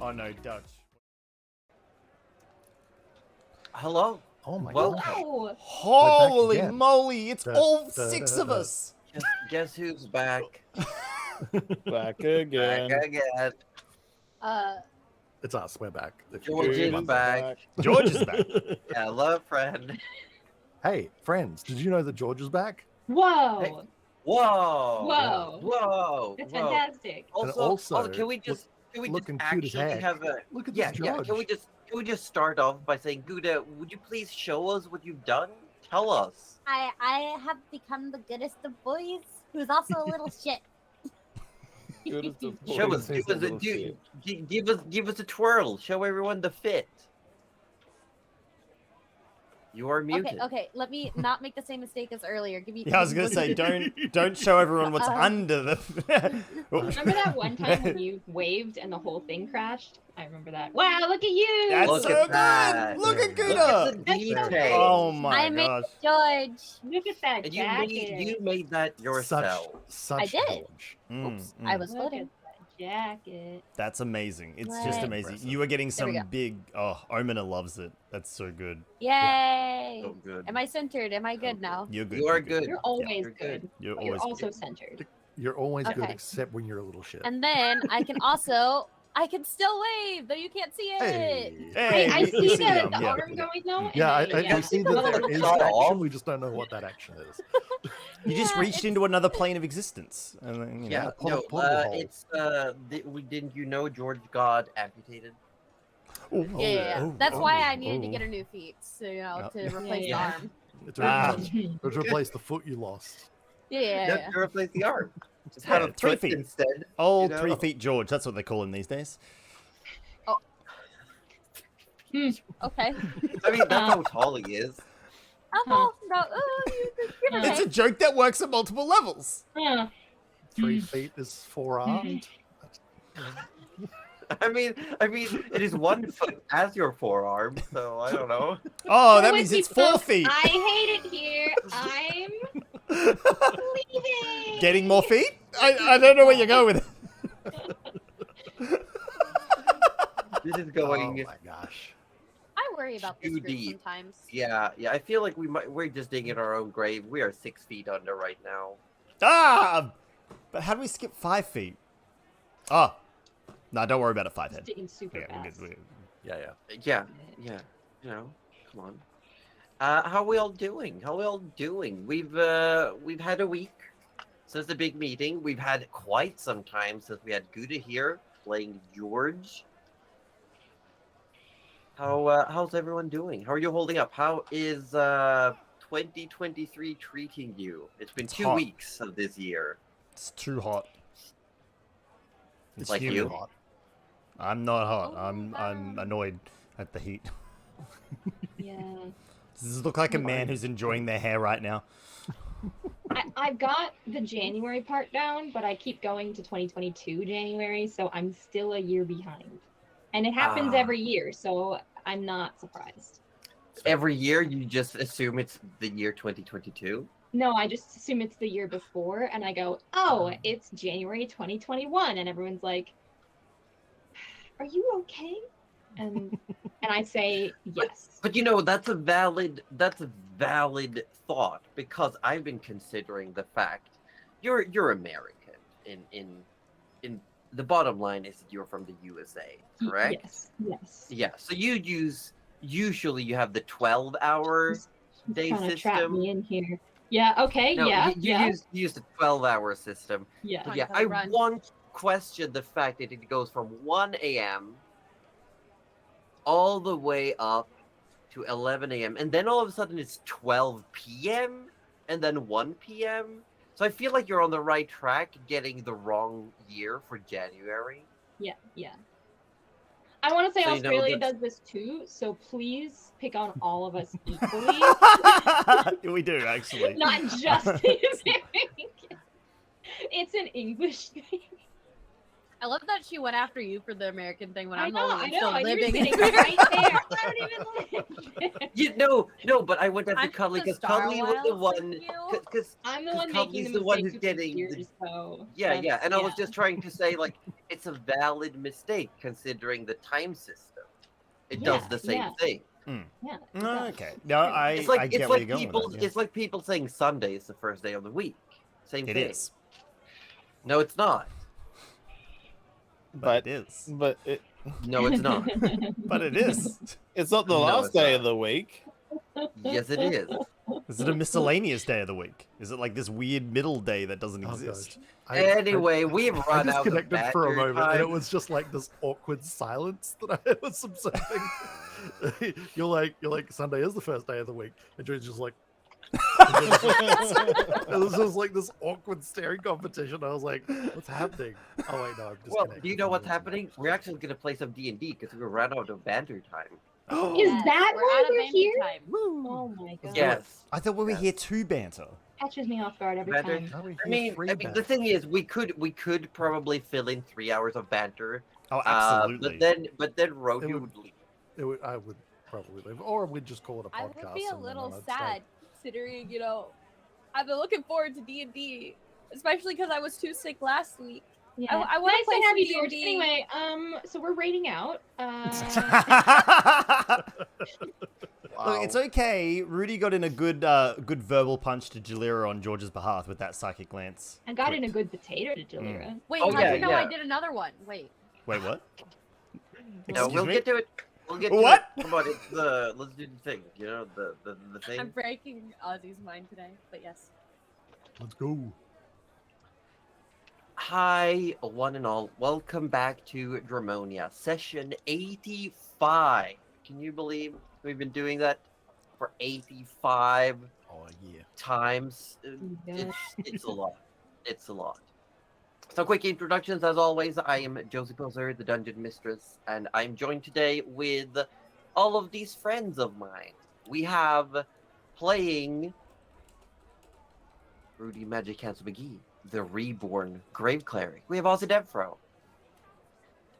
Oh no, Dutch. Hello. Oh my Well, god. Oh, Holy again. moly! It's Da, all da, 6 da, of da. us. Guess who's back? Back again. Back again. It's us. We're back. George is One back. George is back. Hello, friend. Hey, friends, did you know that George is back? whoa. Hey. Whoa. Whoa. Whoa. That's Whoa. fantastic. Also, can we just looking cute as actually heck. have a Look at yeah, this yeah? George. Can we just start off by saying, Gouda, would you please show us what you've done? Tell us. I have become the goodest of boys, who's also a little shit. Show us. Give us a twirl. Show everyone the fit. You are muted. Okay, let me not make the same mistake as earlier. Give me. Yeah, I was gonna say, don't show everyone what's under the. Remember that one time when you waved and the whole thing crashed? I remember that. Wow, look at you! That's Look so at good. that. Look at Look Gouda. at the detail. Oh my I made gosh. George. Look at that And jacket. you made that yourself. Such I did. George. Oops, I was Look floating. at that jacket. That's amazing. It's just Right. amazing. Impressive. You are getting There we some go. big. Oh, Omina loves it. That's so good. Yay! So good. Am I centered? Am I good now? You're good. You are you're good. You're always you're good. good. You're But you're always also good. centered. You're always good Okay. except when you're a little shit. And then I can also, I can still wave, though you can't see it. Hey. Hey, I we see the the arm, yeah. arm going though. Yeah, and I then- see that Well, there is it's all- action. We just don't know what that action is. You just Yeah, reached it's- into another plane of existence. And then, you know. Yeah, portal hole. it's didn't you know George got amputated? Oh, Yeah, oh, that's oh, why I needed to oh. get a new feet, so to Yeah. replace Yeah. the arm. To Ah. replace the foot you lost. Yeah. To replace the arm. Just have Yeah, a 3 foot feet. instead. Old You know? 3 feet George. That's what they call him these days. Okay. I mean, that's how tall he is. Oh, no. You're It's okay. a joke that works at multiple levels. Huh. 3 feet is 4-armed. I mean, it is 1 foot as your forearm, so I don't know. Oh, that Go means with it's me, 4 folks. feet. I hate it here. I'm leaving. Getting more feet? I don't know where you're going with it. This is Oh going. my gosh. I worry about this Too group deep. sometimes. Yeah. I feel like we're just digging our own grave. We are 6 feet under right now. Ah! But how do we skip 5 feet? Oh. No, don't worry about it, 5 head. Digging super Yeah, we're fast. good. Yeah. Yeah. You know, come on. How are we all doing? We've had a week since the big meeting. We've had quite some time since we had Gouda here playing George. How's everyone doing? How are you holding up? How is 2023 treating you? It's been It's 2 hot. weeks of this year. It's too hot. It's Like humid. you? I'm not hot. Oh, I'm annoyed at the heat. Yeah. Does this look like a man who's enjoying their hair right now? I've got the January part down, but I keep going to 2022 January, so I'm still a year behind. And it happens Ah. every year, so I'm not surprised. Every year you just assume it's the year 2022. No, I just assume it's the year before, and I go, oh, it's January 2021, and everyone's like, are you okay? And I say yes. But you know, that's a valid thought, because I've been considering the fact you're American. In the bottom line is that you're from the USA, correct? Yes. Yeah. So usually you have the 12-hour day Trying to trap system. me in here. Yeah. Okay. No, yeah. you use the 12-hour system. Yeah. But yeah, Time I to run. once questioned the fact that it goes from 1 a.m. all the way up to 11 a.m. and then all of a sudden it's 12 p.m. and then 1 p.m. So I feel like you're on the right track, getting the wrong year for January. Yeah. I want to say So, you know, Australia that's- does this too, so please pick on all of us equally, We do, actually. not just the American. It's an English thing. I love that she went after you for the American thing when I'm the I only one know. still You're living sitting here. right there. I don't even live there. No, but I went after I'm Cuddly from the because Cuddly was the Star Wilds, one. thank you. Because I'm the one Cuddly's making the the one mistake who's of getting the- years, though. yeah, That's- and I was just trying to say, like, it's a valid mistake considering the time system. It does the same thing. Yeah. it does. Okay. No, I It's like get where you're going with that. Yeah. it's like people saying Sunday is the first day of the week. Same It thing. is. No, it's not. But it is. But No, it's not. But it is. it's not the No, last it's day not. of the week. Yes, it is. Is it a miscellaneous day of the week? Is it like this weird middle day that doesn't Oh, exist? gosh. Anyway, we've I run out of disconnected for a battery moment, and it time. was just like this awkward silence that I was observing. you're like, Sunday is the first day of the week, and Drew's just like, it was just like this awkward staring competition. I was like, what's happening? Oh wait, no, I'm Well, disconnected. do you know what's happening? We're actually going to play some D&D because we ran out of banter time. Oh, Is that we're why out of we're banter here? time. Oh my god. Yes. I thought we were Yes. here to banter. Catches me off guard every Banter. time. Now we I hear mean, free the banter. thing is, we could probably fill in 3 hours of banter. Oh, absolutely. But then Rogue It would leave. I would probably leave, or we'd just call it a I podcast. would be a and then little I'd stay. sad considering, I've been looking forward to D&D, especially because I was too sick last week. Yeah. I wanna nice play to have some you, George. D&D. Anyway, so we're rating out. Look, it's okay. Rudy got in a good good verbal punch to Jalira on George's behalf with that psychic glance. I got in a good potato to Jalira. Wait, Oh, how'd yeah, you know I yeah. did another one? Wait. Wait, what? No, Excuse we'll me? get to it. We'll get to What? it. Come on, let's do the thing. The thing. I'm breaking Aussie's mind today, but yes. Let's go. Hi, one and all. Welcome back to Dramonia, session 85. Can you believe we've been doing that for 85 Oh yeah. times? Yeah. It's a lot. It's a lot. So quick introductions, as always. I am Josie Poser, the Dungeon Mistress, and I'm joined today with all of these friends of mine. We have playing Rudy Magic Hands McGee, the Reborn Grave Cleric. We have AussieDevFro.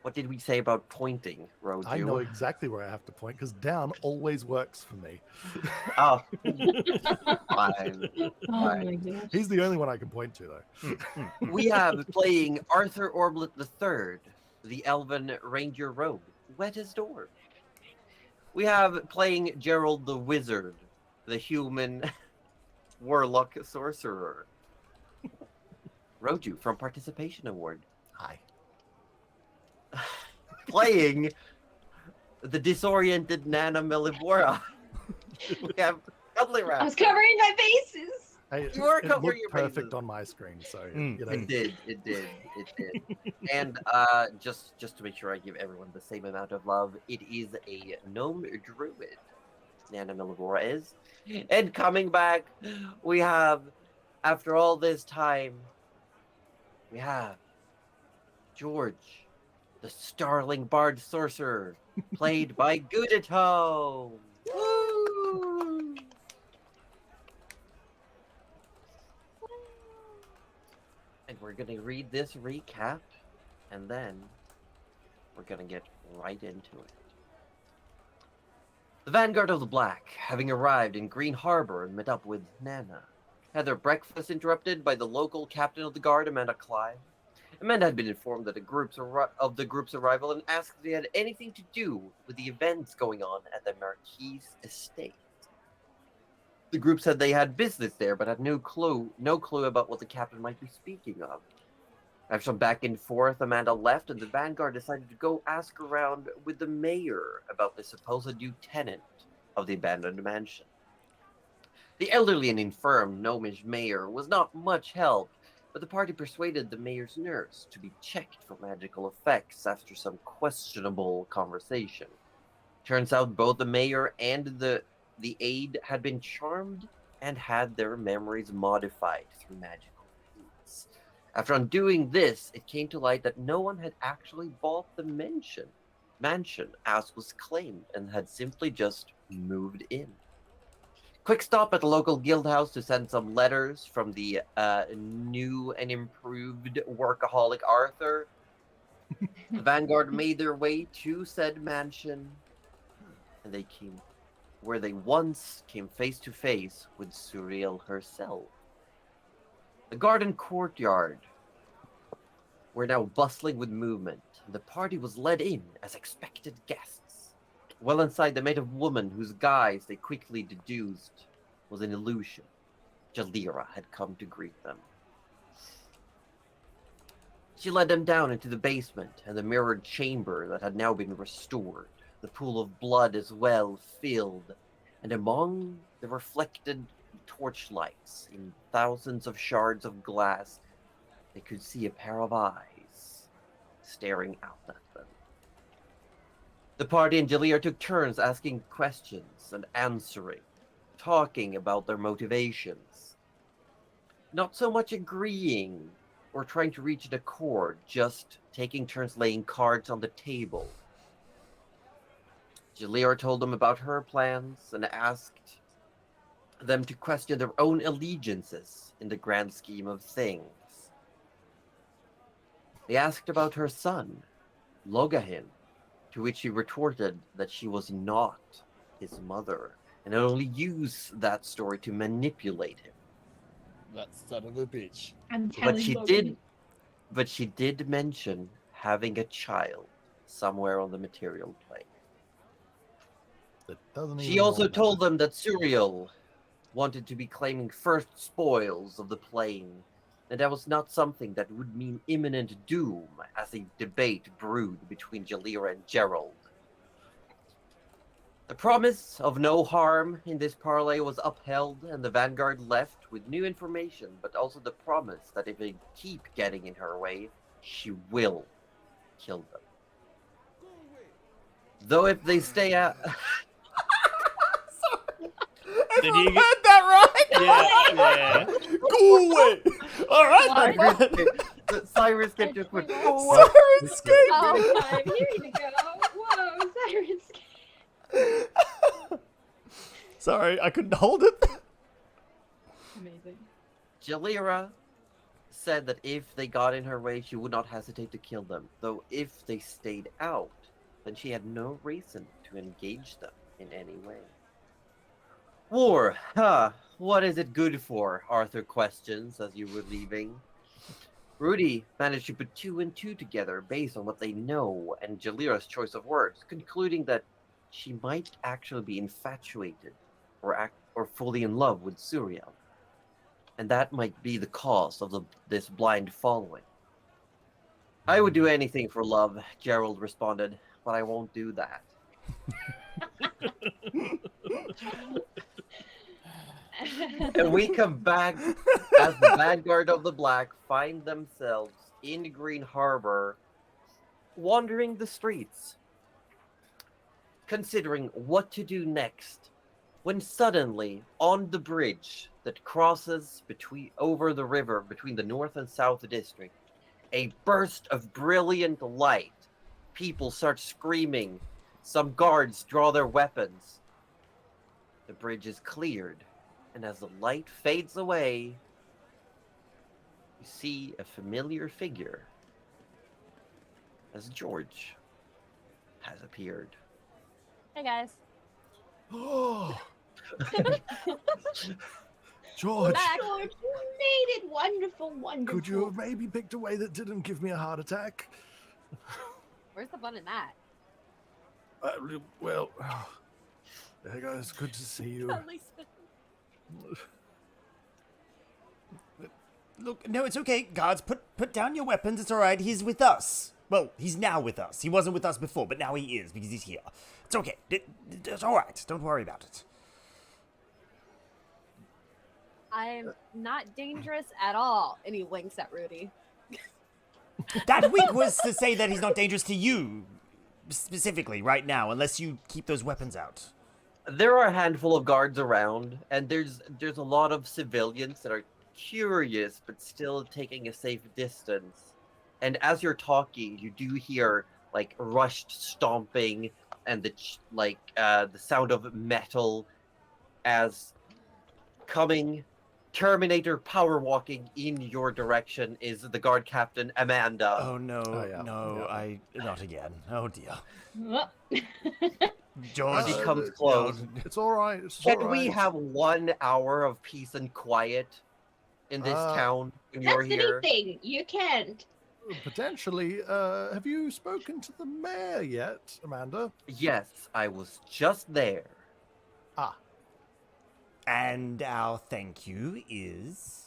What did we say about pointing, Roju? I know exactly where I have to point because down always works for me. Oh, fine. Oh my gosh. He's the only one I can point to, though. We have playing Arthur Orblet III, the Elven Ranger Rogue, wet as door. We have playing Gerald the Wizard, the human warlock sorcerer. Roju from Participation Award. Hi. Playing the disoriented Nana Melibora. We have Cuddly I Rat. was covering my bases. Hey, You are it covering looked your perfect faces. on my screen, so Mm. you know. It did. And just to make sure I give everyone the same amount of love, it is a gnome druid. Nana Melibora is. And coming back, we have, after all this time, we have George, the Starling Bard Sorcerer, played by Gudito. Woo! And we're gonna read this recap, and then we're gonna get right into it. The Vanguard of the Black, having arrived in Green Harbor and met up with Nana, had their breakfast interrupted by the local captain of the guard, Amanda Clive. Amanda had been informed that of the group's arrival and asked if they had anything to do with the events going on at the Marquis estate. The group said they had business there, but had no clue about what the captain might be speaking of. After some back and forth, Amanda left, and the Vanguard decided to go ask around with the mayor about the supposed new tenant of the abandoned mansion. The elderly and infirm gnomish mayor was not much help, but the party persuaded the mayor's nurse to be checked for magical effects after some questionable conversation. Turns out both the mayor and the aide had been charmed and had their memories modified through magical means. After undoing this, it came to light that no one had actually bought the mansion as was claimed, and had simply just moved in. Quick stop at the local guild house to send some letters from the new and improved workaholic Arthur. The Vanguard made their way to said mansion, and they came where they once came face to face with Surreal herself. The garden courtyard were now bustling with movement, and the party was led in as expected guests. Well inside, they met a woman whose guise they quickly deduced was an illusion. Jalira had come to greet them. She led them down into the basement and the mirrored chamber that had now been restored. The pool of blood as well filled, and among the reflected torchlights in thousands of shards of glass, they could see a pair of eyes staring out at them. The party and Jalira took turns asking questions and answering, talking about their motivations. Not so much agreeing or trying to reach an accord, just taking turns laying cards on the table. Jalira told them about her plans and asked them to question their own allegiances in the grand scheme of things. They asked about her son, Logahin, to which he retorted that she was not his mother, and only used that story to manipulate him. That son of a bitch. I'm telling But she did mention having a child somewhere on the material plane. That doesn't She even also matter. told them that Suriel wanted to be claiming first spoils of the plane, and that was not something that would mean imminent doom as a debate brewed between Jalira and Gerald. The promise of no harm in this parley was upheld, and the Vanguard left with new information, but also the promise that if they keep getting in her way, she will kill them. Though if they stay out... Did you Everyone heard that right? Yeah, yeah. Go away. All right, What? then. Cyrus kept just went, Wait, "Oh, what?" Siren escape. Oh, time. Here you go. Whoa, sirens. Sorry, I couldn't hold it. Amazing. Jalira said that if they got in her way, she would not hesitate to kill them. Though if they stayed out, then she had no reason to engage them in any way. War, what is it good for? Arthur questions as you were leaving. Rudy managed to put 2 and 2 together based on what they know and Jalira's choice of words, concluding that she might actually be infatuated or fully in love with Suriel. And that might be the cause of this blind following. I would do anything for love, Gerald responded, but I won't do that. And we come back as the Vanguard of the Black find themselves in Green Harbor, wandering the streets, considering what to do next, when suddenly, on the bridge that crosses over the river between the North and South District, a burst of brilliant light. People start screaming. Some guards draw their weapons. The bridge is cleared, and as the light fades away, you see a familiar figure as George has appeared. Hey guys. Oh, George, Back. George, you made it wonderful, wonderful. could you have maybe picked a way that didn't give me a heart attack? Where's the fun in that? Well, hey guys, good to see you. At least Look, no, it's okay. Guards, put down your weapons. It's all right. He's with us. Well, he's now with us. He wasn't with us before, but now he is because he's here. It's okay. It's all right. Don't worry about it. I'm not dangerous at all. And he winks at Rudy. That wink was to say that he's not dangerous to you, specifically, right now, unless you keep those weapons out. There are a handful of guards around, and there's a lot of civilians that are curious but still taking a safe distance. And as you're talking, you do hear like rushed stomping and the sound of metal as coming Terminator power walking in your direction is the guard captain Amanda. Oh no, yeah. no, Yeah. not again. Oh dear. Oh. George, She comes close. It's all right. It's Can all we right. have 1 hour of peace and quiet in this town when you're That's here? anything. You can't. potentially. Have you spoken to the mayor yet, Amanda? Yes, I was just there. Ah, And our thank you is.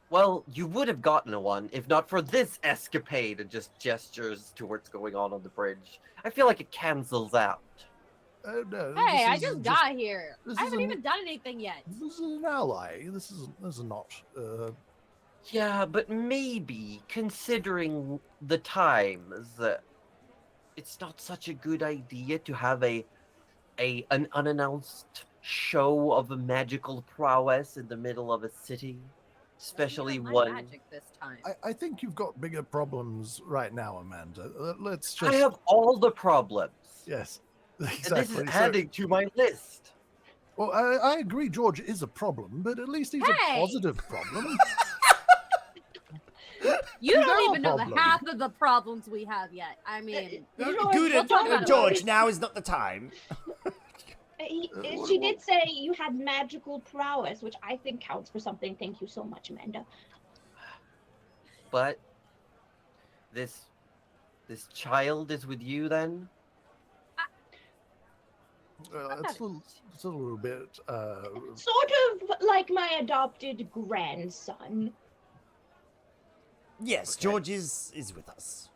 Well, you would have gotten one if not for this escapade and just gestures to what's going on the bridge. I feel like it cancels out. no. Hey, this I is just got here. this I haven't isn't- even done anything yet. This is an ally. This is not. Yeah, but maybe, considering the times, it's not such a good idea to have an unannounced show of magical prowess in the middle of a city, especially My one. magic this time. I think you've got bigger problems right now, Amanda. Let's I just. have all the problems. Yes, And exactly. this is So- adding to my list. well, I agree. George is a problem, but at least he's a Hey! positive problem. You He's don't our even know the problem. half of the problems we have yet. I mean, Good, we'll talk about it George, later. now is not the time. She did say you had magical prowess, which I think counts for something. Thank you so much, Amanda. But this child is with you then? It's a little bit. Sort of like my adopted grandson. Yes, Okay. George is with us.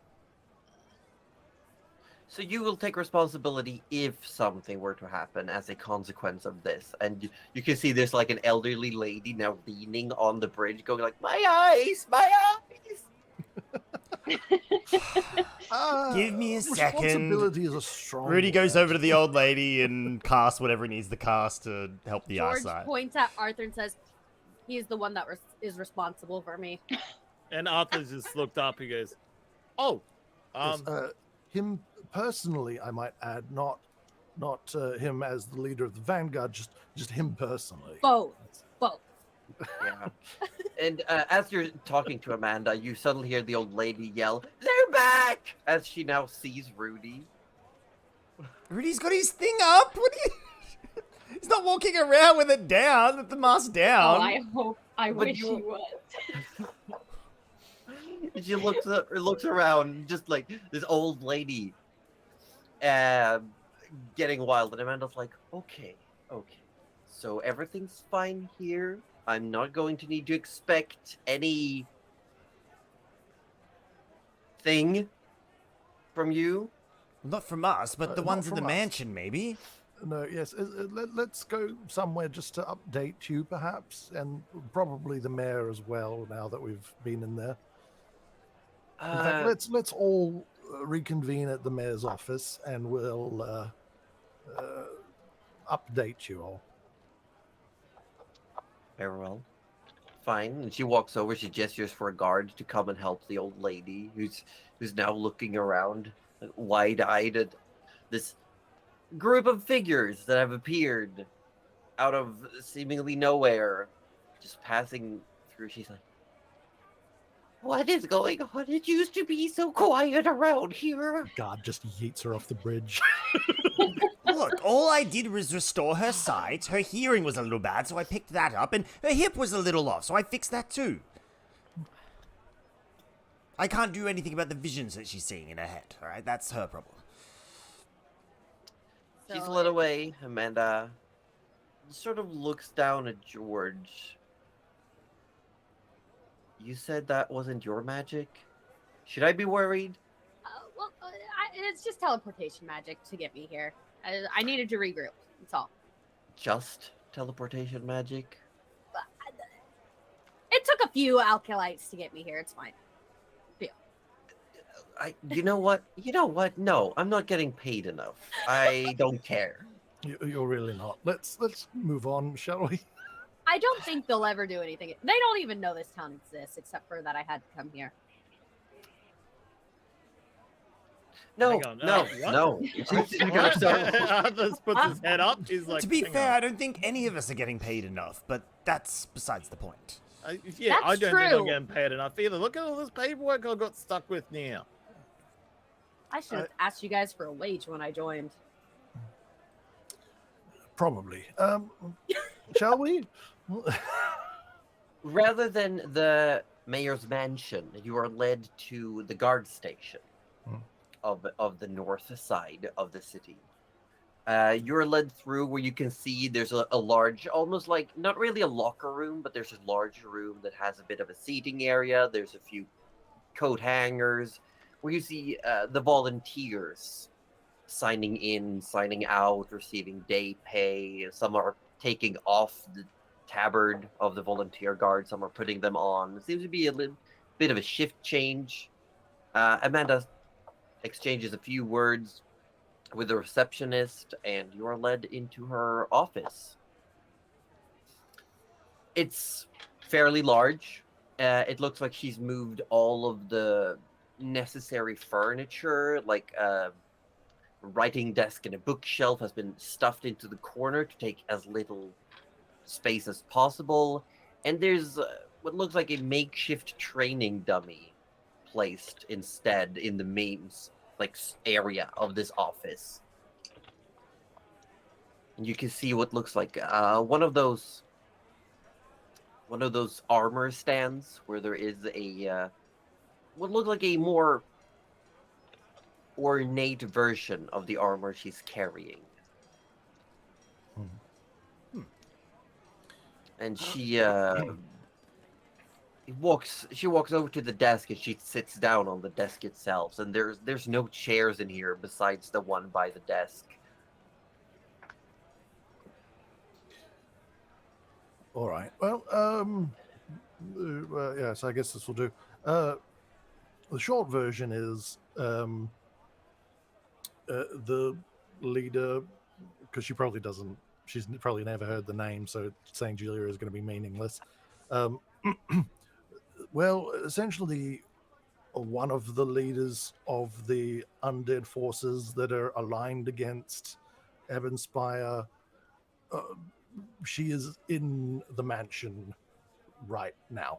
So you will take responsibility if something were to happen as a consequence of this. And you can see there's like an elderly lady now leaning on the bridge going like, my eyes, my eyes. Give me a second. Responsibility is a strong. Rudy goes word. over to the old lady and casts whatever he needs to cast to help the George eyesight. points at Arthur and says, "He's the one that is responsible for me." And Arthur just looked up. He goes, "Oh, Yes, him personally, I might add, not him as the leader of the Vanguard, just him personally. Both. Yeah. And as you're talking to Amanda, you suddenly hear the old lady yell, "They're back!" as she now sees Rudy. Rudy's got his thing up. What do you... He's not walking around with it down, with the mask down. I But wish you- he was. She looks around, just like this old lady, getting wild. And Amanda's like, okay. So everything's fine here. I'm not going to need to expect any thing from you. Not from us, but the Not ones in the from us. mansion, maybe. No, yes. Let's go somewhere just to update you, perhaps, and probably the mayor as well. Now that we've been in there. In fact, let's all reconvene at the mayor's office, and we'll update you all. Very well. Fine. And she walks over. She gestures for a guard to come and help the old lady, who's now looking around, wide-eyed at this group of figures that have appeared out of seemingly nowhere, just passing through. She's like, "What is going on? It used to be so quiet around here." God just yeets her off the bridge. Look, all I did was restore her sight. Her hearing was a little bad, so I picked that up, and her hip was a little off, so I fixed that too. I can't do anything about the visions that she's seeing in her head, alright? That's her problem. She's So led away. Amanda sort of looks down at George. You said that wasn't your magic? Should I be worried? It's just teleportation magic to get me here. I needed to regroup. That's all. Just teleportation magic? It took a few alkalites to get me here. It's fine. You know what? No, I'm not getting paid enough. I don't care. You're really not. Let's move on, shall we? I don't think they'll ever do anything. They don't even know this town exists, except for that I had to come here. No, Hang on, no, what? no. Arthur puts his head up. He's like, to be "Hang fair, on." I don't think any of us are getting paid enough, but that's besides the point. Yeah, I That's don't think I'm true. getting paid enough either. Look at all this paperwork I got stuck with now. I should have asked you guys for a wage when I joined. Probably. Shall we? Rather than the mayor's mansion. You are led to the guard station Hmm. of the north side of the city. You're led through where you can see there's a large, almost like, not really a locker room, but there's a large room that has a bit of a seating area. There's a few coat hangers where you see the volunteers signing in, signing out, receiving day pay. Some are taking off the tabard of the volunteer guard, some are putting them on. It seems to be a little bit of a shift change. Amanda exchanges a few words with the receptionist, and you are led into her office. It's fairly large. It looks like she's moved all of the necessary furniture, like a writing desk and a bookshelf has been stuffed into the corner to take as little space as possible. And there's what looks like a makeshift training dummy placed instead in the main area of this office. And you can see what looks like one of those armor stands where there is a what looks like a more ornate version of the armor she's carrying. And she walks over to the desk and she sits down on the desk itself. And there's no chairs in here besides the one by the desk. All right. Well, yes, I guess this will do. The short version is the leader, because she probably doesn't, she's probably never heard the name, so saying Julia is going to be meaningless. Well, essentially, one of the leaders of the undead forces that are aligned against Evanspire, she is in the mansion right now.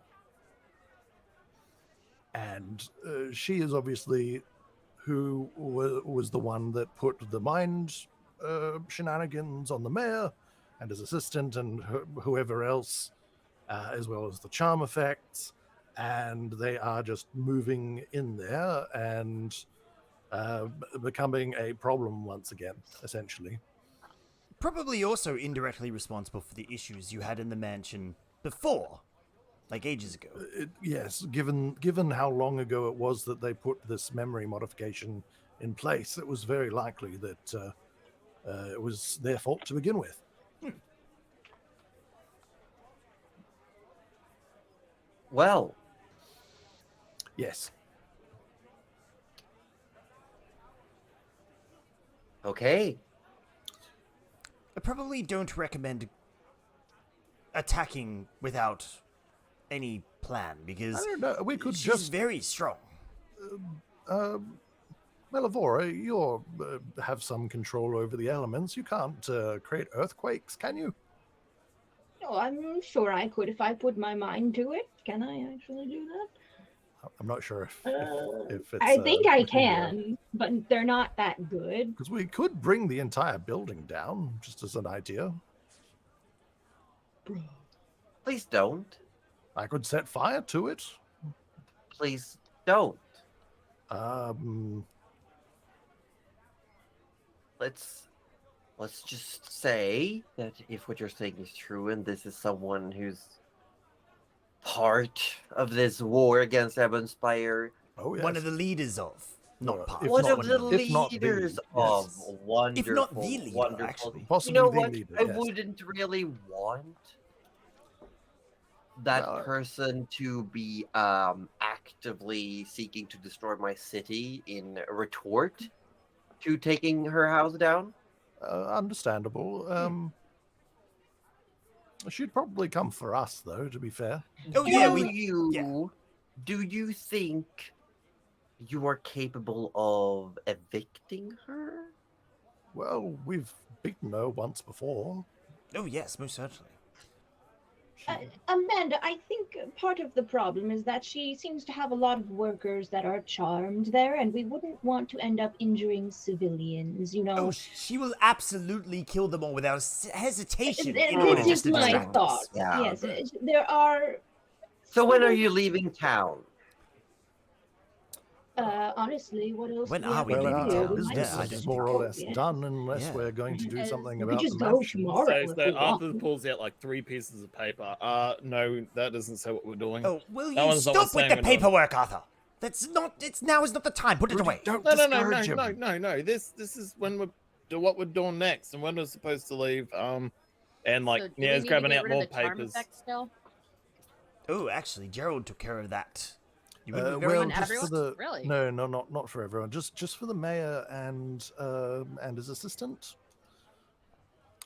And she is obviously who was the one that put the mind shenanigans on the mayor and his assistant and whoever else, as well as the charm effects. And they are just moving in there and becoming a problem once again, essentially. Probably also indirectly responsible for the issues you had in the mansion before, like ages ago. Yes, given how long ago it was that they put this memory modification in place, it was very likely that it was their fault to begin with. Well, yes. Okay. I probably don't recommend attacking without any plan, because I don't know. We could she's just very strong. Melavora, you have some control over the elements. You can't create earthquakes, can you? No, I'm sure I could if I put my mind to it. Can I actually do that? I'm not sure if it's. I think I within your- can, but they're not that good. Because we could bring the entire building down, just as an idea. Please don't. I could set fire to it. Please don't. Let's just say that if what you're saying is true and this is someone who's part of this war against Evanspire, Oh, yes. One of the leaders of, not Well, part. if one not- of the if not the, leaders of yes. wonderful, If not the leader, wonderful. actually. Possibly You know the what? leader, I yes. wouldn't really want that Well, person to be actively seeking to destroy my city in retort to taking her house down. Understandable. She'd probably come for us, though, to be fair. Oh yeah, Do you think you are capable of evicting her? Well, we've beaten her once before. Oh yes, most certainly. Amanda, I think part of the problem is that she seems to have a lot of workers that are charmed there, and we wouldn't want to end up injuring civilians, you know. Oh, she will absolutely kill them all without hesitation in This order is just to my distract thought. us. Yeah. Yes, there are So when are you leaving town? Honestly, what else When do we are have we to Well, leaving do? our town? We might Yeah, as business well I is just don't more think- or go, less yeah. done unless Yeah. we're going to do something We about could just the go mansions. tomorrow if we Arthur want. pulls out like 3 pieces of paper. No, that doesn't say what we're doing. Oh, will That you one's not what stop with saying the we're doing. paperwork, Arthur? That's not. It's now is not the time. Put it Rudy, away. don't No. discourage him. No. This is when we're do what we're doing next, and when we're supposed to leave. And like So do Nia's we need to grabbing get out rid of more the charm papers. effect still? Oh, actually, Gerald took care of that. You would be very Well, On just everyone? for the Really? no, not for everyone. Just for the mayor and his assistant.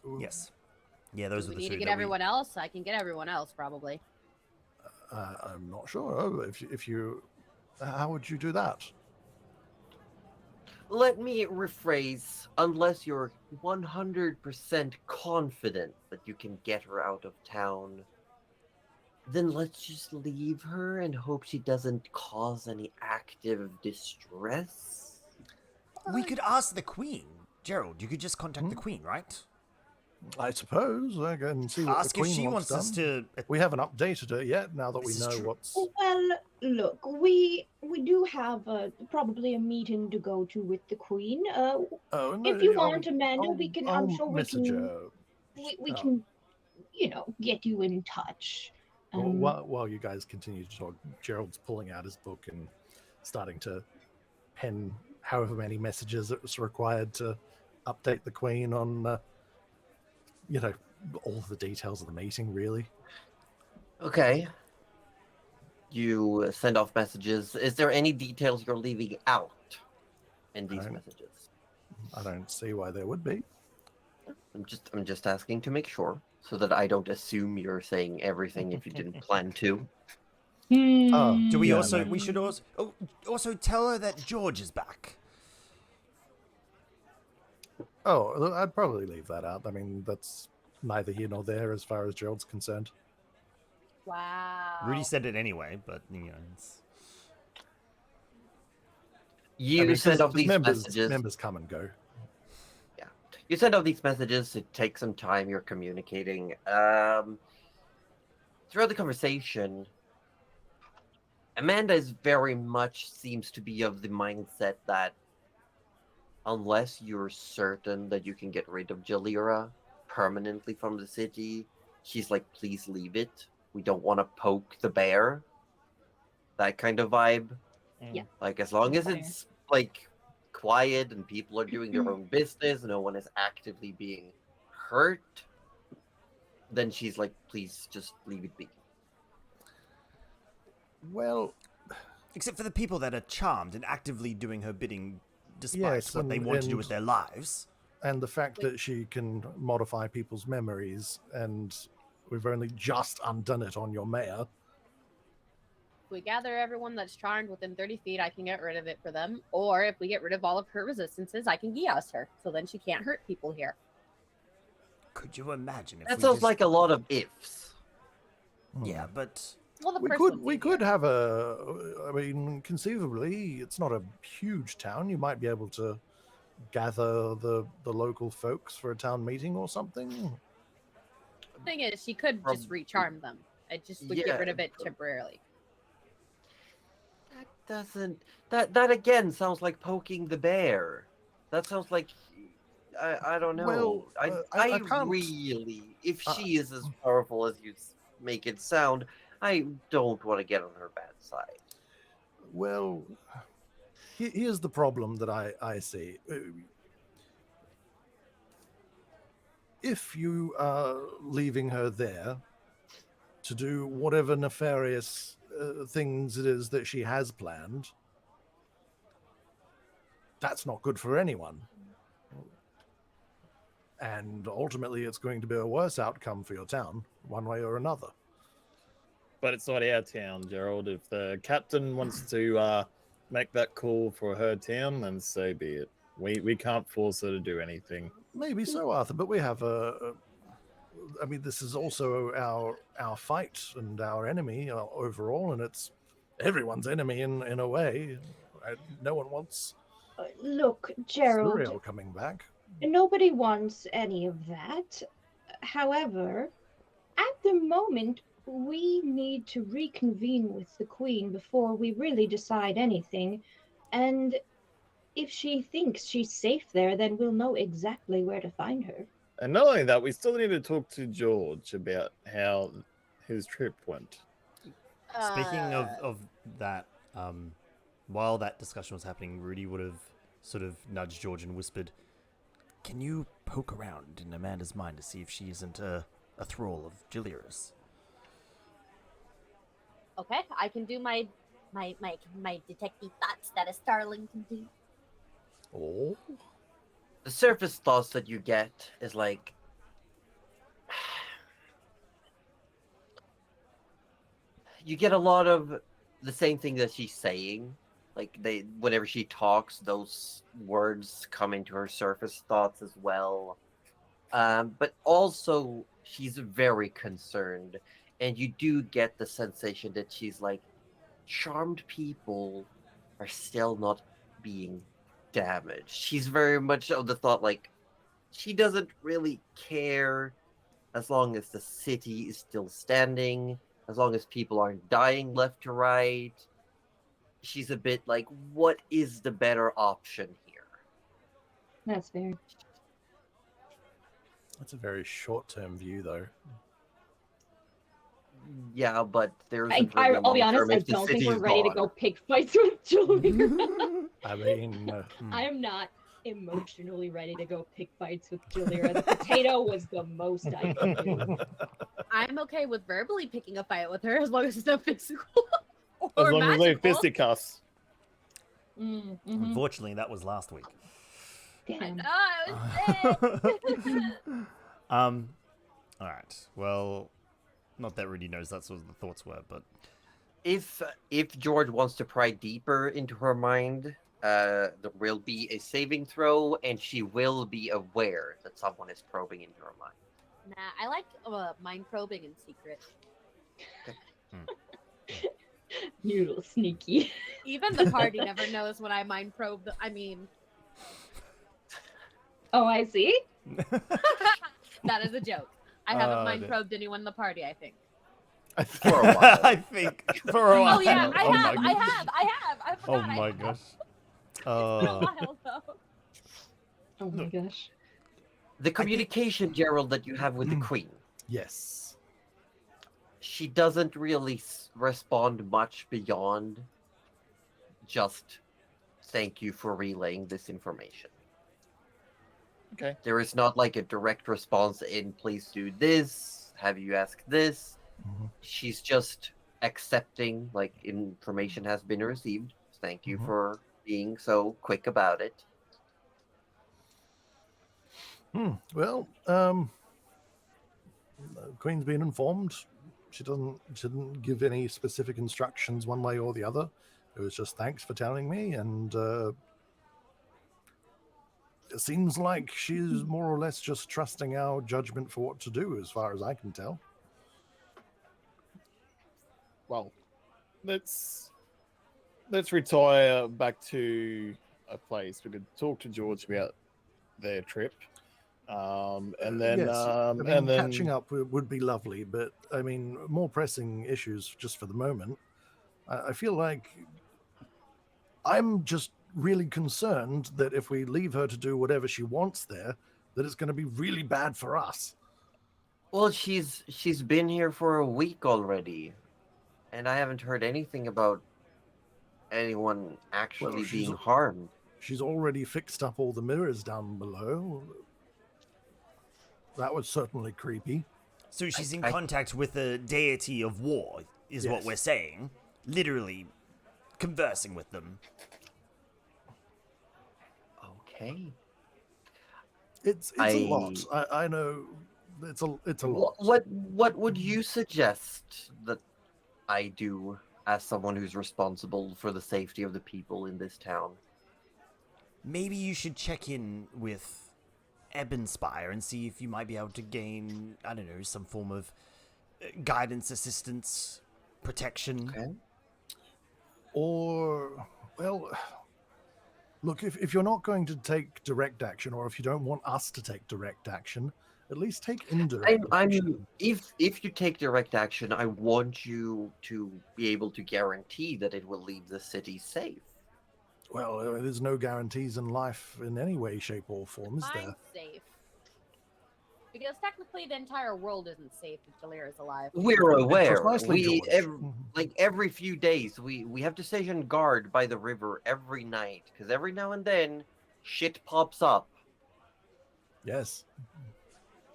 Ooh, Yes. Yeah, those Do were we the need to two get that everyone else? I can get everyone else probably. I'm not sure. Oh, if you, how would you do that? Let me rephrase. Unless you're 100% confident that you can get her out of town, then let's just leave her and hope she doesn't cause any active distress. we could ask the Queen. Gerald, you could just contact the Queen, right? I suppose I can see what Ask the if Queen she wants wants us done. to. We haven't updated her yet. Now that we This is know true. what's. Well, look, we do have probably a meeting to go to with the Queen. Oh, no, If you I'll- want, Amanda, we can. I'm I'll sure we message can. her. We Oh. can, get you in touch. While you guys continue to talk, Gerald's pulling out his book and starting to pen however many messages it was required to update the Queen on, all the details of the meeting, really. Okay. You send off messages. Is there any details you're leaving out in these Right. messages? I don't see why there would be. I'm just asking to make sure, so that I don't assume you're saying everything if you didn't plan to. Oh, Do we yeah, also? no. We should also tell her that George is back. Oh, I'd probably leave that out. I mean, that's neither here nor there as far as Gerald's concerned. Wow. Rudy said it anyway, but it's... You I mean, send 'cause off these messages. Members come and go. Yeah, you send off these messages. It takes some time. You're communicating. Throughout the conversation, Amanda is very much seems to be of the mindset that unless you're certain that you can get rid of Jalira permanently from the city, she's like, please leave it. We don't want to poke the bear. That kind of vibe. Yeah. Like, as long as Fair. it's like quiet and people are doing their own business, no one is actively being hurt, then she's like, please just leave it be. Well, Except for the people that are charmed and actively doing her bidding, despite Yes, what they want to do and- with their lives. and the fact that she can modify people's memories, and we've only just undone it on your mayor. If we gather everyone that's charmed within 30 feet, I can get rid of it for them. Or if we get rid of all of her resistances, I can Gios her. So then she can't hurt people here. Could you imagine if That we sounds just... like a lot of ifs. Yeah, but... Well, the We first could one's we easier. could have I mean, conceivably, it's not a huge town. You might be able to gather the local folks for a town meeting or something. The thing is, she could just recharm them. I just would get rid of it temporarily. That doesn't. That again sounds like poking the bear. That sounds like. I don't know. Well, I can't- really, if she is as powerful as you make it sound, I don't want to get on her bad side. Well, here's the problem that I see. If you are leaving her there to do whatever nefarious things it is that she has planned, that's not good for anyone. And ultimately, it's going to be a worse outcome for your town, one way or another. But it's not our town, Gerald. If the captain wants to make that call for her town, then so be it. We can't force her to do anything. Maybe so, Arthur, but we have I mean, this is also our fight and our enemy overall, and it's everyone's enemy in a way. No one wants Look, Gerald, Suriel coming back. nobody wants any of that. However, at the moment, we need to reconvene with the Queen before we really decide anything. And if she thinks she's safe there, then we'll know exactly where to find her. And not only that, we still need to talk to George about how his trip went. Speaking of that, while that discussion was happening, Rudy would have sort of nudged George and whispered, "Can you poke around in Amanda's mind to see if she isn't a thrall of Jilira's?" Okay, I can do my detective thoughts that a starling can do. Oh, The surface thoughts that you get is like, you get a lot of the same thing that she's saying. Like whenever she talks, those words come into her surface thoughts as well. But also she's very concerned, and you do get the sensation that she's like, charmed people are still not being damaged. She's very much of the thought like, she doesn't really care as long as the city is still standing, as long as people aren't dying left to right. She's a bit like, what is the better option here? That's fair. That's a very short-term view, though. Yeah, but there's I'll be honest, I don't think we're ready to go pick fights with Julia. I mean, I am not emotionally ready to go pick fights with Julia. The potato was the most I could do. I'm okay with verbally picking a fight with her as long as it's not physical as or long as they magical. fisticuffs. Mm-hmm. Unfortunately, that was last week. Damn. All right. Well, not that Rudy knows that's what the thoughts were, but If George wants to pry deeper into her mind, there will be a saving throw, and she will be aware that someone is probing into her mind. Nah, I like mind probing in secret. You little sneaky. Even the party never knows when I mind probe. I mean, Oh, I see. that is a joke. I haven't mind probed anyone in the party, I think. For a while. I think for a while. Oh yeah, I my have. gosh. I Oh forgot. my gosh. It's been a while though. Oh my gosh. The communication, Gerald, that you have with the Queen, yes. she doesn't really respond much beyond just thank you for relaying this information. Okay. There is not like a direct response in please do this, have you asked this. Mhm. She's just accepting like information has been received. Thank you Mhm. for being so quick about it. Well, Queen's been informed. She didn't give any specific instructions one way or the other. It was just thanks for telling me, and it seems like she's more or less just trusting our judgment for what to do, as far as I can tell. Well, let's retire back to a place. We could talk to George about their trip, and then Yes, I mean, and then catching up would be lovely, but I mean, more pressing issues just for the moment. I feel like I'm just really concerned that if we leave her to do whatever she wants there, that it's going to be really bad for us. Well, she's been here for a week already, and I haven't heard anything about anyone actually she's- being harmed. She's already fixed up all the mirrors down below. That was certainly creepy. So she's in I- contact with the deity of war, is what Yes. we're saying. Literally conversing with them. Okay. It's a lot. I know. It's a lot. What would you suggest that I do as someone who's responsible for the safety of the people in this town? Maybe you should check in with Ebonspire and see if you might be able to gain, I don't know, some form of guidance, assistance, protection. Okay. Or, well, look, if you're not going to take direct action, or if you don't want us to take direct action, At least take indirect action. If you take direct action, I want you to be able to guarantee that it will leave the city safe. Well, there's no guarantees in life in any way, shape, or form, is there? Mine's safe. Because technically the entire world isn't safe if Jalira is alive. We're aware. Precisely, George. Like every few days, we have to station guard by the river every night because every now and then, shit pops up. Yes.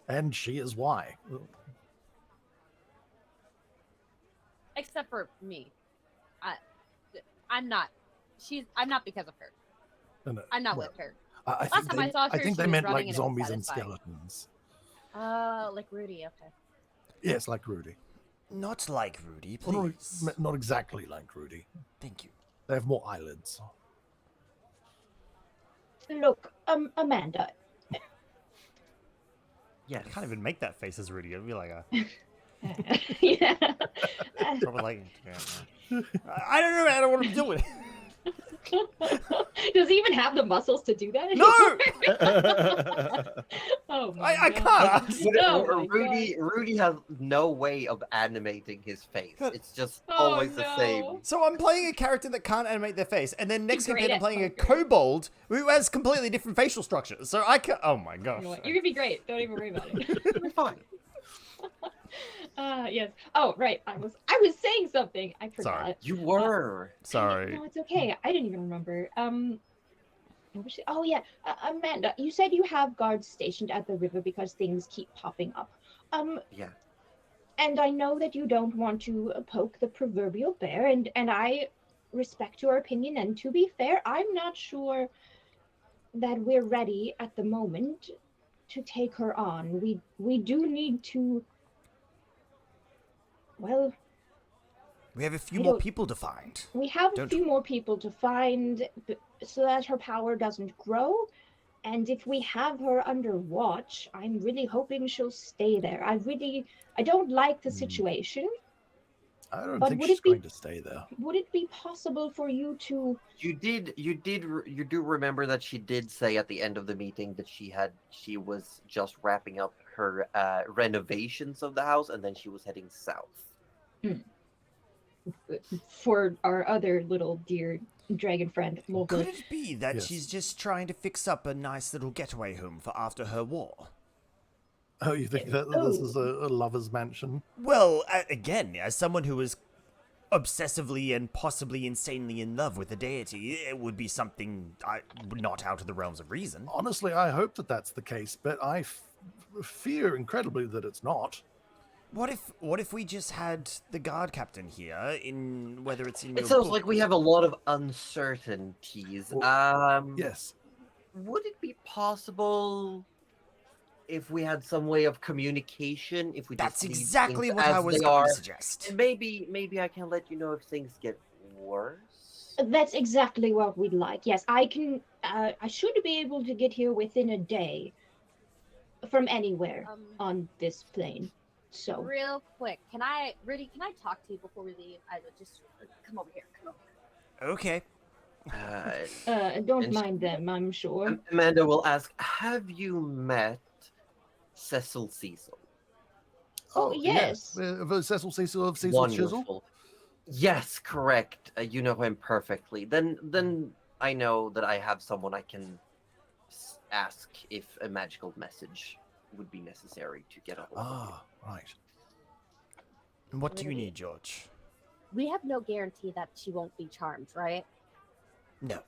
And she is why. Except for me. I'm not. I'm not because of her. No, I'm not well, with her. I Last time I saw her, I think she they was meant running like and it was zombies and satisfying. skeletons. Like Rudy, okay. Yes, like Rudy. Not like Rudy, Well, please. not exactly like Rudy. Thank you. They have more eyelids. Look, Amanda. Yes. I can't even make that face as Rudy. It'd be like a Yeah. probably like. I don't know. I don't know what I'm doing. Does he even have the muscles to do that? No! Oh my I God. can't. Oh my Rudy has no way of animating his face. It's just Oh, always the same. no. So I'm playing a character that can't animate their face, and then next Great campaign I'm at playing a poker. kobold who has completely different facial structures. So I can. Oh my You gosh. know what? You're gonna be great. Don't even worry about it. We're fine. Yes. Oh, right. I was saying something. I forgot. Sorry. You were. Sorry. No, it's okay. I didn't even remember. What was it? Oh yeah, Amanda. You said you have guards stationed at the river because things keep popping up. Yeah. And I know that you don't want to poke the proverbial bear, and I respect your opinion. And to be fair, I'm not sure that we're ready at the moment to take her on. We do need to. Well, We have a few I more don't- people to find. we have a Don't few we? more people to find so that her power doesn't grow. And if we have her under watch, I'm really hoping she'll stay there. I don't like the situation. I don't But think would she's it be- going to stay there. Would it be possible for you to? You do remember that she did say at the end of the meeting that she was just wrapping up her renovations of the house and then she was heading south. For our other little dear dragon friend, Could Morgan. it be that Yes. she's just trying to fix up a nice little getaway home for after her war? Oh, you think that this is a lover's mansion? Well, again, as someone who is obsessively and possibly insanely in love with the deity, it would be something not out of the realms of reason. Honestly, I hope that that's the case, but I fear incredibly that it's not. What if we just had the guard captain here in whether it's in It your sounds book? like we have a lot of uncertainties. Yes. Would it be possible if we had some way of communication? If we That's just leave exactly things what I as was they going are? to suggest. And maybe I can let you know if things get worse. That's exactly what we'd like. Yes, I can. I should be able to get here within a day from anywhere on this plane. So Real quick, Rudy, can I talk to you before we leave? I would just come over here. Come over. Okay. don't And mind them. I'm sure. Amanda will ask, have you met Cecil Cecil? Oh, yes. Cecil Cecil of Cecil Chisel? Wonderful. Yes, correct. You know him perfectly. Then I know that I have someone I can ask if a magical message would be necessary to get a hold of you. Ah, right. And what do you need, George? We have no guarantee that she won't be charmed, right? No.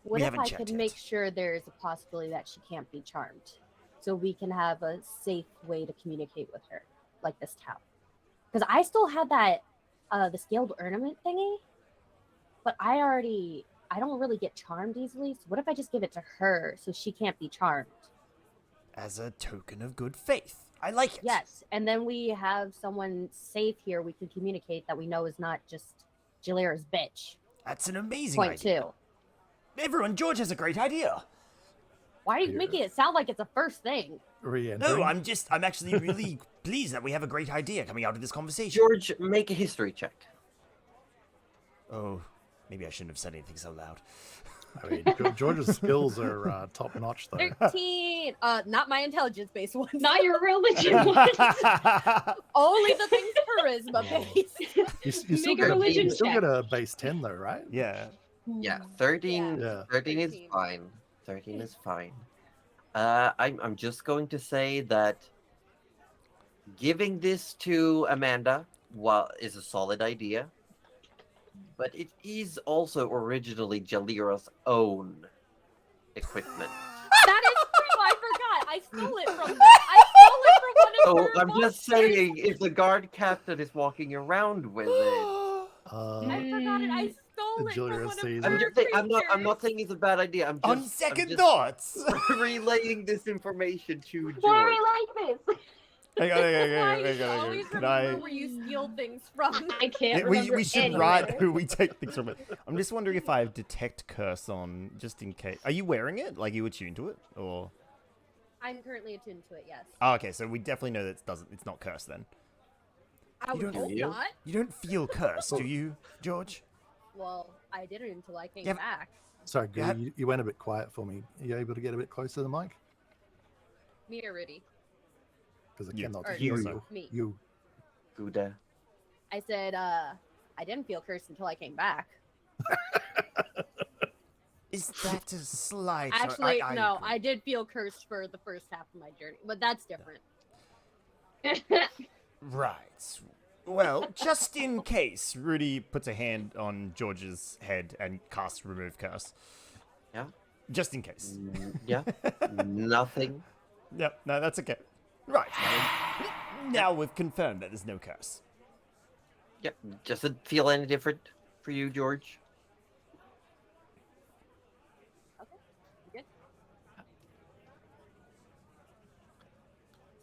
What We if haven't I checked could yet. make sure there's a possibility that she can't be charmed, so we can have a safe way to communicate with her, like this town? Because I still had that, the scaled ornament thingy, but I don't really get charmed easily. So what if I just give it to her so she can't be charmed? As a token of good faith. I like it. Yes, and then we have someone safe here we can communicate that we know is not just Jalira's bitch. That's an amazing Point idea. two. Everyone, George has a great idea. Why are you making it sound like it's a first thing? Re-entering. No, I'm actually really pleased that we have a great idea coming out of this conversation. George, make a history check. Oh, maybe I shouldn't have said anything so loud. I mean, George's skills are top notch, though. 13. Not my intelligence-based ones. Not your religion one. Only the things charisma based. You still Make a get religion you still check. get a base 10, though, right? Yeah. Yeah, 13. Yeah. 13 is 13. fine. 13 is fine. I'm just going to say that giving this to Amanda is a solid idea, but it is also originally Jalira's own equipment. That is true. I forgot. I stole it from them. I stole it from one So of her I'm just monsters. saying, if the guard captain is walking around with it, I forgot it. I stole it from Jalira one of sees her it. I'm not creatures. saying it's a bad idea. I'm just On second I'm just thoughts. relaying this information to George. Why are we like this? Hang on, Why hang you on. always Can remember I? where you steal things from. I can't Yeah, remember we should anywhere. write who we take things from it. I'm just wondering if I have detect curse on, just in case. Are you wearing it? Like you attuned to it, or? I'm currently attuned to it, yes. Oh, okay, so we definitely know that it's not cursed then. I You would don't hope feel? not. You don't feel cursed, do you, George? Well, I didn't until I came Yeah. back. Sorry, Yeah. you went a bit quiet for me. Are you able to get a bit closer to the mic? Me or Rudy? Because I You. cannot Or hear you. you. Me. You. Gouda. I said, I didn't feel cursed until I came back. Is that a slight? Actually, no, agree. I did feel cursed for the first half of my journey, but that's different. Right. Well, just in case, Rudy puts a hand on George's head and casts Remove Curse. Yeah. Just in case. Yeah. Nothing. Yep, no, that's okay. Right. Now we've confirmed that there's no curse. Yep. Does it feel any different for you, George? Good.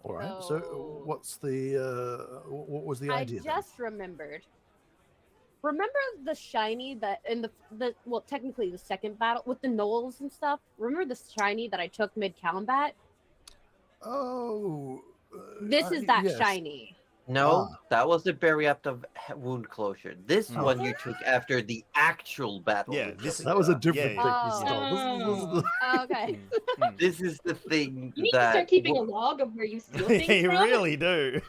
All right. So, So- what's the what was the I idea? just remembered. Remember the shiny that in the well, technically the second battle with the gnolls and stuff? Remember the shiny that I took mid combat? Then? Oh. This is that yes. shiny. No, Ah. that was the berry after wound closure. This Oh. one you took after the actual battle. Yeah, with this- Jalira. That was a different Yeah, thing yeah. you stole. Oh, okay. This is the thing You need that to start keeping a wo- log of where you steal things you from. really do.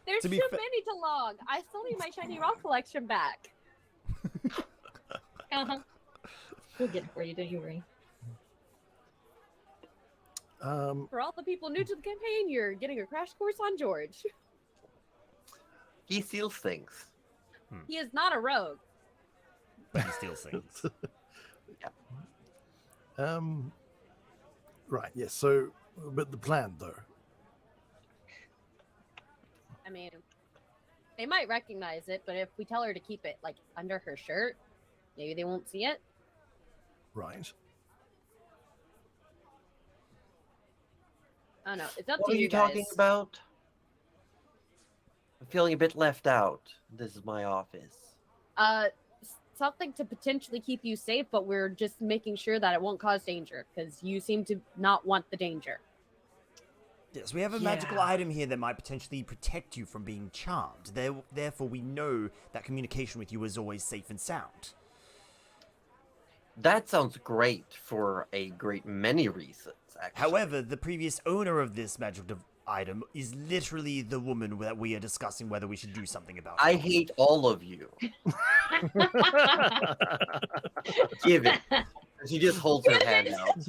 There's To too be fa- many to log. I still need my shiny rock collection back. Uh-huh. We'll get it for you, don't you worry. For all the people new to the campaign, you're getting a crash course on George. he steals things. He is not a rogue. But he steals things. Right. Yes. So, but the plan though. I mean, they might recognize it, but if we tell her to keep it like under her shirt, maybe they won't see it. Right. I don't know. It's up What to are you guys. talking about? I'm feeling a bit left out. This is my office. Something to potentially keep you safe, but we're just making sure that it won't cause danger because you seem to not want the danger. Yes, we have a magical item here that might potentially protect you from being charmed. Therefore, we know that communication with you is always safe and sound. That sounds great for a great many reasons, actually. However, the previous owner of this magical item is literally the woman that we are discussing whether we should do something about. I hate all of you. Give it. She just holds her hand out.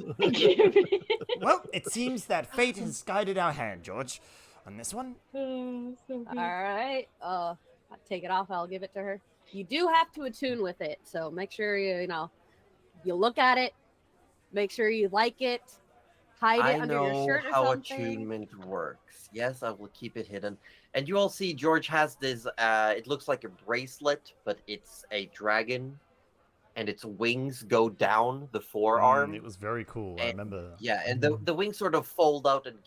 Well, it seems that fate has guided our hand, George. On this one, All right. I'll take it off. I'll give it to her. You do have to attune with it, so make sure you look at it. Make sure you like it. Hide I it under your know shirt or how something. attunement works. Yes, I will keep it hidden. And you all see George has this, it looks like a bracelet, but it's a dragon. And its wings go down the forearm. it was very cool. I And- remember. Yeah, and the wings sort of fold up and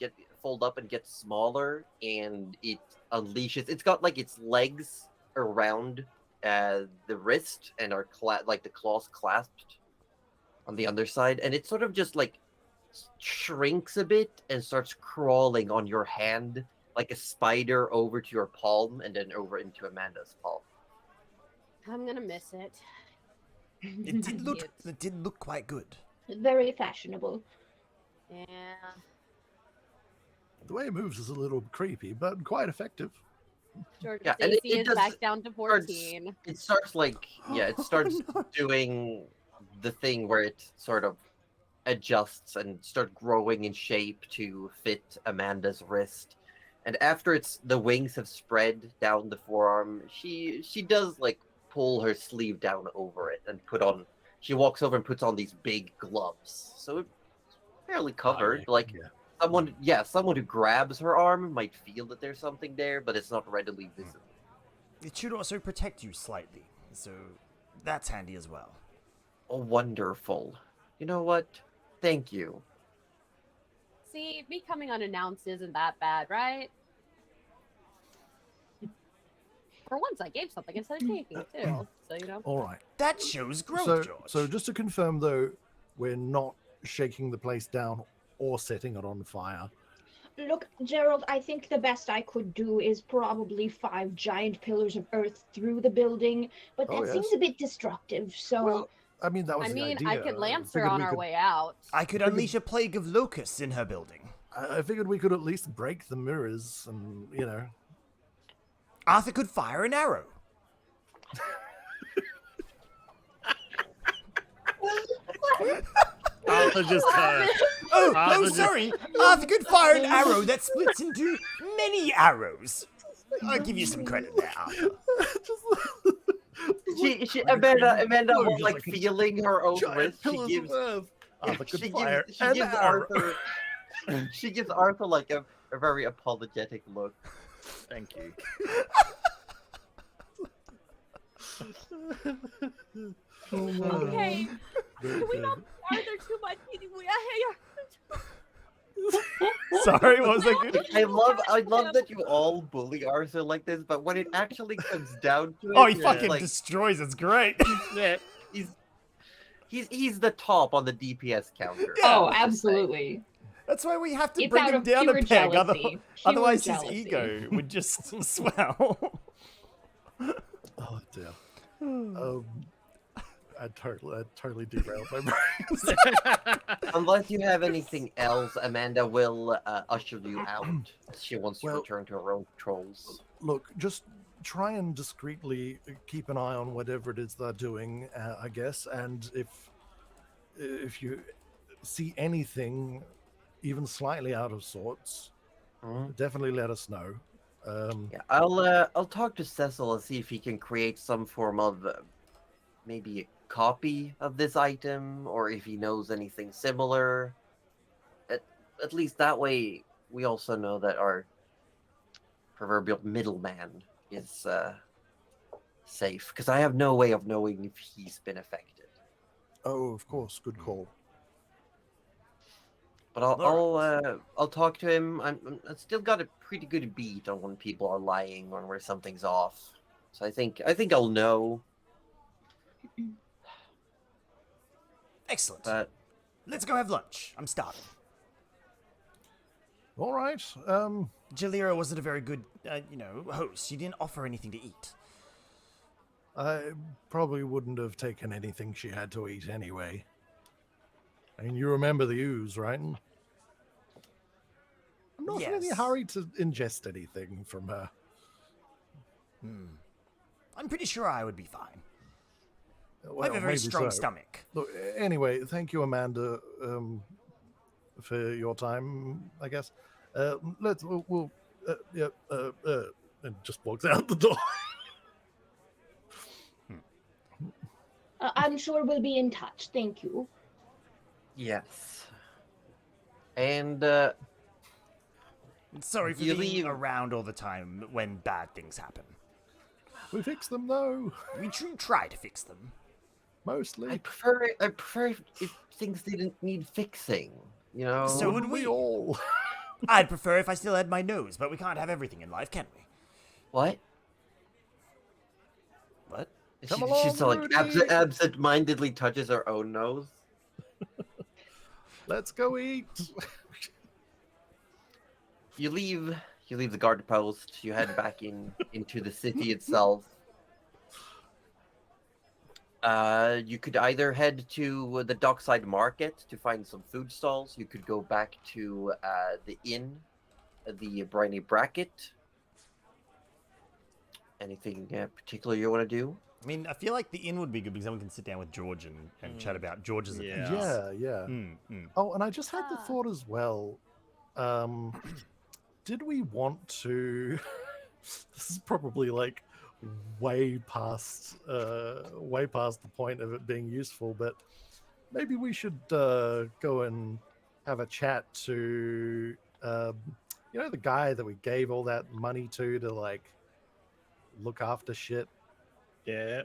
get smaller, and it unleashes. It's got like its legs around the wrist, and are like the claws clasped on the underside, and it sort of just like shrinks a bit and starts crawling on your hand like a spider over to your palm, and then over into Amanda's palm. I'm gonna miss it. It did look. It did look quite good. Very fashionable. Yeah. The way it moves is a little creepy, but quite effective. George's Yeah, and AC it is does back down to starts- 14. It starts like it Oh, starts no. doing the thing where it sort of adjusts and start growing in shape to fit Amanda's wrist. And after the wings have spread down the forearm, she does like pull her sleeve down over it and she walks over and puts on these big gloves. So it's fairly covered. Like someone who grabs her arm might feel that there's something there, but it's not readily visible. It should also protect you slightly, so that's handy as well. Oh, wonderful. You know what? Thank you. See, me coming unannounced isn't that bad, right? For once, I gave something instead of taking too. So you know. All right. That shows growth, So, George. so just to confirm, though, we're not shaking the place down or setting it on fire. Look, Gerald, I think the best I could do is probably 5 giant pillars of earth through the building, but that Oh, yes. seems a bit destructive, so... Well, I mean, that was I the mean, idea. I could lance her figured on we our could- way out. I could unleash a plague of locusts in her building. I figured we could at least break the mirrors, and Arthur could fire an arrow. Arthur just Oh, Arthur just- sorry. Arthur could fire an arrow that splits into many arrows. I'll give you some credit there, Arthur. Amanda, Look, while just like like a feeling her own giant wrist, she pillars of gives earth. Arthur could she fire gives, she an gives arrow. Arthur she gives Arthur like a very apologetic look. Thank you. Okay. Very Do we good. not Arthur too much? Sorry, what was that good? I love that you all bully Arthur like this, but when it actually comes down to it, Oh, he it's fucking like destroys. It's great. Yeah. he's the top on the DPS counter. Yeah. Oh, let's just say. absolutely. That's why we have to It's bring out him of down pure a peg. jealousy. Pure Otherwise, jealousy. his ego would just swell. Oh dear. I totally derailed my brain. Unless you have anything else, Amanda will usher you out. She wants to Well- return to her own patrols. Look, just try and discreetly keep an eye on whatever it is they're doing, I guess. And if you see anything, even slightly out of sorts, definitely let us know. Yeah, I'll talk to Cecil and see if he can create some form of maybe a copy of this item, or if he knows anything similar. At least that way, we also know that our proverbial middleman is safe. Because I have no way of knowing if he's been affected. Oh, of course, good call. But I'll talk to him. I've still got a pretty good beat on when people are lying or where something's off. So I think I'll know. Excellent. But Let's go have lunch. I'm starving. All right. Jalira wasn't a very good, host. She didn't offer anything to eat. I probably wouldn't have taken anything she had to eat anyway. I mean, you remember the ooze, right? I'm not in any Yes. hurry to ingest anything from her. I'm pretty sure I would be fine. Well, I have a very maybe strong so. stomach. Look, anyway, thank you, Amanda, for your time, I guess. We'll and just walks out the door. I'm sure we'll be in touch. Thank you. yes. And Sorry for You being leave- around all the time when bad things happen. We fixed them, though, We try to fix them. mostly. I prefer if things didn't need fixing. You know. So would Wouldn't we. all. I'd prefer if I still had my nose, but we can't have everything in life, can we? What? What? Come She along, just like Rudy. absent-mindedly touches her own nose. Let's go eat. You leave the guard post. You head back into the city itself. You could either head to the dockside market to find some food stalls. You could go back to the inn, the Briny Bracket. Anything particular you want to do? I mean, I feel like the inn would be good because then we can sit down with George and chat about George's Yeah. adventures. Yeah. Mm, mm. Oh, and I just had the Ah. thought as well. Did we want to? This is probably like way past the point of it being useful, but maybe we should go and have a chat to the guy that we gave all that money to like look after shit. Yeah,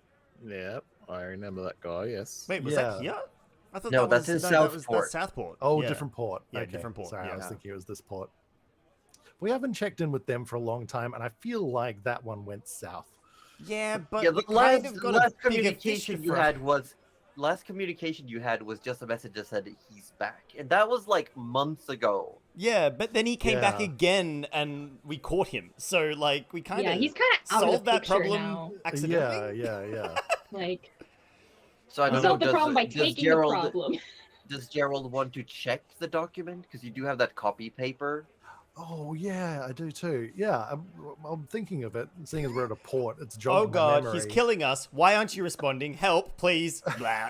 I remember that guy. Yes. Wait, was Yeah. that here? I thought No, that that's was in that was Southport. that's Southport. Oh, Yeah. different port. Yeah, Okay. different port, Sorry, I was yeah. thinking it was this port. We haven't checked in with them for a long time, and I feel like that one went south. Yeah, but Yeah, we the kind last, of got last a bigger fish communication to you fry. had was just a message that said he's back, and that was like months ago. Yeah, but then he came back Yeah. again, and we caught him. So like we kind of Yeah, he's kind of out of solved the that picture problem now. accidentally. Yeah. Like, So I you don't know. solved the problem by Does taking the Gerald problem. does Gerald want to check the document because you do have that copy paper? Oh yeah, I do too. Yeah, I'm thinking of it. Seeing as we're at a port, it's Oh jogged my god, memory. he's killing us. Why aren't you responding? Help, please. Blah.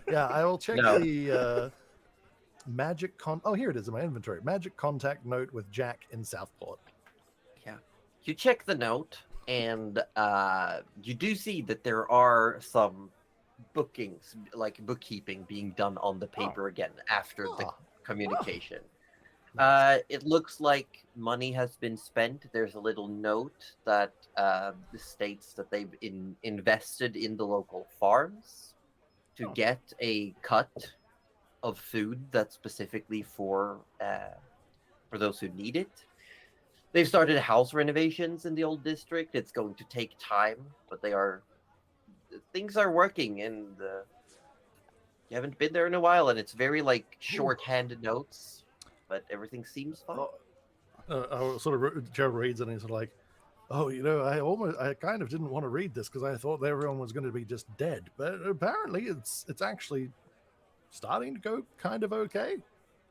Yeah, I will check No. the Oh, here it is in my inventory. Magic contact note with Jack in Southport. You check the note, and you do see that there are some bookings, like bookkeeping, being done on the paper again after the Ah. communication. It looks like money has been spent. There's a little note that states that they've invested in the local farms to get a cut of food that's specifically for those who need it. They've started house renovations in the old district. It's going to take time, but things are working, and you haven't been there in a while, and it's very like short-handed notes, but everything seems fine. Gerald reads it and he's sort of like, "Oh, I kind of didn't want to read this because I thought everyone was going to be just dead, but apparently it's actually starting to go kind of okay.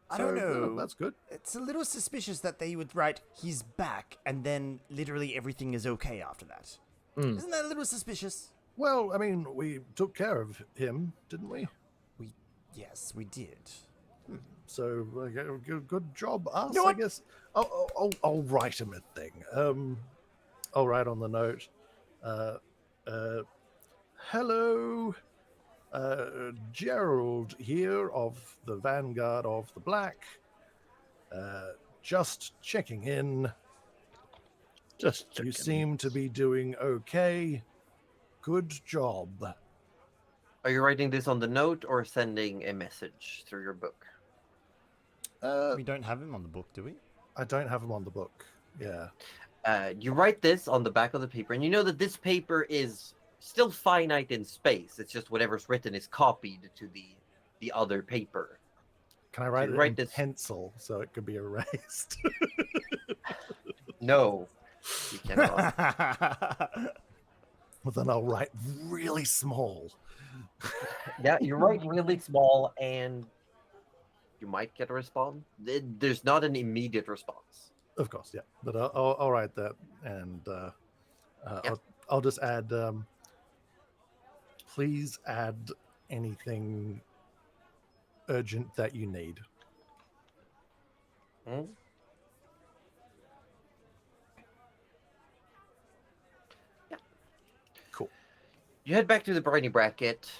I don't know. That's good. It's a little suspicious that they would write he's back and then literally everything is okay after that. Mm. Isn't that a little suspicious? Well, I mean, we took care of him, didn't we? Yes, we did. So good job, us. know I what? guess. I'll write him a thing. I'll write on the note. Hello, Gerald here of the Vanguard of the Black. Just checking in. You seem to be doing okay. Good job. Are you writing this on the note or sending a message through your book? We don't have him on the book, do we? I don't have him on the book. Yeah. You write this on the back of the paper, and you know that this paper is still finite in space. It's just whatever's written is copied to the other paper. Can I write you it write in this- pencil so it could be erased? No, you cannot. Well, then I'll write really small. Yeah, you write really small, and you might get a response. There's not an immediate response. Of course, yeah. But I'll write that, and I'll just add. Please add anything urgent that you need. Hmm? Yeah. Cool. You head back to the Briny Bracket.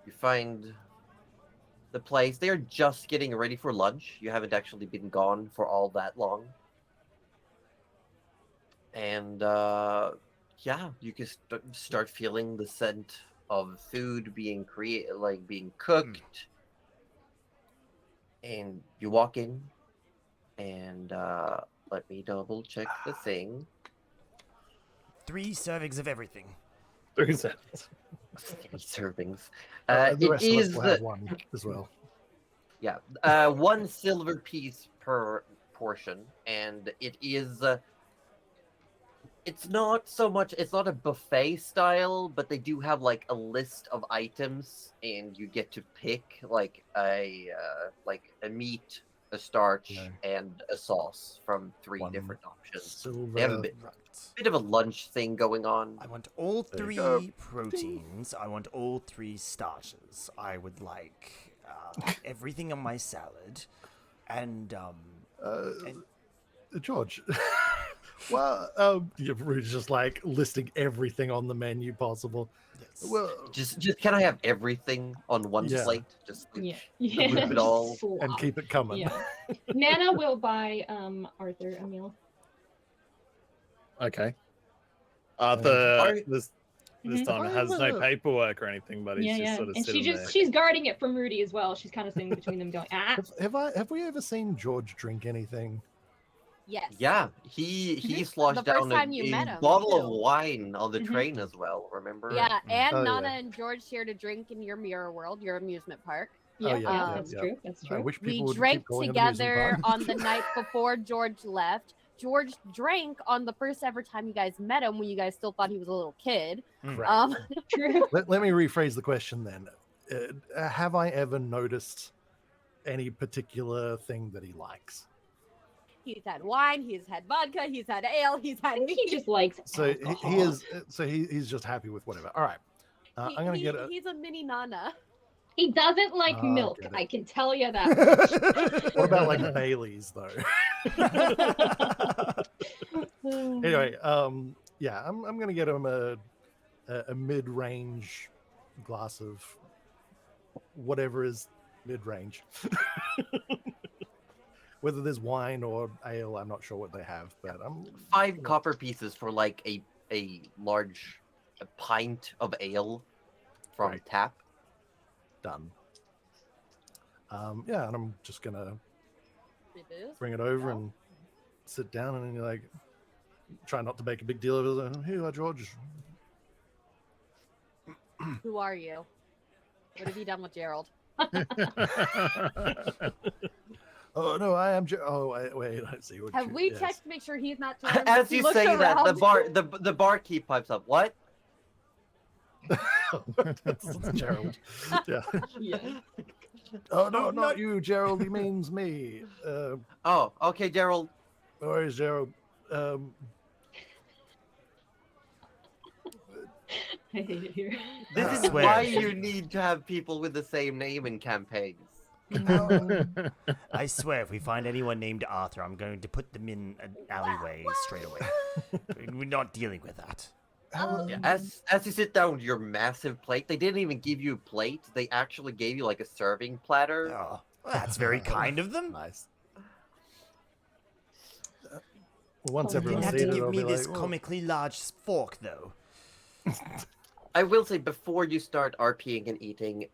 You find the place. They are just getting ready for lunch. You haven't actually been gone for all that long. And yeah, you can start feeling the scent of food being being cooked. And you walk in, and let me double check the thing. 3 servings of everything. 3 seconds. 3 servings. The It rest of us is will have one as well. yeah, 1 silver piece per portion, and it is It's not so much. It's not a buffet style, but they do have like a list of items, and you get to pick like a meat, a starch, No. and a sauce from 3 One different options. silver. They have a bit of a lunch thing going on. I want all There you go. 3 proteins. I want all 3 starches. I would like everything on my salad, and George. Well, Rudy's just like listing everything on the menu possible. yes. Well, Just can I have everything on one Yeah. plate? Just Yeah. Loop it all Slop. and keep it coming. Yeah. Nana will buy Arthur a meal. Okay. Are- This Mhm. time it has no paperwork or anything, but he's Yeah, just yeah. sort of And sitting there. she's guarding it from Rudy as well. She's kind of sitting between them going, ah. Have we ever seen George drink anything? Yes. Yeah, he The sloshed first down time you met a him, bottle too. of wine on the Mhm. train as well. Remember? Yeah, and Oh, Nana yeah. and George shared a drink in your Mirror World, your amusement park. Yeah, yeah, yeah, yeah, that's yeah. true. That's I true. wish We people would drank keep calling it amusement together park. on the night before George left. George drank on the first ever time you guys met him when you guys still thought he was a little kid. Correct. True. Let me rephrase the question then. Have I ever noticed any particular thing that he likes? He's had wine, he's had vodka, he's had ale, he's had I think he meat. just likes So he alcohol. is. So he's just happy with whatever. All right. I'm gonna get a. He's a mini Nana. He doesn't like Ah, milk. get it. I can tell you that. What about like Bailey's though? Anyway, yeah, I'm gonna get him a mid-range glass of whatever is mid-range. Whether there's wine or ale, I'm not sure what they have, but I'm 5 copper pieces for like a large pint of ale from Right. tap. done. Yeah, and I'm just gonna It is. bring it over Yeah. and sit down and like try not to make a big deal of it. Here you are, George. Who are you? What have you done with Gerald? Oh no, I am. Oh wait, let's see. What Have you- we yes. checked to make sure he's not turned? As He you looks say that, around. the barkeep pipes up. What? That's Gerald. Yeah. Yeah. Oh no, Oh, not not- you, Gerald. He means me. Oh, okay, Gerald. No worries, Gerald. I hate it here. This I is swear. why you need to have people with the same name in campaigns. I swear, if we find anyone named Arthur, I'm going to put them in an alleyway straight away. We're not dealing with that. How, Yeah, as you sit down with your massive plate, they didn't even give you a plate. They actually gave you like a serving platter. Oh, well, that's very kind of them. nice. Once You You everyone's didn't have to seated, give I'll me be this like, "Oh, comically large fork, though. I will say, before you start RPing and eating,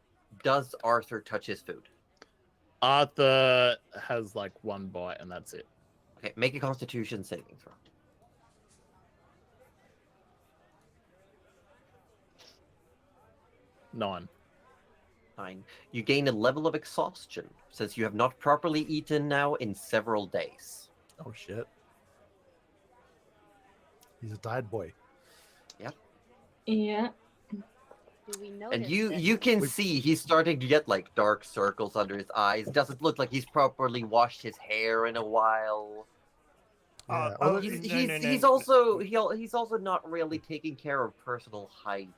does Arthur touch his food? Arthur has like 1 bite and that's it. Okay, make a Constitution saving throw. 9. 9. You gain a level of exhaustion since you have not properly eaten now in several days. Oh shit. He's a died boy. Yeah. Do we know? And you can see he's starting to get like dark circles under his eyes. Doesn't look like he's properly washed his hair in a while. Yeah, oh, although- He's also not really taking care of personal hygiene.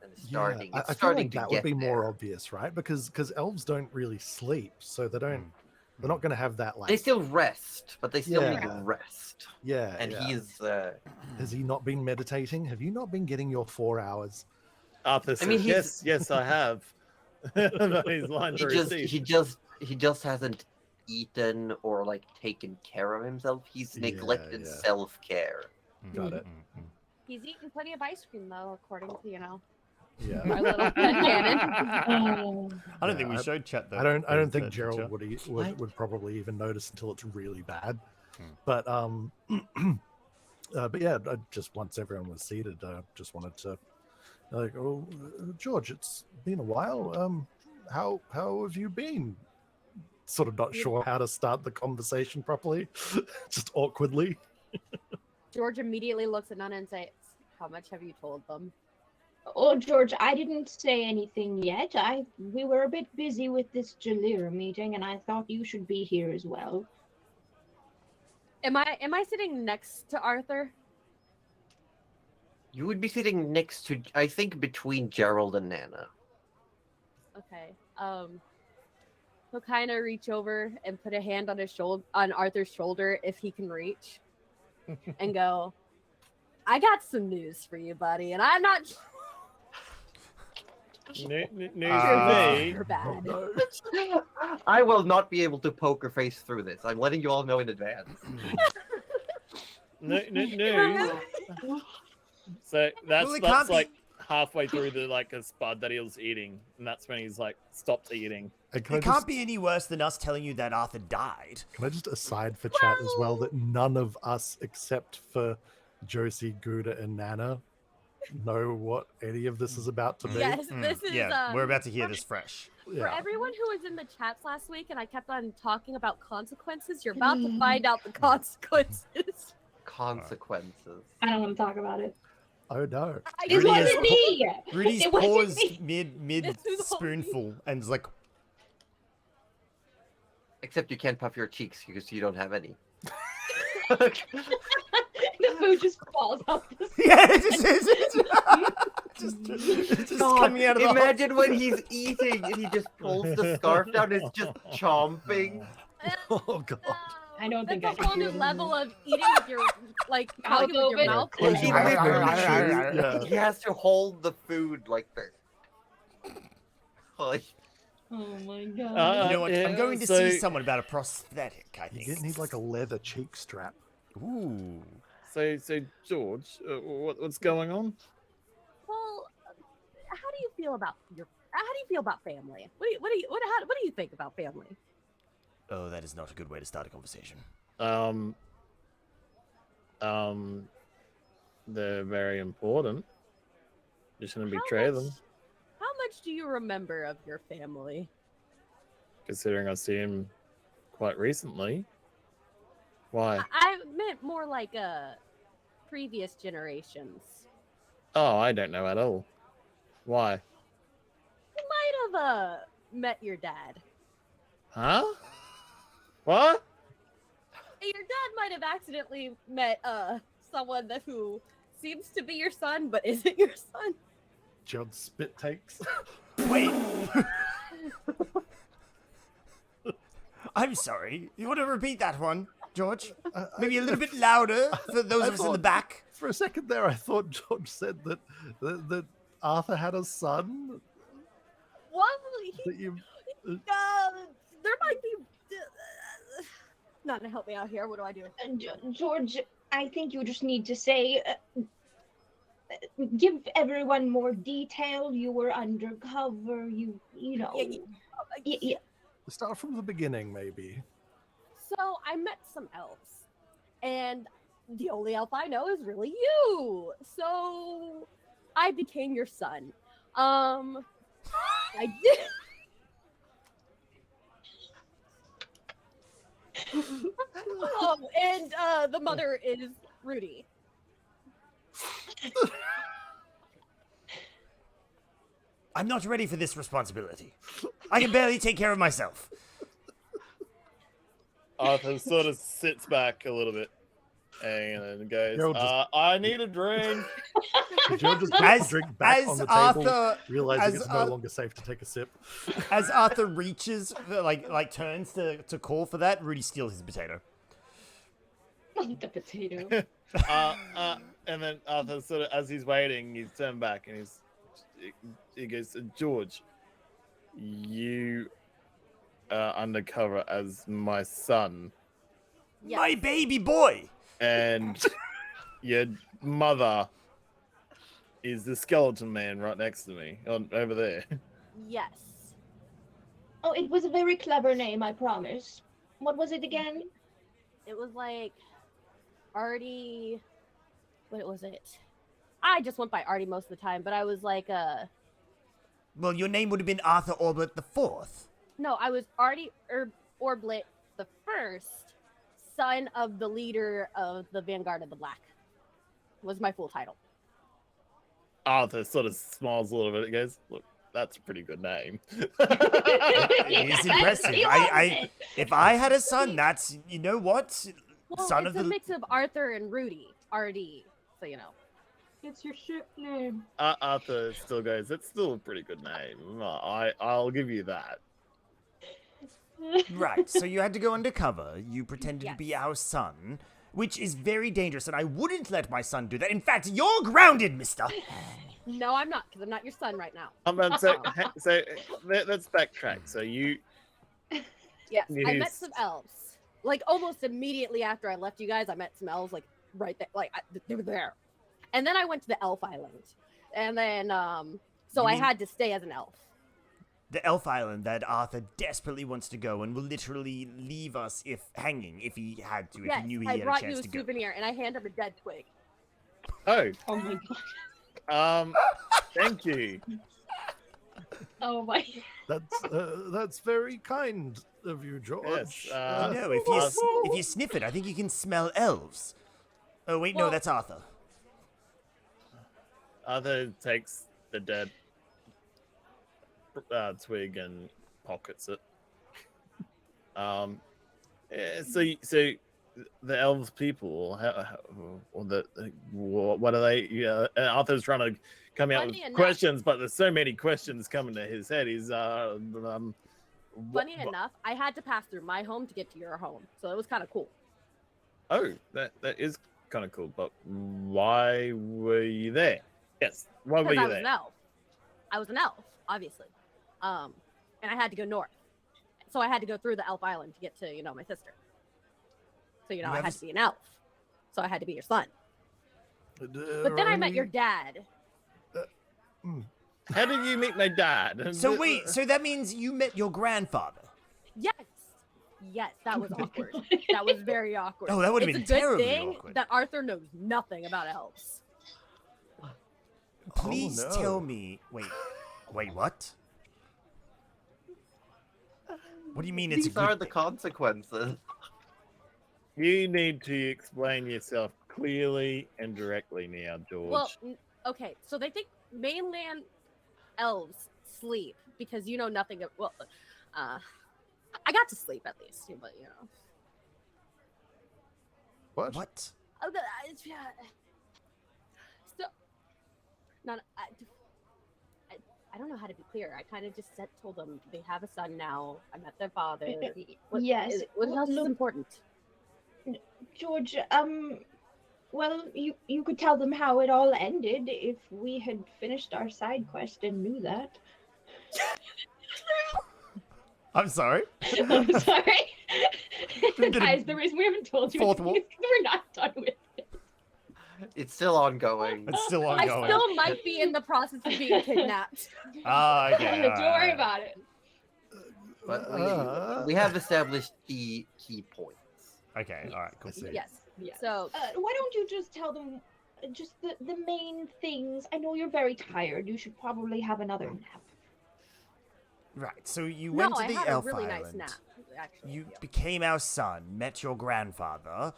And it's starting, I it's feel starting like to that get would be more there. obvious, right? Because elves don't really sleep, so they don't. They're not going to have that like. They still rest, but they still need Yeah. to rest. Yeah. And yeah. he's Has he not been meditating? Have you not been getting your 4 hours? Arthur says, mean, he's- yes, I have. But he's lying to he just hasn't eaten or like taken care of himself. He's Yeah, neglected yeah. self-care. Got it. He's eaten plenty of ice cream though, according to Yeah. our little canon. I don't think Yeah, we showed chat though. I don't think Gerald would probably even notice until it's really bad. But but yeah, just once everyone was seated, just wanted to like, oh, George, it's been a while. How have you been? Sort of not sure how to start the conversation properly, just awkwardly. George immediately looks at Nana and says, "How much have you told them?" Oh, George, I didn't say anything yet. We were a bit busy with this Jalira meeting, and I thought you should be here as well. Am I sitting next to Arthur? You would be sitting next to, I think, between Gerald and Nana. Okay. He'll kind of reach over and put a hand on his shoulder, on Arthur's shoulder, if he can reach, and go, "I got some news for you, buddy, and I'm not News sure for bad." No. I will not be able to poker face through this. I'm letting you all know in advance. me. News. So that's Well, it can't be- like halfway through the like a spud that he was eating, and that's when he's like stopped eating. And It can't be any worse than us telling you that Arthur died. Can I just aside for chat as well that none of us except for Josie, Gouda, and Nana know what any of this is about to be? Yes, this is Yeah, we're about to hear this fresh. for Yeah. everyone who was in the chats last week, and I kept on talking about consequences. You're about to find out the consequences. Consequences. I don't want to talk about it. Oh no. It Rudy wasn't is- me! Rudy's It wasn't paused me. mid This is all spoonful and is like, Except you can't puff your cheeks because you don't have any. The food just falls off the yeah, it's just God, coming out of the imagine when he's eating and he just pulls the scarf down and it's just chomping. Oh god. I don't think That's I a can whole do new it. level of eating with your like Mouth talking with your open. mouth Close open. your He mouth. literally Yeah. he has to hold the food like this. Like, Oh my god. You know what? I'm going to so- see someone about a prosthetic, I You think. didn't need like a leather cheek strap. Ooh. So George, what's going on? Well, how do you feel about family? What do you think about family? Oh, that is not a good way to start a conversation. They're very important. You shouldn't betray them, How much do you remember of your family? considering I see him quite recently. Why? I meant more like previous generations. Oh, I don't know at all. Why? You might have met your dad. Huh? What? Your dad might have accidentally met someone who seems to be your son but isn't your son. Judd spit takes. Wait. I'm sorry. You want to repeat that one, George? Maybe a little bit louder for those of us in the back. For a second there, I thought George said that Arthur had a son. Well, That you. there might be. Not to help me out here. What do I do? George, I think you just need to say, give everyone more detail. You were undercover. You know. Yeah. Start from the beginning, maybe. So I met some elves, and the only elf I know is really you. So I became your son. I did. And the mother is Rudy. I'm not ready for this responsibility. I can barely take care of myself. Arthur sort of sits back a little bit and then goes, Gerald just- I need a drink. George just puts the drink back on the table, Arthur, realizing as it's no longer safe to take a sip. as Arthur reaches, like turns to call for that, Rudy steals his potato. The potato. And then Arthur sort of, as he's waiting, he's turned back and he goes, George, you are undercover as my son, Yes. My baby boy. and your mother is the skeleton man right next to me, over there. Yes. Oh, it was a very clever name, I promise. What was it again? It was like Artie. What was it? I just went by Artie most of the time, but I was like Well, your name would have been Arthur Orbit the Fourth. no, I was Artie Orblit the First, son of the leader of the Vanguard of the Black. was my full title. Arthur sort of smiles a little bit and goes, look, that's a pretty good name. It is impressive. You If I had a son, that's, you know what? Well, Son it's of a the. mix of Arthur and Rudy, RD. So you know. It's your ship name. Arthur still goes, it's still a pretty good name. I'll give you that. Right, so you had to go undercover. You pretended to be Yes. our son, which is very dangerous, and I wouldn't let my son do that. In fact, you're grounded, mister. No, I'm not, because I'm not your son right now. So let's backtrack. So you Yes, I met Yes. some elves. Like almost immediately after I left you guys, I met some elves like right there. Like they were there. And then I went to the elf island. And then so You I mean- had to stay as an elf. The elf island that Arthur desperately wants to go and will literally leave us if he had to, if Yes, he knew he I had a brought you chance a to go. souvenir and I hand him a dead twig. Oh, Oh my god. thank you. Oh my. That's very kind of you, George. Yes, You know, if you sniff it, I think you can smell elves. Oh wait, no, Well- that's Arthur. Arthur takes the dead twig and pockets it. Yeah, so the elves people, what are they? Yeah, Arthur's trying to come out with Funny enough- questions, but there's so many questions coming to his head. He's Funny enough, I had to pass through my home to get to your home. So it was kind of cool. Oh, that is kind of cool. But why were you there? Yes, why were Because you I was there? an elf. I was an elf, obviously. And I had to go north. So I had to go through the elf island to get to, my sister. So, You I have had a to be an elf. So I had to be your son. But then I met your dad. How did you meet my dad? So wait, so that means you met your grandfather? Yes. Yes, that was awkward. That was very awkward. Oh, that would've It's been a good terribly thing awkward. that Arthur knows nothing about elves. Please no. tell me. Wait, what? What do you mean it's a These good are the thing? consequences. You need to explain yourself clearly and directly now, George. Well, okay, so they think mainland elves sleep because you know nothing of. Well, I got to sleep at least, but What? What? Oh, yeah. So, I don't know how to be clear. I kind of just told them they have a son now. I met their father. What, Yes. What else is Look, important? George, well, you could tell them how it all ended if we had finished our side quest and knew that. I'm sorry. I'm sorry. Did it- Guys, the reason we haven't told you is Fourth because wall? we're not done with it. It's still ongoing. It's still I ongoing. still might be in the process of being kidnapped. Ah, okay. Don't worry about it. But Uh, we have established key points. Okay, all right, cool. Yes. Yeah. So Why don't you just tell them just the main things? I know you're very tired. You should probably have another nap. Right, so you no, went to I the had elf a really island. nice nap. Actually, You became our son, met your grandfather,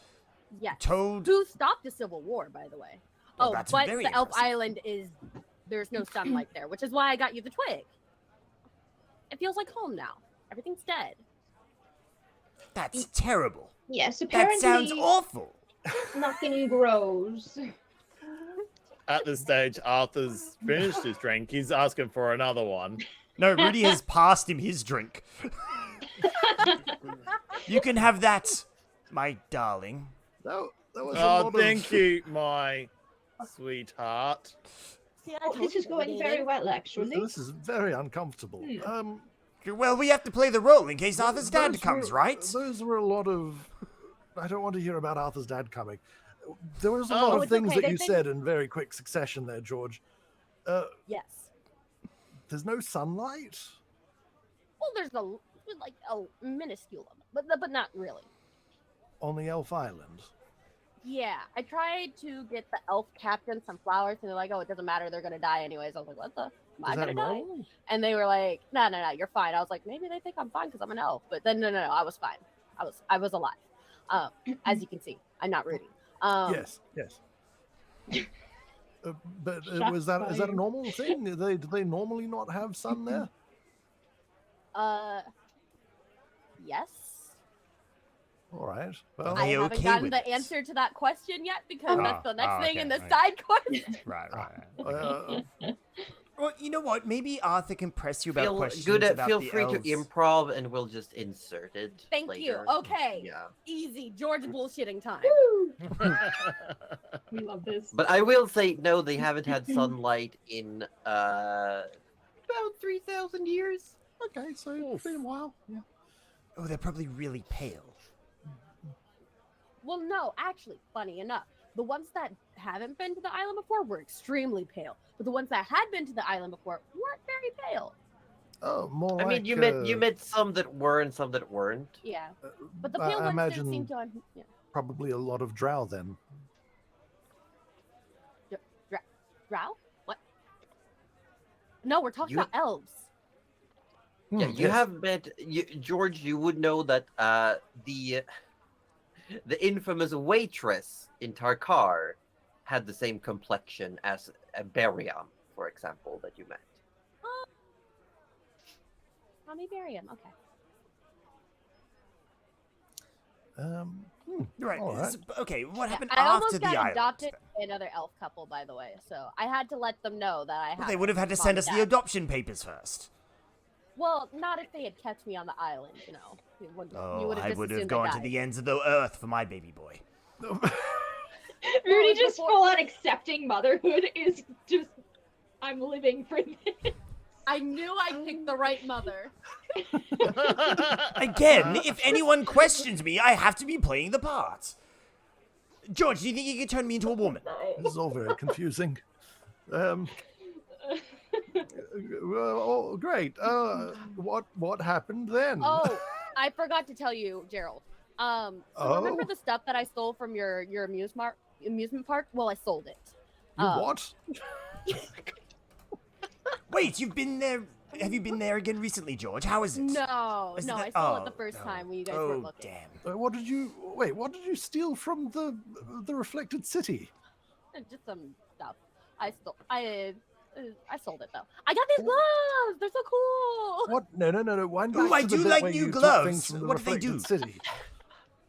yes. told. Who stopped the Civil War, by the way? Well, Oh, that's but very the Elf impressive. Island there's no sunlight there, which is why I got you the twig. It feels like home now. Everything's dead. That's terrible. Yes, That apparently sounds awful. nothing grows. At this stage, Arthur's finished his drink. He's asking for another one. No, Rudy has passed him his drink. You can have that, my darling. that was a Oh, lot thank of... you, my sweetheart. See, I Oh, told this is you, going Rudy. very well, actually. This is very uncomfortable. Well, we have to play the role in case Arthur's dad those comes, were- right? Those were a lot of... I don't want to hear about Arthur's dad coming. There was a Oh, lot of it's things okay, that they you think- said in very quick succession there, George. Yes. There's no sunlight? Well, there's a minuscule of it, but not really. On the Elf Island? Yeah, I tried to get the elf captain some flowers, and they're like, "Oh, it doesn't matter. They're gonna die anyways." I was like, "What the? Am I Is that gonna die?" normal? And they were like, "No, you're fine." I was like, "Maybe they think I'm fine because I'm an elf," but then no, I was fine. I was alive. As you can see, I'm not Rudy. Yes. But Shots is that a fired. normal thing? Do they normally not have sun there? Yes. All right. Are Well, they I haven't okay gotten with the it? answer to that question yet because that's the next thing in the okay, side quest. Right. uh, Well, you know what? Maybe Arthur can press you about questions about Feel the free elves. to improv, and we'll just insert it. Thank later. you. Okay. Yeah. Easy. George bullshitting time. Woo! We love this. But I will say, no, they haven't had sunlight in about 3,000 years. okay, so it's been a while. Yeah. Oh, they're probably really pale. Well, no, actually, funny enough, the ones that haven't been to the island before were extremely pale, but the ones that had been to the island before weren't very pale. Oh, more I like. mean, you met some that were and some that weren't. Yeah, but the I pale ones imagine didn't seem to. Yeah. probably a lot of drow then. Drow? What? No, we're talking You- about elves. Yeah, Hmm, you yes. have met George. You would know that the infamous waitress in Tarkar had the same complexion as Beriam, for example, that you met. Tommy Barium. Okay. Right. All right. Okay, what happened I almost after the got island? adopted by another elf couple, by the way, so I had to let them know that I had. Well, they would have had to mom send and us the dad. adoption papers first. Well, not if they had kept me on the island, you know. You Oh, would have I just would have assumed gone to died. the ends of the earth for my baby boy. Rudy just before- full on accepting motherhood is just, I'm living for this. I knew I picked the right mother. Again, if anyone questions me, I have to be playing the part. George, do you think you could turn me into a woman? This is all very confusing. Well, oh, great. What happened then? Oh, I forgot to tell you, Gerald. So remember Oh? the stuff that I stole from your amusement park? Well, I sold it. You what? Wait, you've been there. Have you been there again recently, George? How is it? No, Is no, that- I stole it the oh, first no. time when you guys Oh, weren't looking. damn. What did you steal from the reflected city? Just some stuff. I sold it though. I got these gloves. They're so cool. What? No. Wind Ooh, back I to the do bit like where new you took gloves. things from the What do they reflected do? City.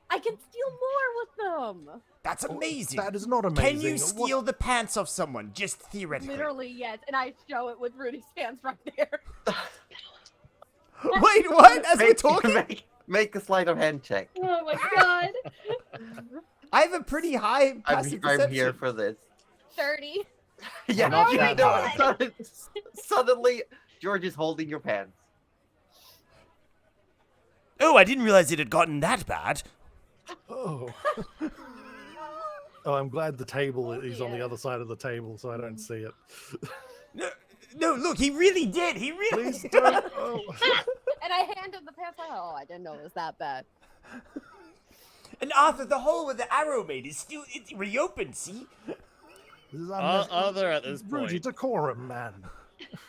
I can steal more with them. That's amazing. That is not amazing. Can you steal the pants off someone, just theoretically? Literally, yes. And I show it with Rudy's pants right there. Wait, what? As we're talking? Make a sleight of hand check. Oh my god. I have a pretty high passive I'm here perception. for this. 30. Yeah, Not you that know, high. suddenly George is holding your pants. Oh, I didn't realize it had gotten that bad. Oh. Oh, I'm glad the table is on the dear. other side of the table, so I don't see it. No, look, he really did. He really Please did. don't. Oh. And I handed the pants like, oh, I didn't know it was that bad. And Arthur, the hole where the arrow made is still it's reopened. See? This is Other at this Rudy, point. decorum, man.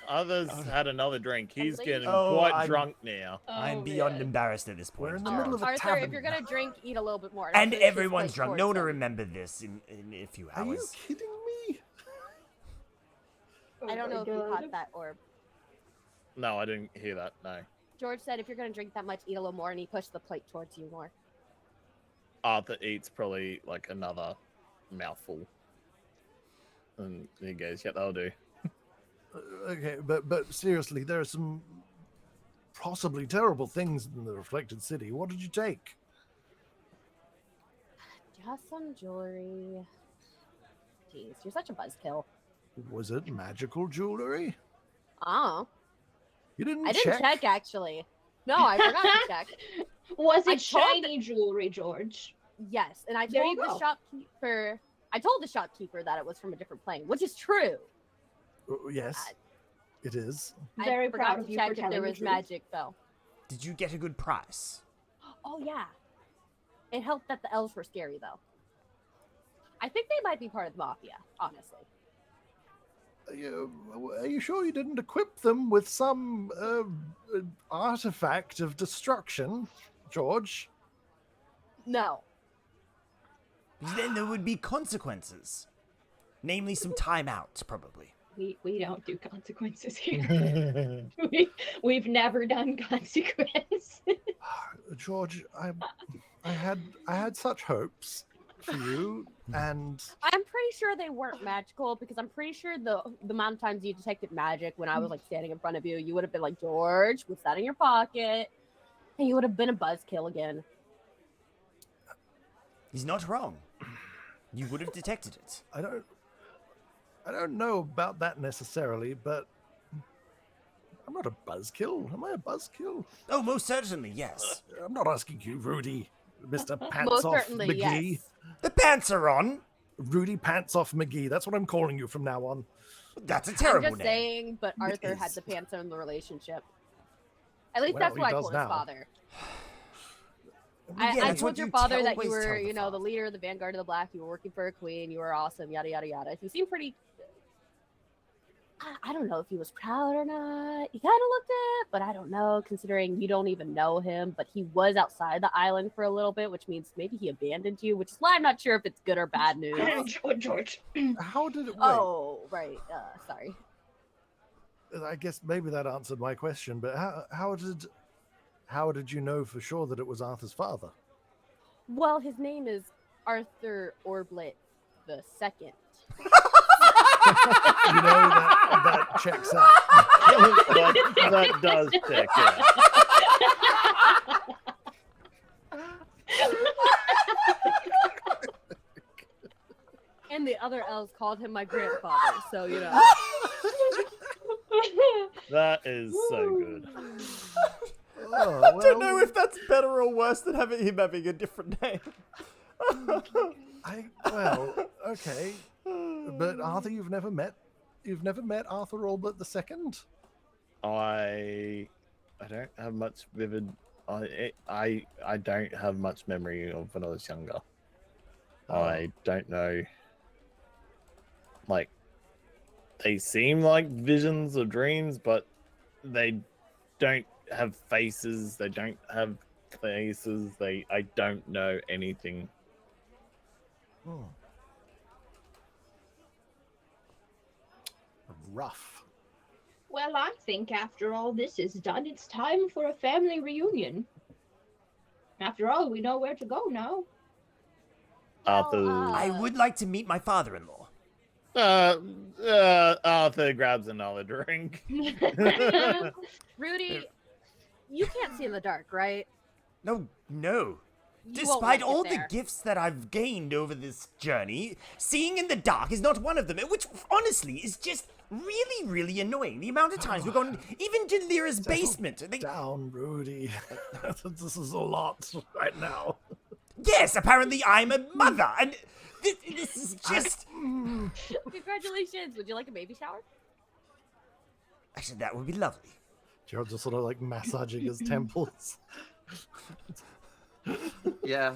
Others had another drink. He's leaving. getting Oh, quite I'm- drunk now. I'm Oh, beyond man. embarrassed at this point. We're in the middle of a Arthur, tavern. if you're gonna drink, eat a little bit more. And Don't push this everyone's plate drunk. No one towards will them. remember this in a few Are you hours. kidding me? I don't know if you caught that orb. No, I didn't hear that. No. George said if you're gonna drink that much, eat a little more, and he pushed the plate towards you more. Arthur eats probably like another mouthful. And he goes, yeah, that'll do. Okay, but seriously, there are some possibly terrible things in the reflected city. What did you take? Just some jewelry. Jeez, you're such a buzzkill. Was it magical jewelry? Oh, You didn't I didn't check actually. No, I forgot to check. Was I it told shiny jewelry, George? Yes, and I There told you the go. shopkeeper. I told the shopkeeper that it was from a different plane, which is true. Yes, it is. Very I forgot proud to of you check for if telling there the was truth. magic though. Did you get a good price? Oh yeah, it helped that the elves were scary though. I think they might be part of the mafia, honestly. Are you sure you didn't equip them with some artifact of destruction, George? No, Then there would be consequences. Namely, some time out, probably. We don't do consequences here. We've never done consequence. George, I had such hopes for you, and I'm pretty sure they weren't magical because I'm pretty sure the amount of times you detected magic when I was like standing in front of you, you would have been like, George, what's that in your pocket? And you would have been a buzzkill again. He's not wrong. You would have detected it. I don't know about that necessarily, but I'm not a buzzkill. Am I a buzzkill? Oh, most certainly, yes. I'm not asking you, Rudy, Mr. Pants Most Off certainly, McGee. yes. The pants are on. Rudy Pants Off McGee. That's what I'm calling you from now on. That's a I'm terrible just name. saying, but Arthur had is. the pants in the relationship. At least Well, that's he what I does told now. his father. Yeah, I that's told what your you father that you always tell were, the the father. leader of the Vanguard of the Black. You were working for a queen. You were awesome. Yada yada yada. He seemed pretty. I don't know if he was proud or not. He kind of looked it, but I don't know. Considering you don't even know him, but he was outside the island for a little bit, which means maybe he abandoned you. Which is why I'm not sure if it's good or bad news. George. How did it? Wait, Oh, right. Sorry. I guess maybe that answered my question. But how did you know for sure that it was Arthur's father? Well, his name is Arthur Orblit the Second. You know that checks out. that does check, yeah. And the other elves called him my grandfather, so you know. That is so good. Oh, I don't know if that's better or worse than him having a different name. Okay. But Arthur, you've never met Arthur Albert II? I don't have much vivid. I don't have much memory of when I was younger. Oh. I don't know. Like, they seem like visions or dreams, but they don't have faces. They don't have faces. I don't know anything. Hmm. Rough. Well, I think after all this is done, it's time for a family reunion. After all, we know where to go now. Arthur. I would like to meet my father-in-law. Arthur grabs another drink. Rudy, you can't see in the dark, right? No. You won't Despite like it all there. the gifts that I've gained over this journey, seeing in the dark is not one of them, which honestly is just really, really annoying. The amount of times we've gone even to Lyra's basement. Down, Rudy. This is a lot right now. Yes, apparently I'm a mother, and this is just... Congratulations. Would you like a baby shower? Actually, that would be lovely. George just sort of like massaging his temples. Yeah.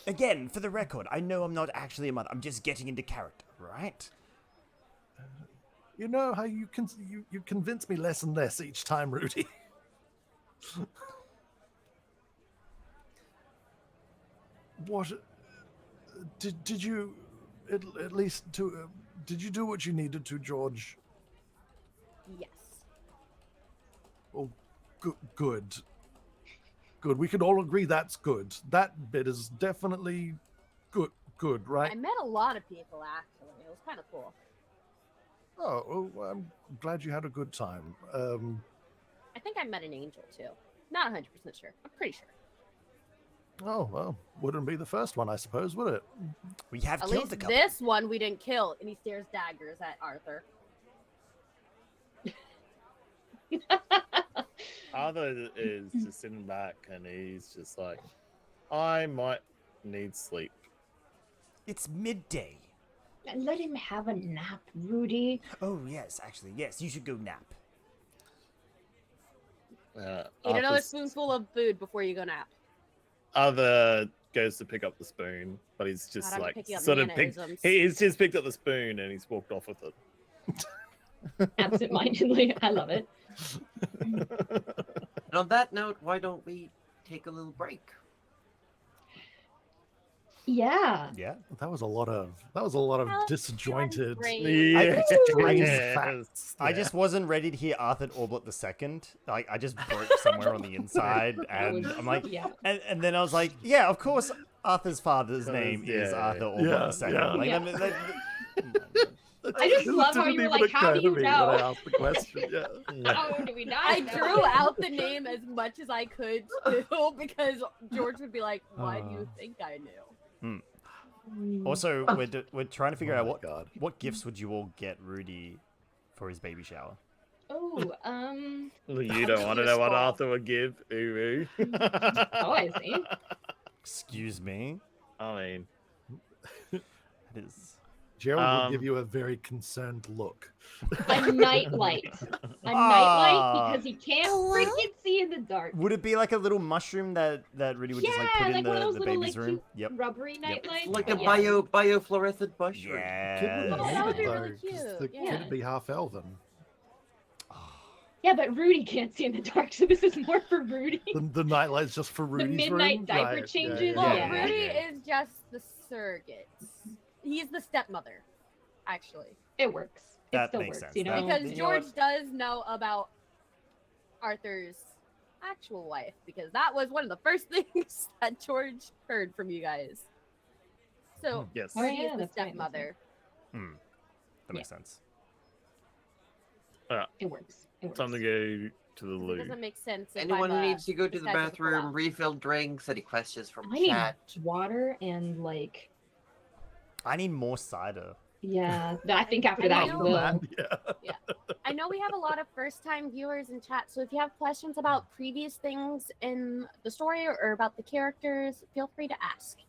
Again, for the record, I know I'm not actually a mother. I'm just getting into character, right? You know how you convince me less and less each time, Rudy. What did you at least did you do what you needed to, George? Yes. Oh, good. We can all agree that's good. That bit is definitely good, right? I met a lot of people, actually. It was kind of cool. Oh, well, I'm glad you had a good time. I think I met an angel, too. Not 100% sure. I'm pretty sure. Oh, well, wouldn't be the first one, I suppose, would it? We have At killed least a couple. this one we didn't kill. And he stares daggers at Arthur. Arthur is just sitting back and he's just like, I might need sleep. It's midday. Let him have a nap, Rudy. Oh, yes, actually, yes, you should go nap. Eat another spoonful of food before you go nap. Arthur goes to pick up the spoon, but he's just God, I'm like picking up sort of picked. mannerisms. He's just picked up the spoon and he's walked off with it. Absent-mindedly. I love it. And on that note, why don't we take a little break? Yeah. Yeah. That was a lot of How disjointed brain. I- strange Yes. facts. I there. just wasn't ready to hear Arthur Orblet II. Like, I just broke somewhere on the inside, That and was- I'm like, yeah. and then I was like, yeah, of course, Arthur's father's name is yeah, Arthur yeah. Orblet II. Yeah, Like, yeah. oh my God. I just It love how didn't you were even like, how occur do to you me know? when I asked the question. Yeah. How do we not I know? drew out the name as much as I could too, because George would be like, "Why do you think I knew?" Also, we're trying to figure Oh out my what God. gifts would you all get Rudy for his baby shower. Oh, Well, you don't want to know what Arthur would give. Ooh. oh, I see. Excuse me. I mean, It is. Gerald will give you a very concerned look. A nightlight. A nightlight because he can't freaking see in the dark. Would it be like a little mushroom that Rudy would just like put in like one of those the little baby's like room? cute Yep. rubbery nightlights. Like Yeah. a biofluorescent mushroom. Kid wouldn't Oh, need that it would be though, really 'cause cute, the kid yeah. would be half elven. Yeah, but Rudy can't see in the dark, so this is more for Rudy. The nightlight's just for Rudy's midnight room. diaper Right, changes? Well, Yeah, yeah, Rudy yeah. is just the surrogate. He's the stepmother, actually, It works. It That still makes works, sense. you know. because you know George what? does know about Arthur's actual wife, because that was one of the first things that George heard from you guys. So yes. Oh, Rudy yeah, is the that's right, that's stepmother. That makes sense. It works. It works. Time to go to the It loo. doesn't make sense. If Anyone I'm, who needs to go to the disguised as a bathroom, pull-out. refill drinks, any questions from I need chat? water and like, I need more cider. yeah. I think after I that know you will. That, yeah. I know we have a lot of first-time viewers in chat, so if you have questions about previous things in the story or about the characters, feel free to ask.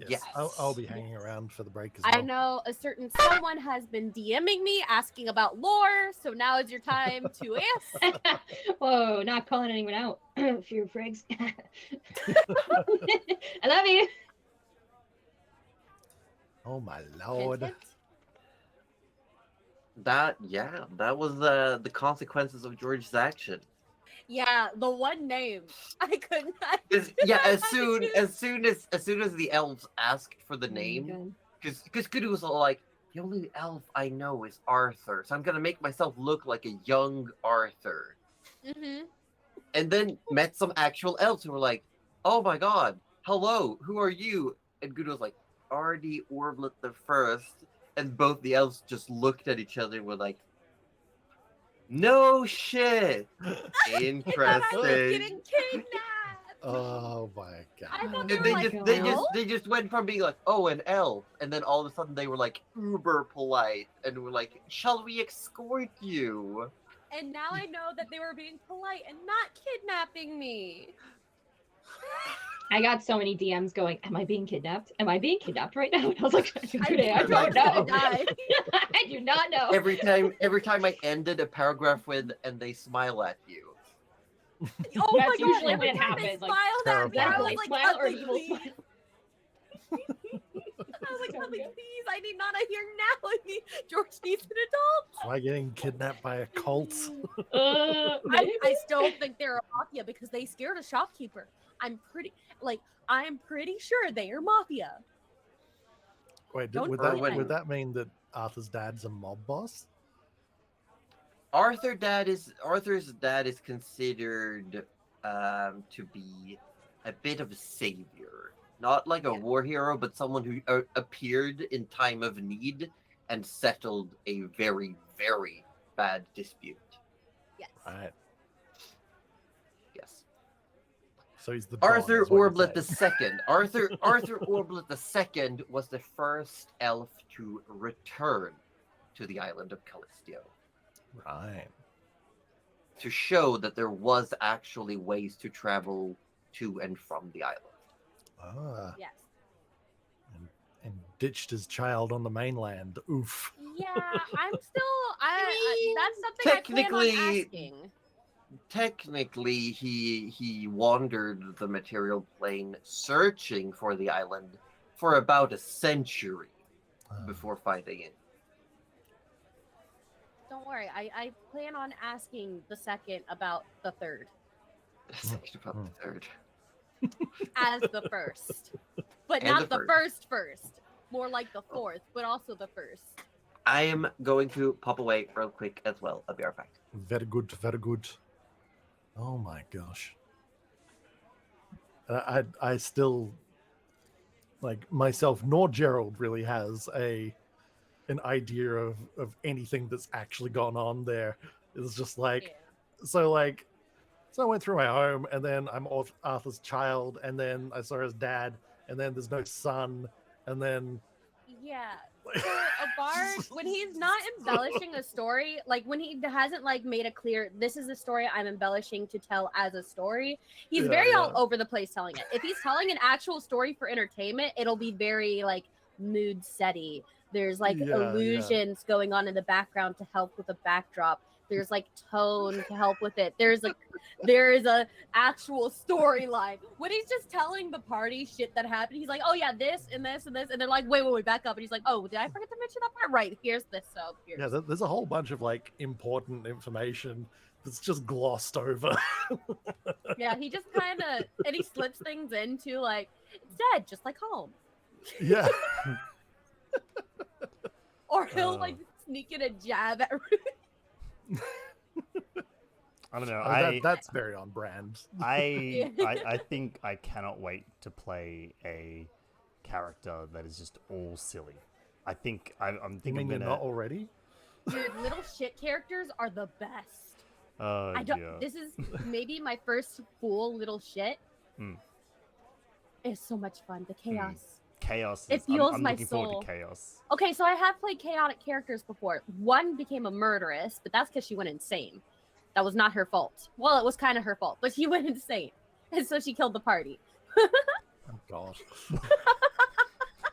Yes. I'll be hanging around for the break as well. I know a certain someone has been DMing me asking about lore, so now is your time to ask. Whoa, not calling anyone out. Fear of frigs. I love you. Oh my Hint, lord. hint. That was the consequences of George's action. Yeah, the one name I could not. Yeah, as not soon choose. as the elves asked for the Oh my name, God. because Goody was all like, the only elf I know is Arthur, so I'm gonna make myself look like a young Arthur. Mhm. And then met some actual elves who were like, oh my god, hello, who are you? And Goody was like, Ardy Orblet the First. And both the elves just looked at each other and were like, no shit. I thought I was Interesting. getting kidnapped. Oh my I god. thought And they were they like, just "No?" they just went from being like, oh, an elf, and then all of a sudden they were like uber polite and were like, shall we escort you? And now I know that they were being polite and not kidnapping me. I got so many DMs going, am I being kidnapped? Am I being kidnapped right now? And I was like, today, I I'm don't like, know. die. I do not know. Every time I ended a paragraph with, and they smile at you. Oh That's my god! usually Every when it time they happens, like, smiled at me, I terrifying. was Light like, smile or "Ugly, evil please." smile? I was like, So "Ugly, good. please! I need not a here now. I need George needs an adult." Am I getting kidnapped by a cult? I Maybe? still think they're a mafia because they scared a shopkeeper. I'm pretty sure they are mafia. Wait, Don't would worry. would that mean that Arthur's dad's a mob boss? Arthur's dad is considered to be a bit of a savior, not like a Yeah. war hero, but someone who appeared in time of need and settled a very, very bad dispute. Yes. Right. Yes, So he's the Arthur Don, is what you're Orblet saying. II. Arthur Orblet II was the first elf to return to the island of Calistio, Right. to show that there was actually ways to travel to and from the island. Ah, Yes. and ditched his child on the mainland. Oof. Yeah, I'm still. That's something I plan on technically- asking. Technically, he wandered the material plane searching for the island for about a century before finding it. Don't worry, I plan on asking the second about the third. Second about the third. as the first, but And not the the first. More like the fourth, but also the first. I am going to pop away real quick as well. I'll be right back. Very good, very good. Oh my gosh. I still, like, myself nor Gerald really has an idea of anything that's actually gone on there. It's just like, Yeah. so I went through my home, and then I'm Arthur's child, and then I saw his dad, and then there's no son, and then Yeah. So a bard, when he's not embellishing a story, like when he hasn't like made it clear, this is the story I'm embellishing to tell as a story, he's Yeah, very yeah. all over the place telling it. If he's telling an actual story for entertainment, it'll be very like mood setty. There's like Yeah, illusions going on in the background to help with the backdrop. There's like tone to help with it. There is a actual storyline. When he's just telling the party shit that happened, he's like, "Oh yeah, this and this and this," and they're like, "Wait, back up." And he's like, "Oh, did I forget to mention that part? Right, here's this." So here's. yeah, there's a whole bunch of like important information that's just glossed over. Yeah, he just kind of and he slips things into like it's dead, just like home, Yeah. or he'll like sneak in a jab at. I don't know. That's very on brand. I think I cannot wait to play a character that is just all silly. I think I'm You thinking mean you're not already? Dude, little shit characters are the best. Oh, I don't. dear. This is maybe my first full little shit. Hmm. It's so much fun. The chaos. Chaos. It fuels I'm my looking forward soul. to chaos. Okay, so I have played chaotic characters before. One became a murderess, but that's because she went insane. That was not her fault. Well, it was kind of her fault, but she went insane, and so she killed the party. Oh god.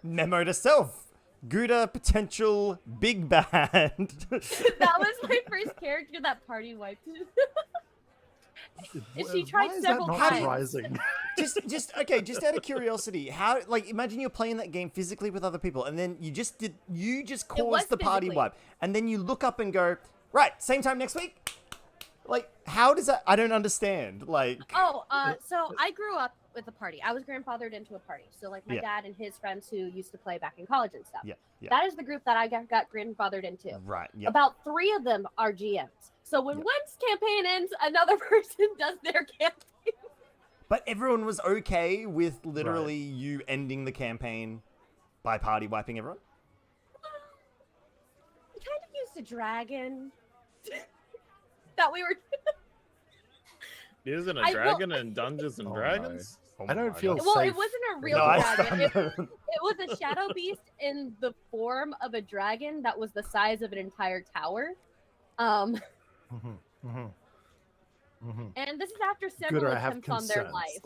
Memo to self. Gouda potential big bad. That was my first character that party wiped. And she tried Why is several that not times. surprising? just okay. Just out of curiosity, how like imagine you're playing that game physically with other people, and then you just was caused the party physically. wipe, and then you look up and go, right, same time next week. Like, how does that? I don't understand. Like, Oh, so I grew up with a party. I was grandfathered into a party. So like my Yeah. dad and his friends who used to play back in college and stuff. yeah, That is the group that I got grandfathered into. right, yeah. About 3 of them are GMs. So when Yep. one's campaign ends, another person does their campaign. But everyone was okay with literally you ending the campaign by party wiping everyone. We kind of used a dragon that we were. Isn't a I will- dragon in Dungeons and Oh, no. Dragons? Oh I don't my feel God. Well, safe. it wasn't a real No, I dragon. It, stopped. it was a shadow beast in the form of a dragon that was the size of an entire tower. Mhm, mhm, mhm. And this is after several Good, I have attempts on their concerns.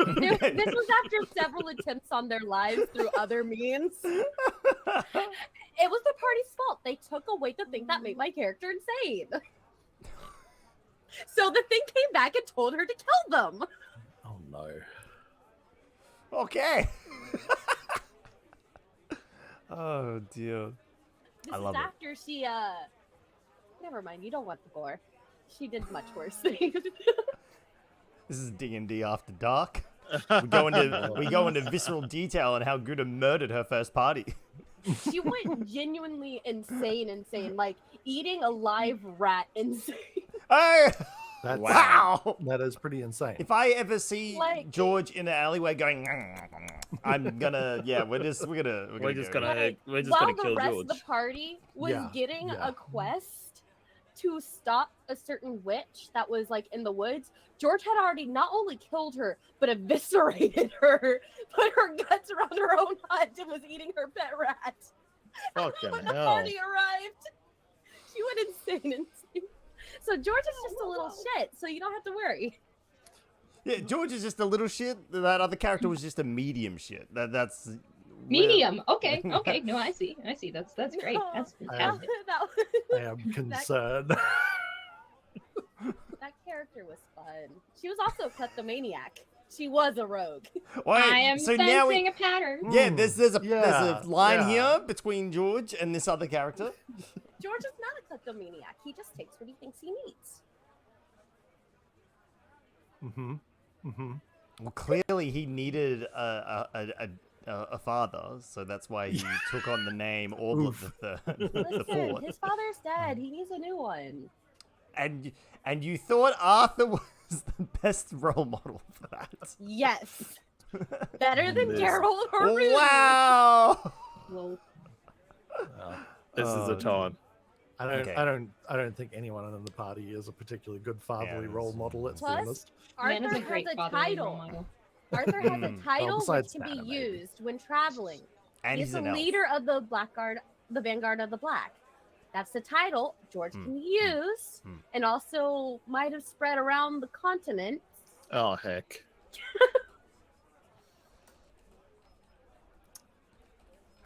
lives. This was after several attempts on their lives through other means. It was the party's fault. They took away the thing that made my character insane. So the thing came back and told her to kill them. Oh no. Okay. Oh dear. This I love is it. after she never mind, you don't want the gore. She did much worse things. This is D&D After Dark. We go into visceral detail on how Gouda murdered her first party. She went genuinely insane, like eating a live rat insane. Oh, That's, wow! That is pretty insane. If I ever see Like- George in an alleyway going, I'm gonna, yeah, we're just We're just gonna While the kill rest George. of the party was Yeah, getting yeah. a quest to stop a certain witch that was like in the woods, George had already not only killed her but eviscerated her, put her guts around her own hut, and was eating her pet rat. Fucking When the hell. party arrived, she went insane. So George is just a little shit, so you don't have to worry. Yeah, George is just a little shit. That other character was just a medium shit. That's Medium. Okay. Okay. No, I see. That's great. No, That's I fantastic. that, I am concerned. that character was fun. She was also a kleptomaniac. She was a rogue. Wait, I am so sensing now we, a pattern. yeah, Hmm, there's a yeah, line yeah. here between George and this other character. George is not a kleptomaniac. He just takes what he thinks he needs. Mm-hmm. Mm-hmm. Well, clearly he needed a father, so that's why he took on the name Orbleth the Listen, Fourth. his father's dead. He needs a new one. And you thought Arthur was the best role model for that? Yes. Better than Liz. Gerald or Rudy. Wow! Well, This is the time. Okay. I don't think anyone in the party is a particularly good fatherly Yeah, role model. Let's be Plus, honest. Man is Arthur a great has a father and role title. model. Arthur has a title which besides can be Nana, maybe. used when traveling. And He's he's the an elf. leader of the Blackguard, the Vanguard of the Black. That's the title George can use, and also might have spread around the continent. Oh, heck.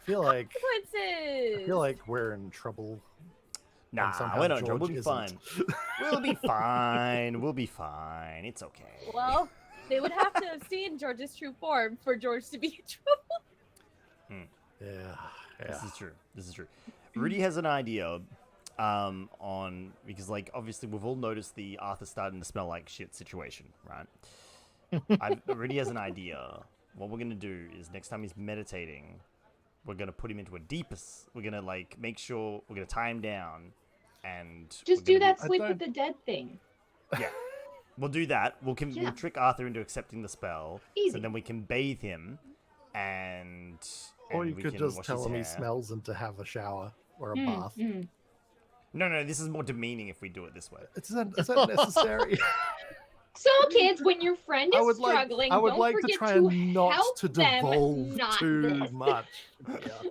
I feel like Consequences. we're in trouble. Nah, somehow we're not in trouble. George We'll be isn't. fine. We'll be fine. We'll be fine. It's okay. Well, they would have to have seen George's true form for George to be in trouble. Yeah. This is true. This is true. Rudy has an idea on, because like obviously we've all noticed the Arthur starting to smell like shit situation, right? Rudy has an idea. What we're gonna do is next time he's meditating, we're gonna put him into a deepest. We're gonna like make sure we're gonna tie him down, and Just we're do gonna that sleep with don't- the dead thing. Yeah, we'll do that. We'll Yeah. trick Arthur into accepting the spell, so Easy. then we can bathe him, and Or and you we could can just wash tell his him he hair. smells and to have a shower or a bath. No, this is more demeaning if we do it this way. Is that necessary? So, kids, when your friend I is would like struggling, I would don't like to forget try to and not help to them, devolve not too this. much. Yeah.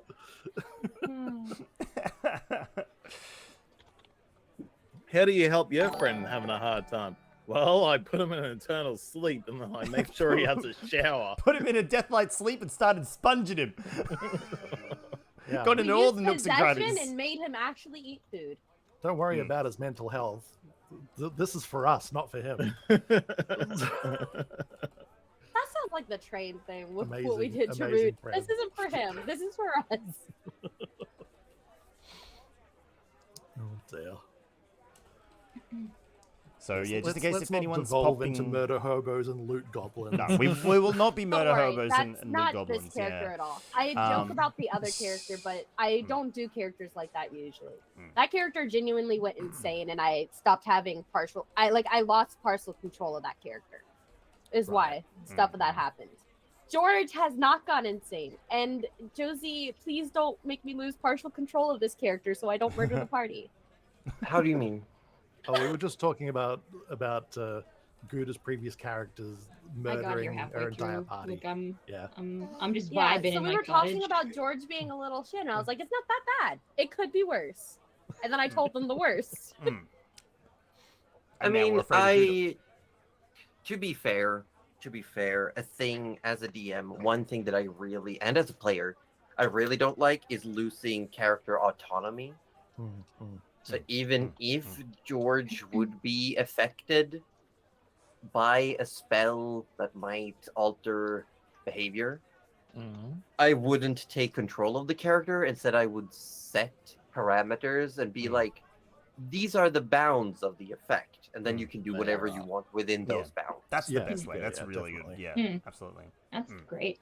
How do you help your friend having a hard time? Well, I put him in an eternal sleep and then I make sure he has a shower. Put him in a deathlight sleep and started sponging him. Yeah. Got We into all used the nooks and possession crannies. and made him actually eat food. Don't worry about his mental health. This is for us, not for him. That sounds like the train thing with what we Amazing- did to amazing Root. friend. This isn't for him. This is for us. Oh dear. So yeah, just in Let's case if not anyone's devolve popping... into murder hobos and loot goblins. No, we will not be Don't murder worry, hobos that's and not loot goblins. this character Yeah. at all. I joke about the other character, but I don't do characters like that usually. That character genuinely went insane, and I stopped having I lost partial control of that character. Is why stuff of that happened. George has not gone insane, and Josie, please don't make me lose partial control of this character so I don't murder the party. How do you mean? Oh, we were just talking about Gouda's previous characters I got here murdering halfway her entire through. party. Like, I'm Yeah. just Yeah, vibing so in we my were talking cottage. about George being a little shit, and I was like, it's not that bad. It could be worse. And then I told them the worst. I And now we're mean, afraid of Gouda. to be fair, a thing as a DM, one thing that I really, and as a player, I really don't like is losing character autonomy. So even if George would be affected by a spell that might alter behavior, I wouldn't take control of the character. Instead, I would set parameters and be like, these are the bounds of the effect. And then you can do whatever you want within those bounds. That's the Yeah. best way. Yeah, That's yeah, really definitely. good. Yeah, absolutely. That's great.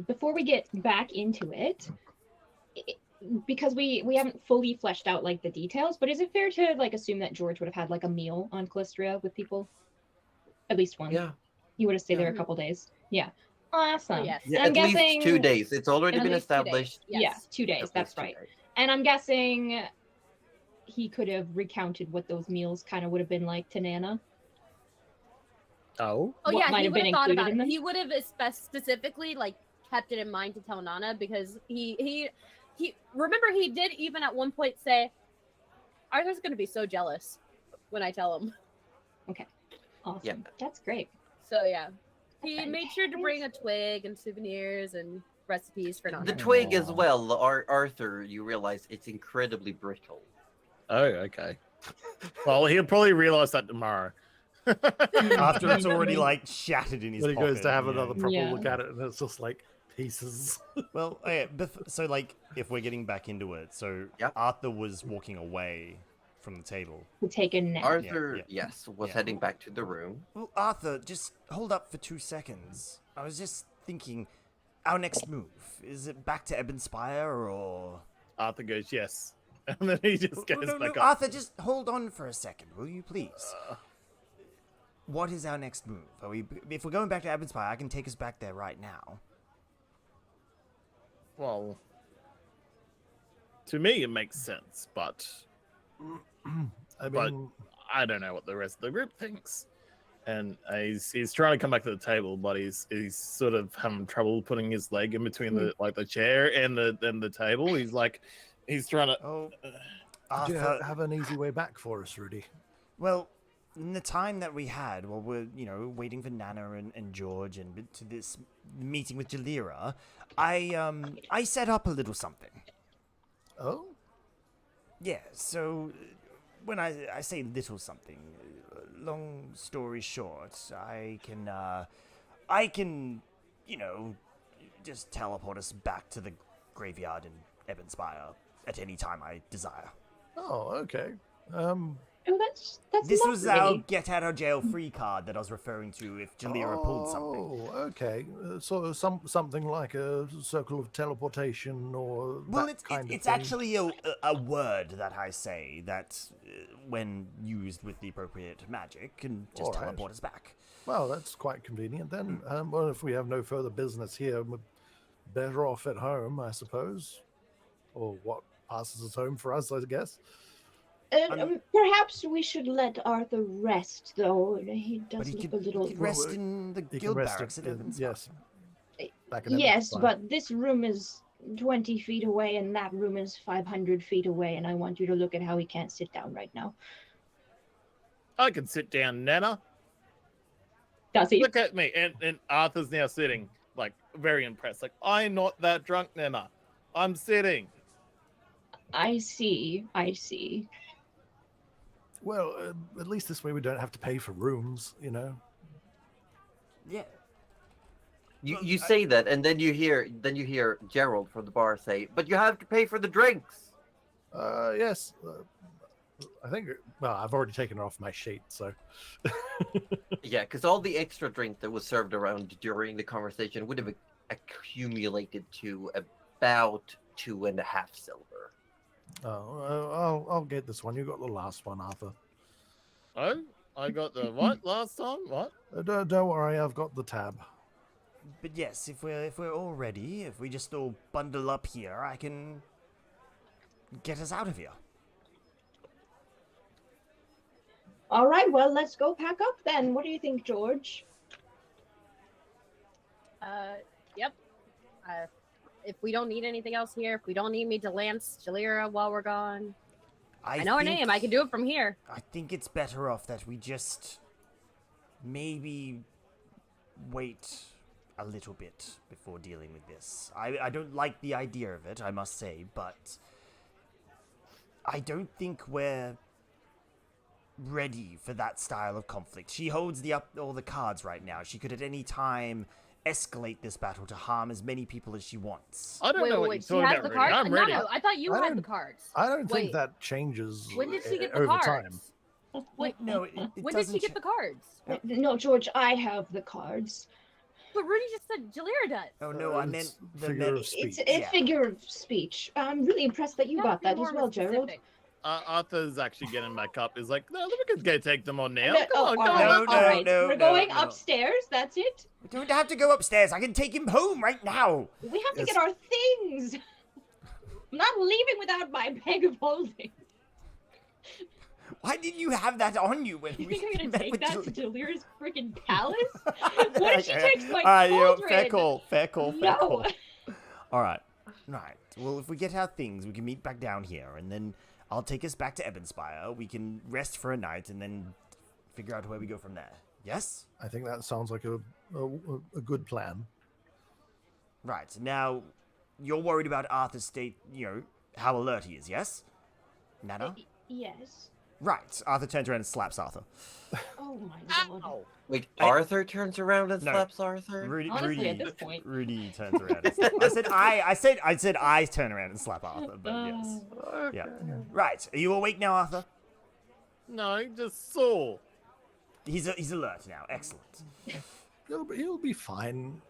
Before we get back into it, because we haven't fully fleshed out like the details, but is it fair to like assume that George would have had like a meal on Calistria with people? At least one. Yeah. He would have stayed there a Mhm. couple days. Yeah. Awesome. yes. Yeah, I'm at least guessing 2 days. It's already At been least 2 days. established. Yes. Yeah, 2 days. At That's least 2 right. days. And I'm guessing he could have recounted what those meals kind of would have been like to Nana. Oh? Oh What yeah, might he have would been have thought included about in it. them? He would have specifically like kept it in mind to tell Nana because he remember he did even at one point say, Arthur's gonna be so jealous when I tell him. Awesome. Yeah. That's great. So yeah, he Okay. made sure to bring a twig and souvenirs and recipes for Nana. The twig as Aw. well, Arthur, you realize it's incredibly brittle. Oh, okay. Well, he'll probably realize that tomorrow. After it's already like shattered in his Then he pocket. goes to have yeah. another proper Yeah. look at it, and it's just like pieces. Well, okay, so like if we're getting back into it, so Yep. Arthur was walking away from the table. To take a nap. Arthur, yeah. yes, was Yeah. heading back to the room. Well, Arthur, just hold up for 2 seconds. I was just thinking, our next move, is it back to Ebonspire or... Arthur goes, yes. And then he just goes no, back up. Arthur, just hold on for a second, will you please? What is our next move? If we're going back to Ebonspire, I can take us back there right now. Well, to me it makes sense, but I But- mean, I don't know what the rest of the group thinks. And he's trying to come back to the table, but he's sort of having trouble putting his leg in between the chair and the table. He's trying to. Oh, do you Arthur, have an easy way back for us, Rudy? well, in the time that we had, while we're, waiting for Nana and George and to this meeting with Jalira, I set up a little something. Oh, Yeah, so when I say little something, long story short, I can, just teleport us back to the graveyard in Ebonspire at any time I desire. oh, okay. Oh, that's This was our lovely. get out of jail free card that I was referring to if Jalira pulled something. Oh, okay. So something like a circle of teleportation or Well, that kind of it's thing. actually a word that I say that, when used with the appropriate magic, can just All right. teleport us back. Well, that's quite convenient then. Well, if we have no further business here, we're better off at home, I suppose. Or what passes as home for us, I guess. Perhaps we should let Arthur rest, though. He But does he look could, a little. rest in the You can guild rest barracks at in- Ebonspire. yes. Back at Yes, Ebonspire. but this room is 20 feet away, and that room is 500 feet away, and I want you to look at how he can't sit down right now. I can sit down, Nana. Does he? Look at me. And Arthur's now sitting, like, very impressed. Like, I'm not that drunk, Nana. I'm sitting. I see. I see. Well, at least this way we don't have to pay for rooms, Yeah. You say that, and then you hear Gerald from the bar say, "But you have to pay for the drinks." Yes. I think, well, I've already taken it off my sheet, so. Yeah, because all the extra drink that was served around during the conversation would have accumulated to about 2.5 silver. I'll get this one. You got the last one, Arthur. Oh, I got the what last time? What? Don't worry, I've got the tab. But yes, if we're all ready, if we just all bundle up here, I can get us out of here. All right, well, let's go pack up then. What do you think, George? Yep. If we don't need anything else here, if we don't need me to lance Jalira while we're gone, I know her name. I can do it from here. I think it's better off that we just maybe wait a little bit before dealing with this. I don't like the idea of it, I must say, but I don't think we're ready for that style of conflict. She holds all the cards right now. She could at any time escalate this battle to harm as many people as she wants. I don't know what She you're has talking the about, Rudy. cards? I'm No, ready. no, I thought you I had don't- the cards. I don't think Wait. that changes When did she get the over cards? time. Wait, No, it when did she doesn't get the cards? No, George, I have the cards. But Rudy just said Jalira does. Oh no, I It's meant the figure many. of speech. It's a Yeah. figure of speech. I'm really impressed that you got that as well, Gerald. Arthur's actually getting back up. He's like, no, we can go take them on now. No, Come on, all come right, on. No, all right. no, We're no, going no. upstairs. That's it. We don't have to go upstairs. I can take him home right now. We have to Yes. get our things. I'm not leaving without my bag of holding. Why didn't you have that on you when You we think I'm gonna met take with that to Julie? Delira's freaking palace? What if she takes my Alright, cauldron? fair call, fair call. No. All right. Well, if we get our things, we can meet back down here, and then I'll take us back to Ebonspire. We can rest for a night, and then figure out where we go from there. Yes? I think that sounds like a good plan. Right. Now, you're worried about Arthur's state, how alert he is, yes? Nana? Yes. Right. Arthur turns around and slaps Arthur. Oh my god. Ow. Wait, I- Arthur turns around and No. slaps Arthur? Honestly, at this point. Rudy turns around and slaps. I said I turn around and slap Arthur, but yes. Yeah. Right. Are you awake now, Arthur? No, just saw. He's alert now. Excellent. He'll be fine.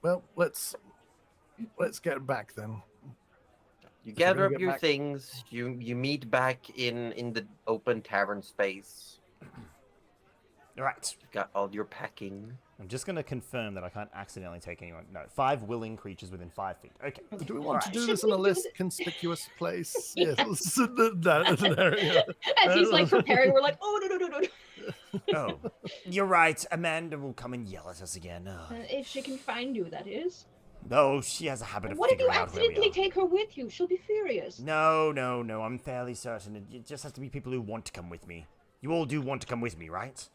Well, let's get back then. You If we're gather gonna up get your back- things. You meet back in the open tavern space. All right. You've got all your packing. I'm just going to confirm that I can't accidentally take anyone. No, 5 willing creatures within 5 feet. Okay. Do we want to Alright. do Should this in a we do less it? conspicuous place? Yeah. Yes. There we go. As he's like preparing, we're like, oh no. Oh, you're right. Amanda will come and yell at us again. Oh, If she can find you, that is. oh she has a habit of What if you figuring out where we accidentally are. take her with you? She'll be furious. No. I'm fairly certain. It just has to be people who want to come with me. You all do want to come with me, right?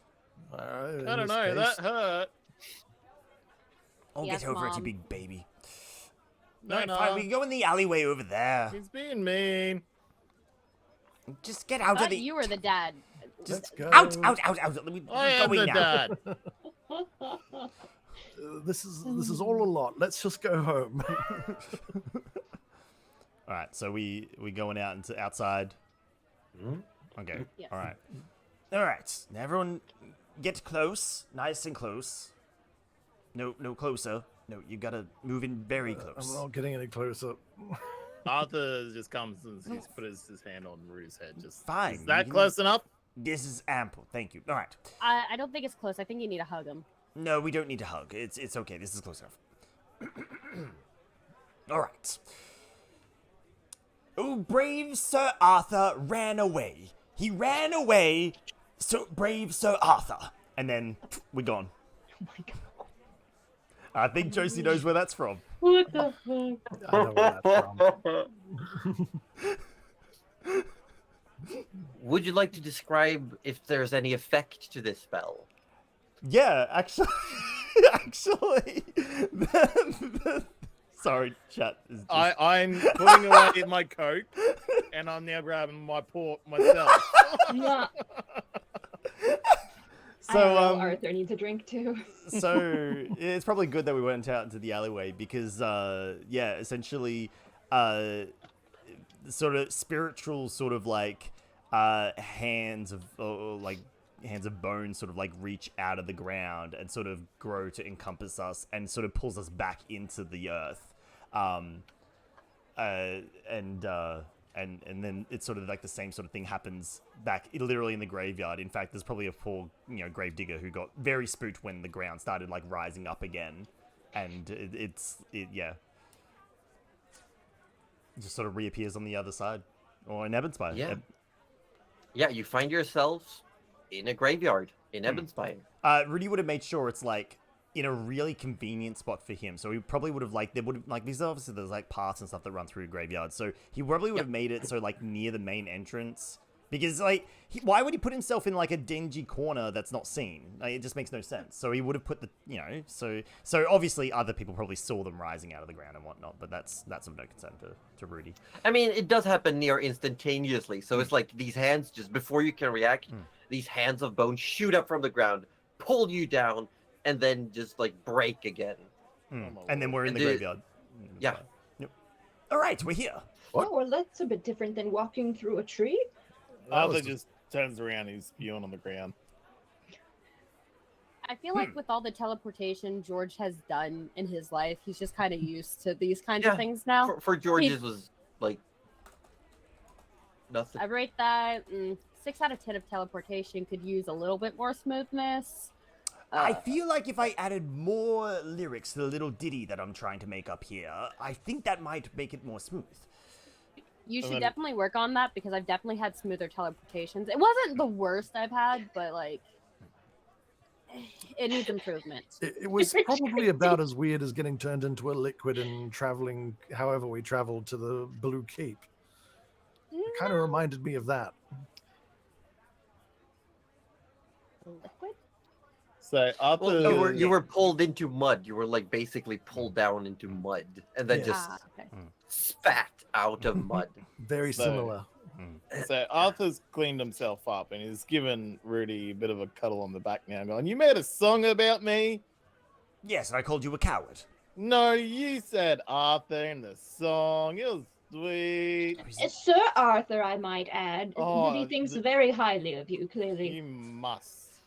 I don't know. That hurt. I'll Yes, get over it, you Mom. big baby. No, Alright, no. fine. We can go in the alleyway over there. He's being mean. Just get I out of thought the. you were the dad. Let's go. Out! We I am going the now. dad. This is all a lot. Let's just go home. All right, so we going out into outside. Mhm. Okay. Yes. All right. All right. Now everyone, get close, nice and close. No closer. No, you gotta move in very I'm close. not getting any closer. Arthur just comes and he's put his hand on Rudy's head. Just Fine, Is you that can- close enough? This is ample. Thank you. All right. I don't think it's close. I think you need to hug him. No, we don't need to hug. It's okay. This is close enough. All right. Oh, brave Sir Arthur ran away. He ran away. So brave Sir Arthur. And then we're gone. Oh my god. I think Josie knows where that's from. What the fuck? I know where that's from. Would you like to describe if there's any effect to this spell? Yeah, actually, sorry, chat is just... I'm putting away my coat, and I'm now grabbing my port myself. Mwah. I So don't know, Arthur needs a drink too. so it's probably good that we went out into the alleyway because, yeah, essentially, sort of spiritual, sort of like hands of hands of bone, sort of like reach out of the ground and sort of grow to encompass us and sort of pulls us back into the earth, and then it's sort of like the same sort of thing happens back literally in the graveyard. In fact, there's probably a poor, grave digger who got very spooked when the ground started like rising up again, and it just sort of reappears on the other side, or in Ebenspire. Yeah. Yeah, you find yourselves in a graveyard in Ebenspire. Rudy would have made sure it's like in a really convenient spot for him. So he probably would have these obviously there's like paths and stuff that run through graveyards. So he probably would have made it so like near the main entrance. Because like, why would he put himself in like a dingy corner that's not seen? Like, it just makes no sense. So he would have put the, so obviously other people probably saw them rising out of the ground and whatnot. But that's of no concern to Rudy. I mean, it does happen near instantaneously. So it's like these hands, just before you can react, these hands of bone shoot up from the ground, pull you down, and then just like break again. And then we're in And the the- graveyard. Yeah. Yep. All right, we're here. What? Oh, well, that's a bit different than walking through a tree. Arthur just turns around and he's spewing on the ground. I feel like with all the teleportation George has done in his life, he's just kind of used to these kinds Yeah, of things now. For George's was like nothing. I rate that 6 out of 10 of teleportation. Could use a little bit more smoothness. I feel like if I added more lyrics to the little ditty that I'm trying to make up here, I think that might make it more smooth. You should then- definitely work on that because I've definitely had smoother teleportations. It wasn't the worst I've had, but like it needs improvement. It was probably about as weird as getting turned into a liquid and traveling however we traveled to the Blue Keep. It kind of reminded me of that. Liquid? So Arthur, Well, you were pulled into mud. You were like basically pulled down into mud, and then Yeah. just Okay. spat out of mud. Very So- similar. So Arthur's cleaned himself up and he's given Rudy a bit of a cuddle on the back now, going, "You made a song about me?" Yes, and I called you a coward. No, you said Arthur in the song. It was Sweet. Sir Arthur, I might add. Oh, Rudy thinks the- very highly of you, clearly. You must.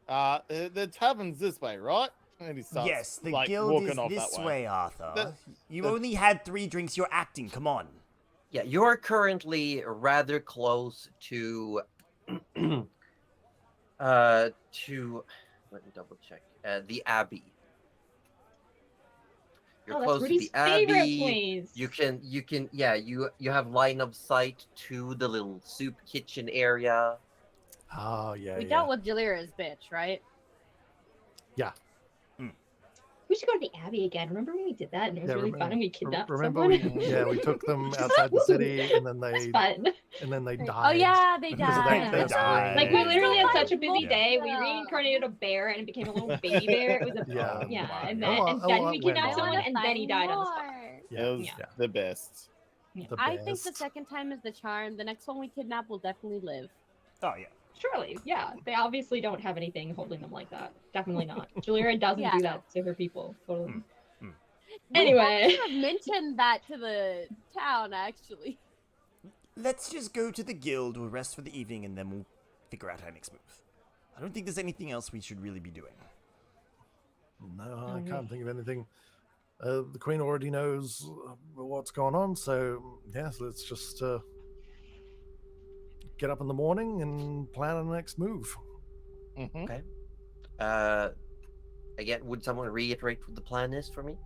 The tavern's this way, right? And he starts Yes, the like guild walking is off this that way. way, Arthur. The- You the- only had 3 drinks. You're acting. Come on. Yeah, you're currently rather close to to let me double check. The Abbey. You're Oh, that's close to Rudy's the favorite Abbey. place. You have line of sight to the little soup kitchen area. Oh, yeah, We yeah. dealt with Jalira's bitch, right? We should go to the Abbey again. Remember when we did that and it was Yeah, really fun and we kidnapped remember someone? we took them outside the city and then That's they fun. died. Oh yeah, they Because of died. their They died. Like we Yeah. literally had such a Yeah. busy day. We reincarnated a bear and it became a little baby bear. It was a Yeah. yeah, Oh and my then God. and then Oh, we it went kidnapped on. someone wanna and then he find died on the spot. more. Yeah, It was yeah. the best. The I think the best. second time is the charm. The next one we kidnap will definitely live. Oh yeah. Surely, yeah. They obviously don't have anything holding them like that. Definitely not. Jalira doesn't Yeah, do no. that to her people. Totally. We Anyway. should have mentioned that to the town, actually. Let's just go to the guild. We'll rest for the evening, and then we'll figure out our next move. I don't think there's anything else we should really be doing. No, I can't think of anything. The Queen already knows what's going on, so yes, let's just get up in the morning and plan our next move. Mhm. Okay. Again, would someone reiterate what the plan is for me?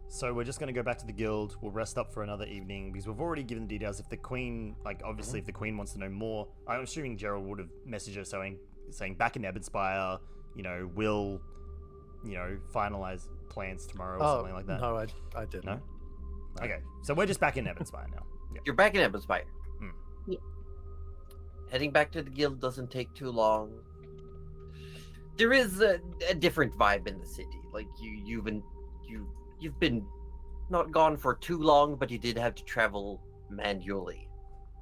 So we're just going to go back to the guild. We'll rest up for another evening because we've already given the details. If the queen, obviously, if the queen wants to know more, I'm assuming Gerald would have messaged her saying back in Ebonspire, we'll, finalize plans tomorrow or something like that. No, I didn't. No? No. Okay, so we're just back in Ebonspire now. Yeah. You're back in Ebonspire. Yeah. Heading back to the guild doesn't take too long. There is a different vibe in the city. Like you've been not gone for too long, but you did have to travel manually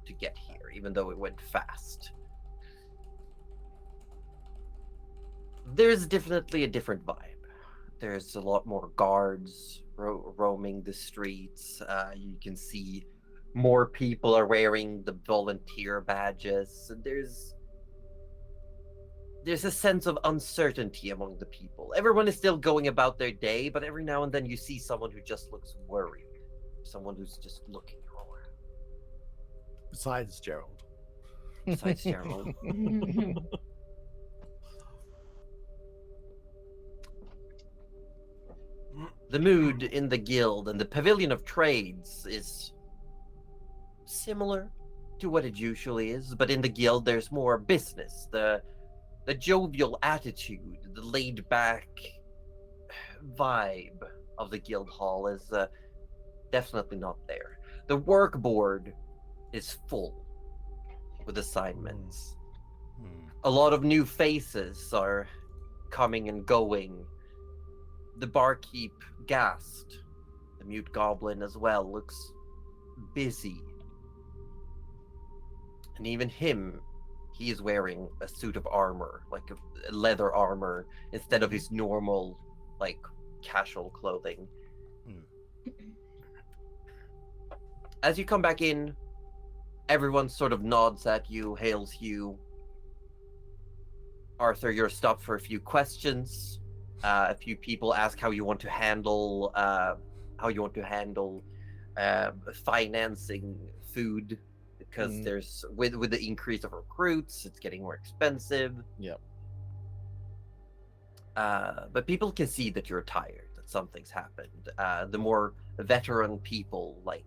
to get here, even though it went fast. There's definitely a different vibe. There's a lot more guards roaming the streets. You can see more people are wearing the volunteer badges. There's a sense of uncertainty among the people. Everyone is still going about their day, but every now and then you see someone who just looks worried. Someone who's just looking around. Besides Gerald. Besides Gerald. The mood in the guild and the pavilion of trades is similar to what it usually is, but in the guild there's more business. The jovial attitude, the laid back vibe of the guild hall is definitely not there. The work board is full with assignments. A lot of new faces are coming and going. The barkeep, Gast, the mute goblin as well, looks busy. And even him, he is wearing a suit of armor, like a leather armor, instead of his normal, casual clothing. As you come back in, everyone sort of nods at you, hails you. Arthur, you're stopped for a few questions. A few people ask how you want to handle financing food, because there's with the increase of recruits, it's getting more expensive. Yep. But people can see that you're tired, that something's happened. The more veteran people, like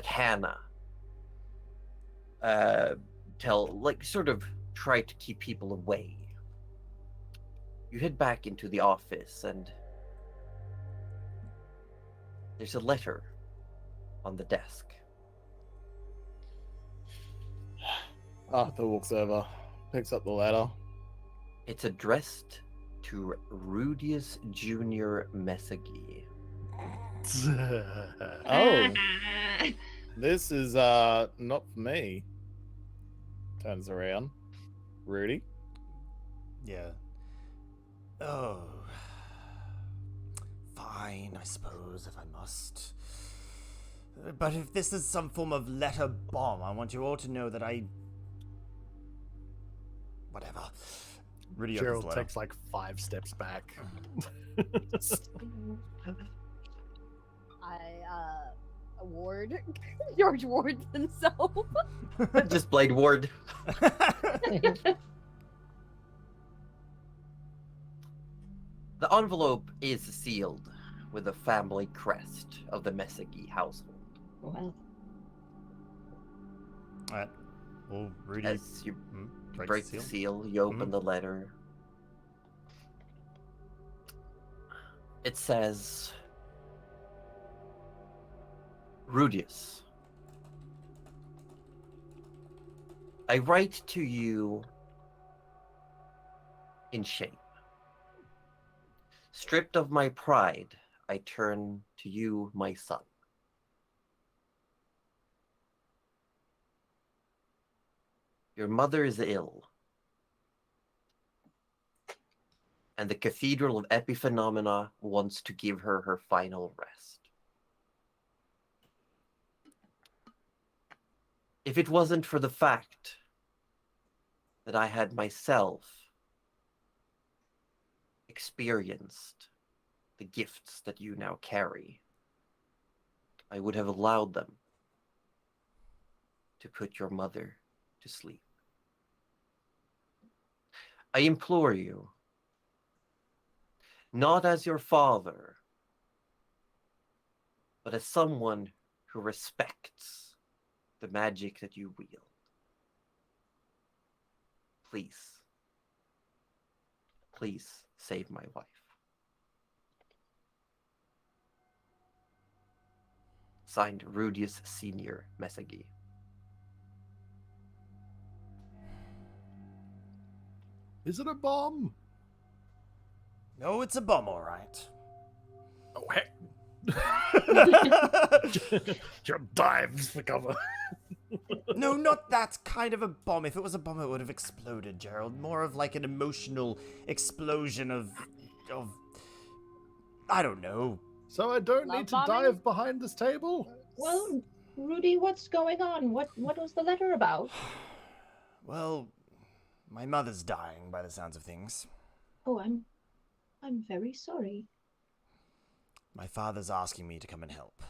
Hannah, sort of try to keep people away. You head back into the office, and there's a letter on the desk. Arthur walks over, picks up the letter. It's addressed to Rudius Jr. Messagi. Oh, this is not for me. Turns around. Rudy. Yeah. Oh. Fine, I suppose, if I must. But if this is some form of letter bomb, I want you all to know that I... Whatever. Rudy opens the Gerald letter. takes like 5 steps back. I Ward George wards himself. Just Blade Ward. The envelope is sealed with the family crest of the Mesagi household. Well, Alright. Well, Rudy As you breaks break the seal, you open the letter. It says, Rudius, I write to you in shame. Stripped of my pride, I turn to you, my son. Your mother is ill, and the Cathedral of Epiphenomena wants to give her her final rest. If it wasn't for the fact that I had myself experienced the gifts that you now carry, I would have allowed them to put your mother to sleep. I implore you, not as your father, but as someone who respects the magic that you wield. Please, please save my wife. Signed, Rudius Senior Mesagi. Is it a bomb? No, it's a bomb, all right. Oh, heck. Gerald dives for cover. No, not that kind of a bomb. If it was a bomb, it would have exploded, Gerald. More of like an emotional explosion of I don't know. So I don't Love need to bombing? dive behind this table? well, Rudy, what's going on? What was the letter about? Well, my mother's dying by the sounds of things. Oh, I'm very sorry. My father's asking me to come and help.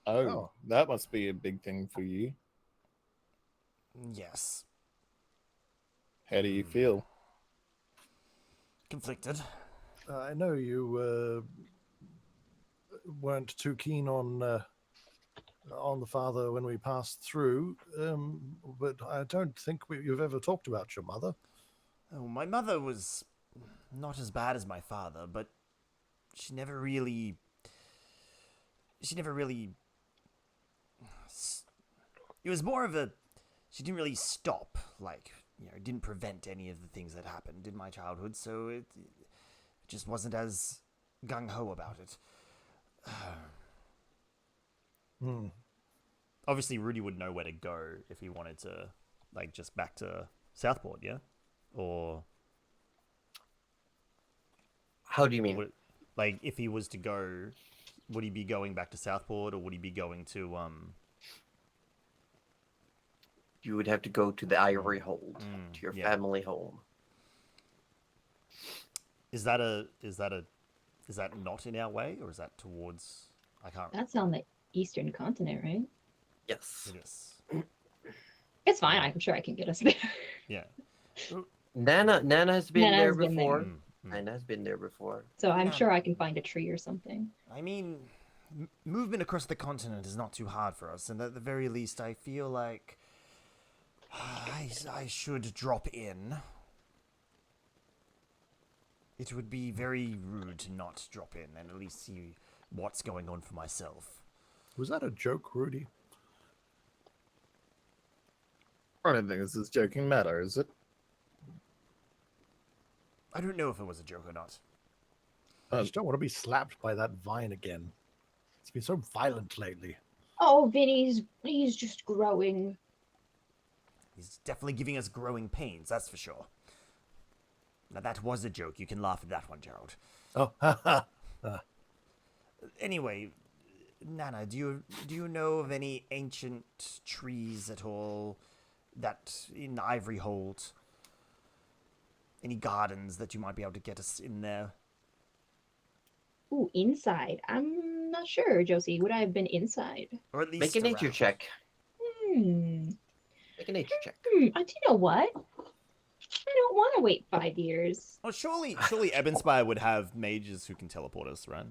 Oh, that must be a big thing for you. Yes. How do you feel? Conflicted. I know you weren't too keen on the father when we passed through, but I don't think you've ever talked about your mother. Oh, my mother was not as bad as my father, but she never really. It was more of a. She didn't really stop, like, didn't prevent any of the things that happened in my childhood, so it just wasn't as gung-ho about it. Obviously, Rudy would know where to go if he wanted to, like, just back to Southport, yeah? Or... How do you mean? Like, if he was to go, would he be going back to Southport, or would he be going to, You would have to go to the Ivory Hold, to your yeah. family home. Is that not in our way, or is that towards... I can't... That's on the eastern continent, right? Yes. It is. It's fine. I'm sure I can get us there. Yeah. Nana has been Nana there has been there. before. Nana has been there before. So I'm Yeah. sure I can find a tree or something. I mean, movement across the continent is not too hard for us, and at the very least, I feel like I should drop in. It would be very rude to not drop in and at least see what's going on for myself. Was that a joke, Rudy? I don't think this is joking matter, is it? I don't know if it was a joke or not. I just don't want to be slapped by that vine again. It's been so violent lately. Oh, Vinny's he's just growing. He's definitely giving us growing pains, that's for sure. Now that was a joke. You can laugh at that one, Gerald. Oh, ha ha. Anyway, Nana, do you know of any ancient trees at all that in Ivory Hold? Any gardens that you might be able to get us in there? Ooh, inside. I'm not sure, Josie. Would I have been inside? Or at least Make a nature around? check. Hmm. Make a nature check. Do you know what? I don't want to wait 5 years. Oh, surely Ebenspire would have mages who can teleport us, right?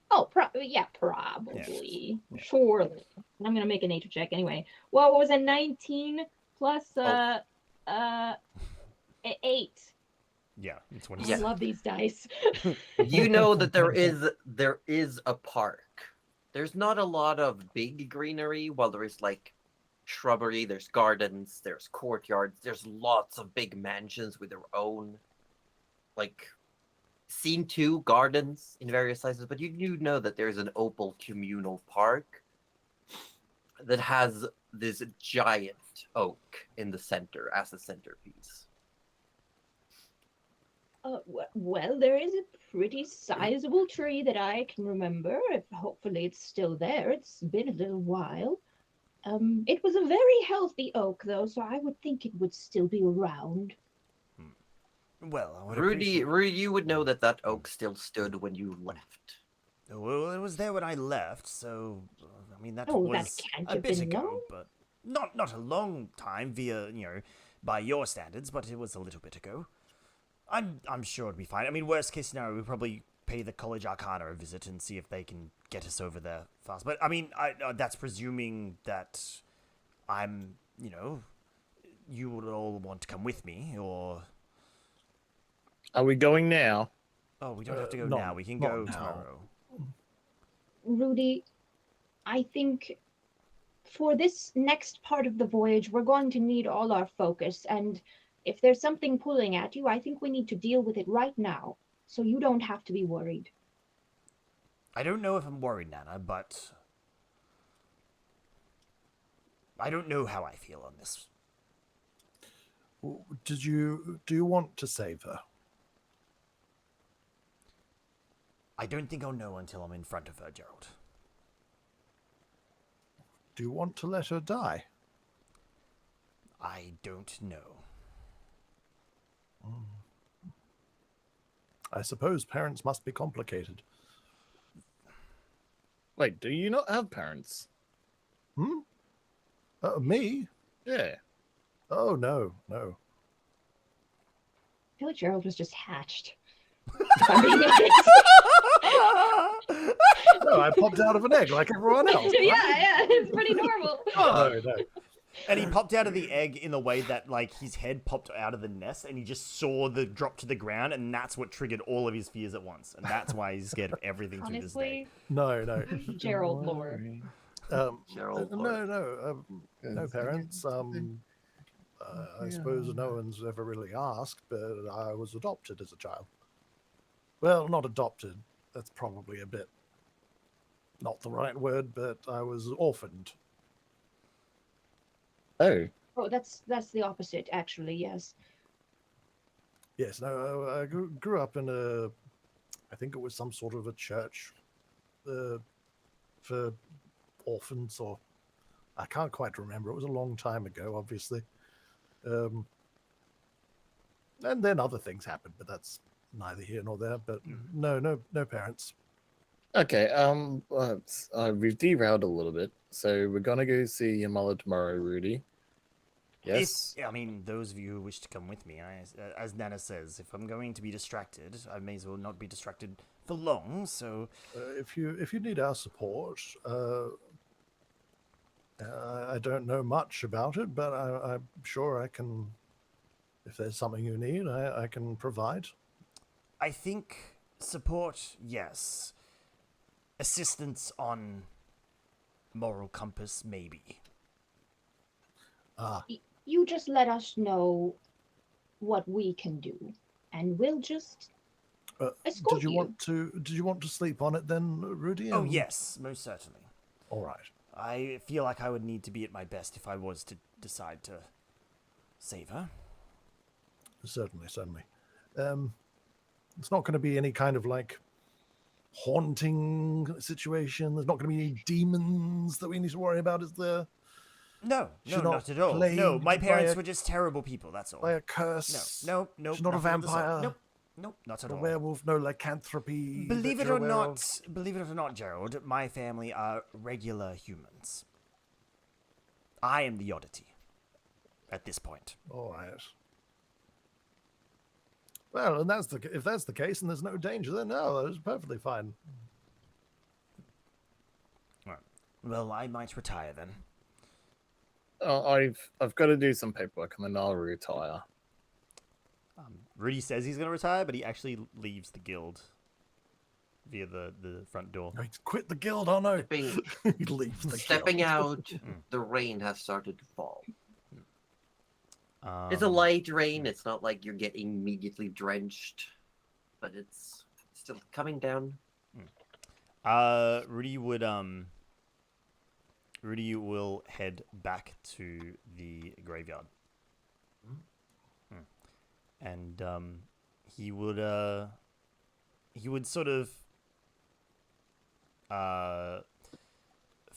Oh, yeah, probably. Surely. And I'm gonna make a nature check anyway. Well, what was it? 19 plus 8. Yeah, it's I 27. love these dice. You know that there is a park. There's not a lot of big greenery. While there is like shrubbery, there's gardens, there's courtyards, there's lots of big mansions with their own like scene 2 gardens in various sizes, but you do know that there's an opal communal park that has this giant oak in the center as a centerpiece. Well, there is a pretty sizable tree that I can remember. If hopefully it's still there. It's been a little while. It was a very healthy oak, though, so I would think it would still be around. Well, I would Rudy, appreciate... you would know that oak still stood when you left. Well, it was there when I left, so I mean that Oh, that was can't a have bit been ago, long. but not a long time via by your standards, but it was a little bit ago. I'm sure it'd be fine. I mean, worst case scenario, we'll probably pay the College Arcana a visit and see if they can get us over there fast. But I mean, that's presuming that I'm, you would all want to come with me, or Are we going now? oh, we don't have to go not- now. We can not go now. tomorrow. Rudy, I think for this next part of the voyage, we're going to need all our focus. And if there's something pulling at you, I think we need to deal with it right now. So you don't have to be worried. I don't know if I'm worried, Nana, but I don't know how I feel on this. Do you want to save her? I don't think I'll know until I'm in front of her, Gerald. Do you want to let her die? I don't know. I suppose parents must be complicated. Wait, do you not have parents? Me? Yeah. Oh, no. I feel like Gerald was just hatched. No, I popped out of an egg like everyone else. Yeah, it's pretty normal. No. And he popped out of the egg in the way that, like, his head popped out of the nest, and he just saw the drop to the ground, and that's what triggered all of his fears at once. And that's why he's scared of everything to this day. Honestly, No. Gerald lore. Gerald, No parents. I suppose no one's ever really asked, but I was adopted as a child. Well, not adopted. That's probably a bit not the right word, but I was orphaned. Oh. Oh, that's the opposite, actually. Yes. Yes, no, I grew up in I think it was some sort of a church for orphans, or I can't quite remember. It was a long time ago, obviously. And then other things happened, but that's neither here nor there. But no parents. Okay, we've derailed a little bit, so we're gonna go see your mother tomorrow, Rudy. Yes? I mean, those of you who wish to come with me, as Nana says, if I'm going to be distracted, I may as well not be distracted for long, so... If you need our support, I don't know much about it, but I'm sure I can, if there's something you need, I can provide. I think support, yes. Assistance on moral compass, maybe. You just let us know what we can do, and we'll just escort Did you want to sleep on it then, Rudy? Oh, yes, most certainly. All right. I feel like I would need to be at my best if I was to decide to save her. Certainly. It's not going to be any kind of like haunting situation? There's not going to be any demons that we need to worry about, is there? No, She's no, not not at all. No, plagued my by parents a- were just terrible people, that's all. By a curse? No, no, She's not a nothing of the sort. vampire? Nope, nope, not at A all. werewolf? No lycanthropy? Believe that it you're or aware not, of? believe it or not, Gerald, my family are regular humans. I am the oddity at this point. All right. Well, and if that's the case, and there's no danger, then no, that's perfectly fine. All right. Well, I might retire then. I've got to do some paperwork and then I'll retire. Rudy says he's going to retire, but he actually leaves the guild via the front door. No, he's quit the guild, oh no. Stepping, He leaves the stepping guild. out, the rain has started to fall. It's a Um, light rain. It's not like you're getting immediately drenched, but it's still coming down. Rudy will head back to the graveyard. And he would sort of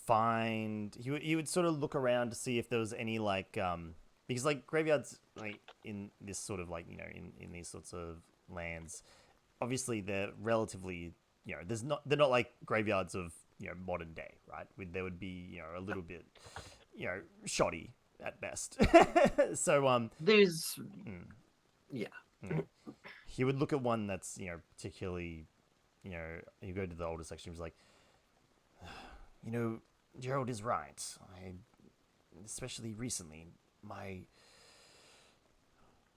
he would sort of look around to see if there was any like because like graveyards like in this sort of like, you know, in these sorts of lands, obviously they're relatively, you know, they're not like graveyards of, you know, modern day, right? There would be, you know, a little bit, you know, shoddy at best. So There's, yeah. he would look at one that's, you know, particularly, you know, you go to the older section, he's like, you know, Gerald is right. Especially recently,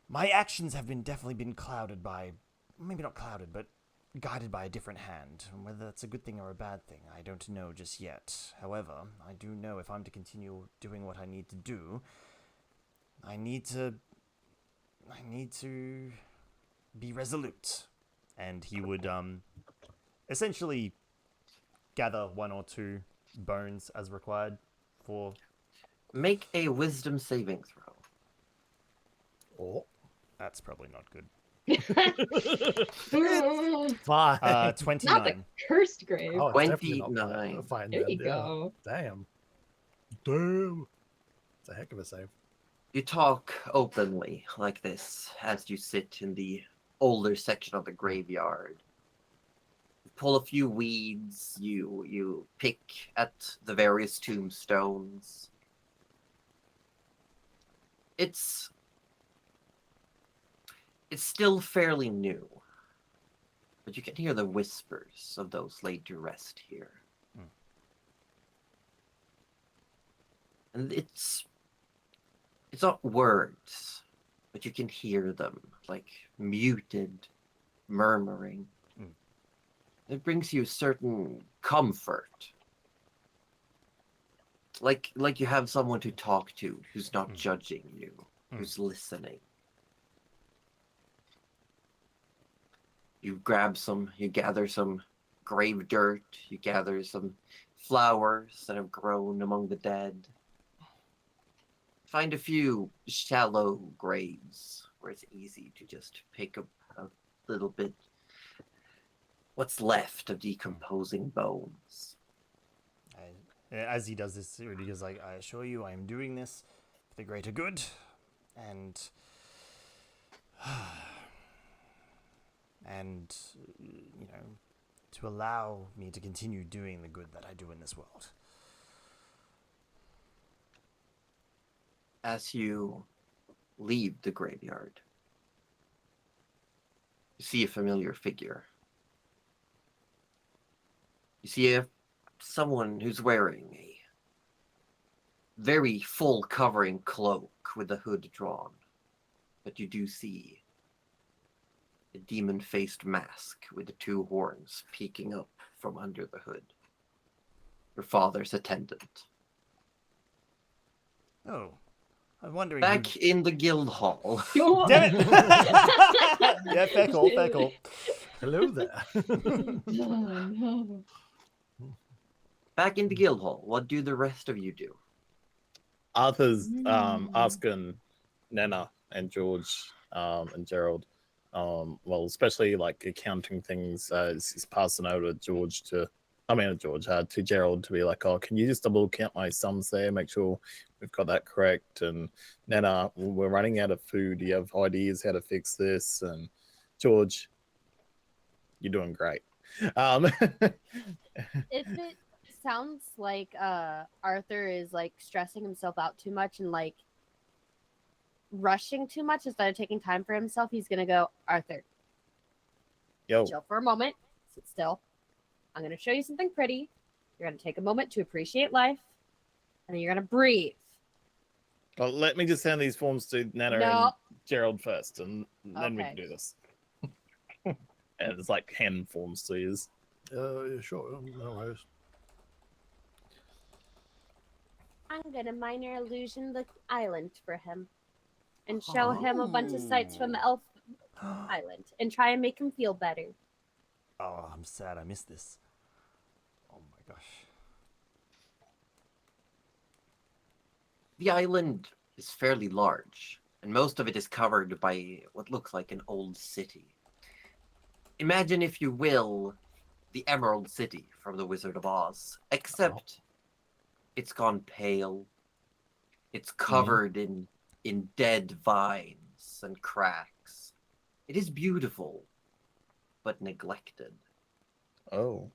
my actions have definitely been clouded by, maybe not clouded, but guided by a different hand. Whether that's a good thing or a bad thing, I don't know just yet. However, I do know if I'm to continue doing what I need to do, I need to be resolute. And he would essentially gather one or two bones as required for... Make a wisdom saving throw. Oh, That's probably not good. fine. 29. Not the cursed grave. Oh, it's definitely not 29. fine There then, you yeah. go. Damn. It's a heck of a save. You talk openly like this as you sit in the older section of the graveyard. You pull a few weeds, you pick at the various tombstones. It's still fairly new, but you can hear the whispers of those laid to rest here. And it's not words, but you can hear them, like muted murmuring. It brings you a certain comfort. Like you have someone to talk to who's not judging you, who's listening. You gather some grave dirt, you gather some flowers that have grown among the dead. Find a few shallow graves where it's easy to just pick up a little bit what's left of decomposing bones. As he does this, Rudy goes like, I assure you I am doing this for the greater good, and you know, to allow me to continue doing the good that I do in this world. As you leave the graveyard, you see a familiar figure. You see someone who's wearing a very full covering cloak with the hood drawn. But you do see a demon-faced mask with the two horns peeking up from under the hood. Your father's attendant. Oh, I'm wondering. Back in the guild hall. Damn it! Yeah, Feckle. Hello there. No. Back in the guild hall. What do the rest of you do? Arthur's asking Nana and George and Gerald, Well, especially like accounting things, is passing over to George to Gerald to be like, oh, can you just double count my sums there, make sure we've got that correct? And then we're running out of food. Do you have ideas how to fix this? And George, you're doing great. If it sounds like Arthur is like stressing himself out too much and like rushing too much instead of taking time for himself, he's gonna go, Arthur, Yo, chill for a moment, sit still. I'm gonna show you something pretty. You're gonna take a moment to appreciate life, and then you're gonna breathe. well, let me just send these forms to Nana No. and Gerald first, and then we Okay. can do this. And it's like hand forms to use. Yeah, sure, no worries. I'm gonna minor illusion the island for him and show him a bunch of sights from the elf island and try and make him feel better. Oh, I'm sad I missed this. Oh my gosh. The island is fairly large, and most of it is covered by what looks like an old city. Imagine, if you will, the Emerald City from The Wizard of Oz, except it's gone pale. It's covered in dead vines and cracks. It is beautiful, but neglected. Oh.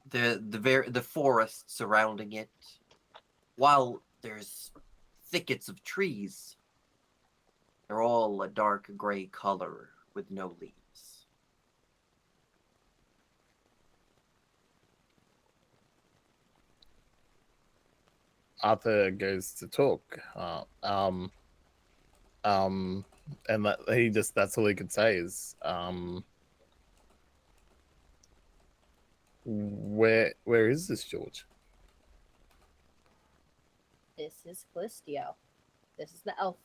The forest surrounding it, while there's thickets of trees, they're all a dark gray color with no leaves. Arthur goes to talk. And that's all he could say is, where is this, George? This is Calistio. This is the elf.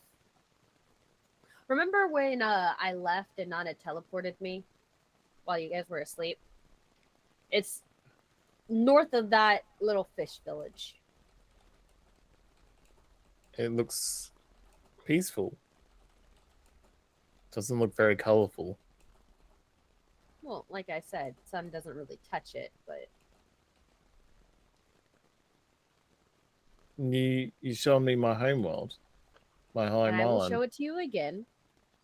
Remember when I left and Nana teleported me while you guys were asleep? It's north of that little fish village. It looks peaceful. Doesn't look very colorful. Well, like I said, sun doesn't really touch it, but You showed me my homeworld, my home and I will island. show it to you again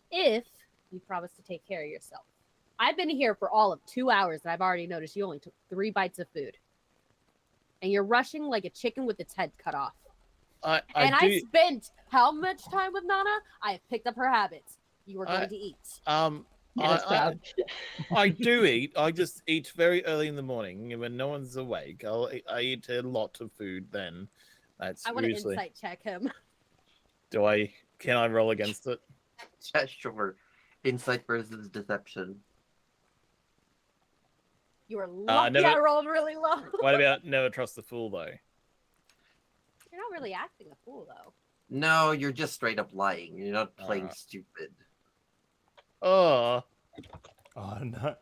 if you promise to take care of yourself. I've been here for all of 2 hours, and I've already noticed you only took 3 bites of food, and you're rushing like a chicken with its head cut off. I spent how much time with Nana? I have picked up her habits. You are going to eat. I do eat. I just eat very early in the morning, and when no one's awake, I eat a lot of food then. That's I want to usually... insight check him. Can I roll against it? Yeah, sure. Insight versus deception. You are lucky I rolled really low. What about never trust the fool, though? You're not really acting a fool, though. No, you're just straight up lying. You're not playing stupid. Oh. Oh no.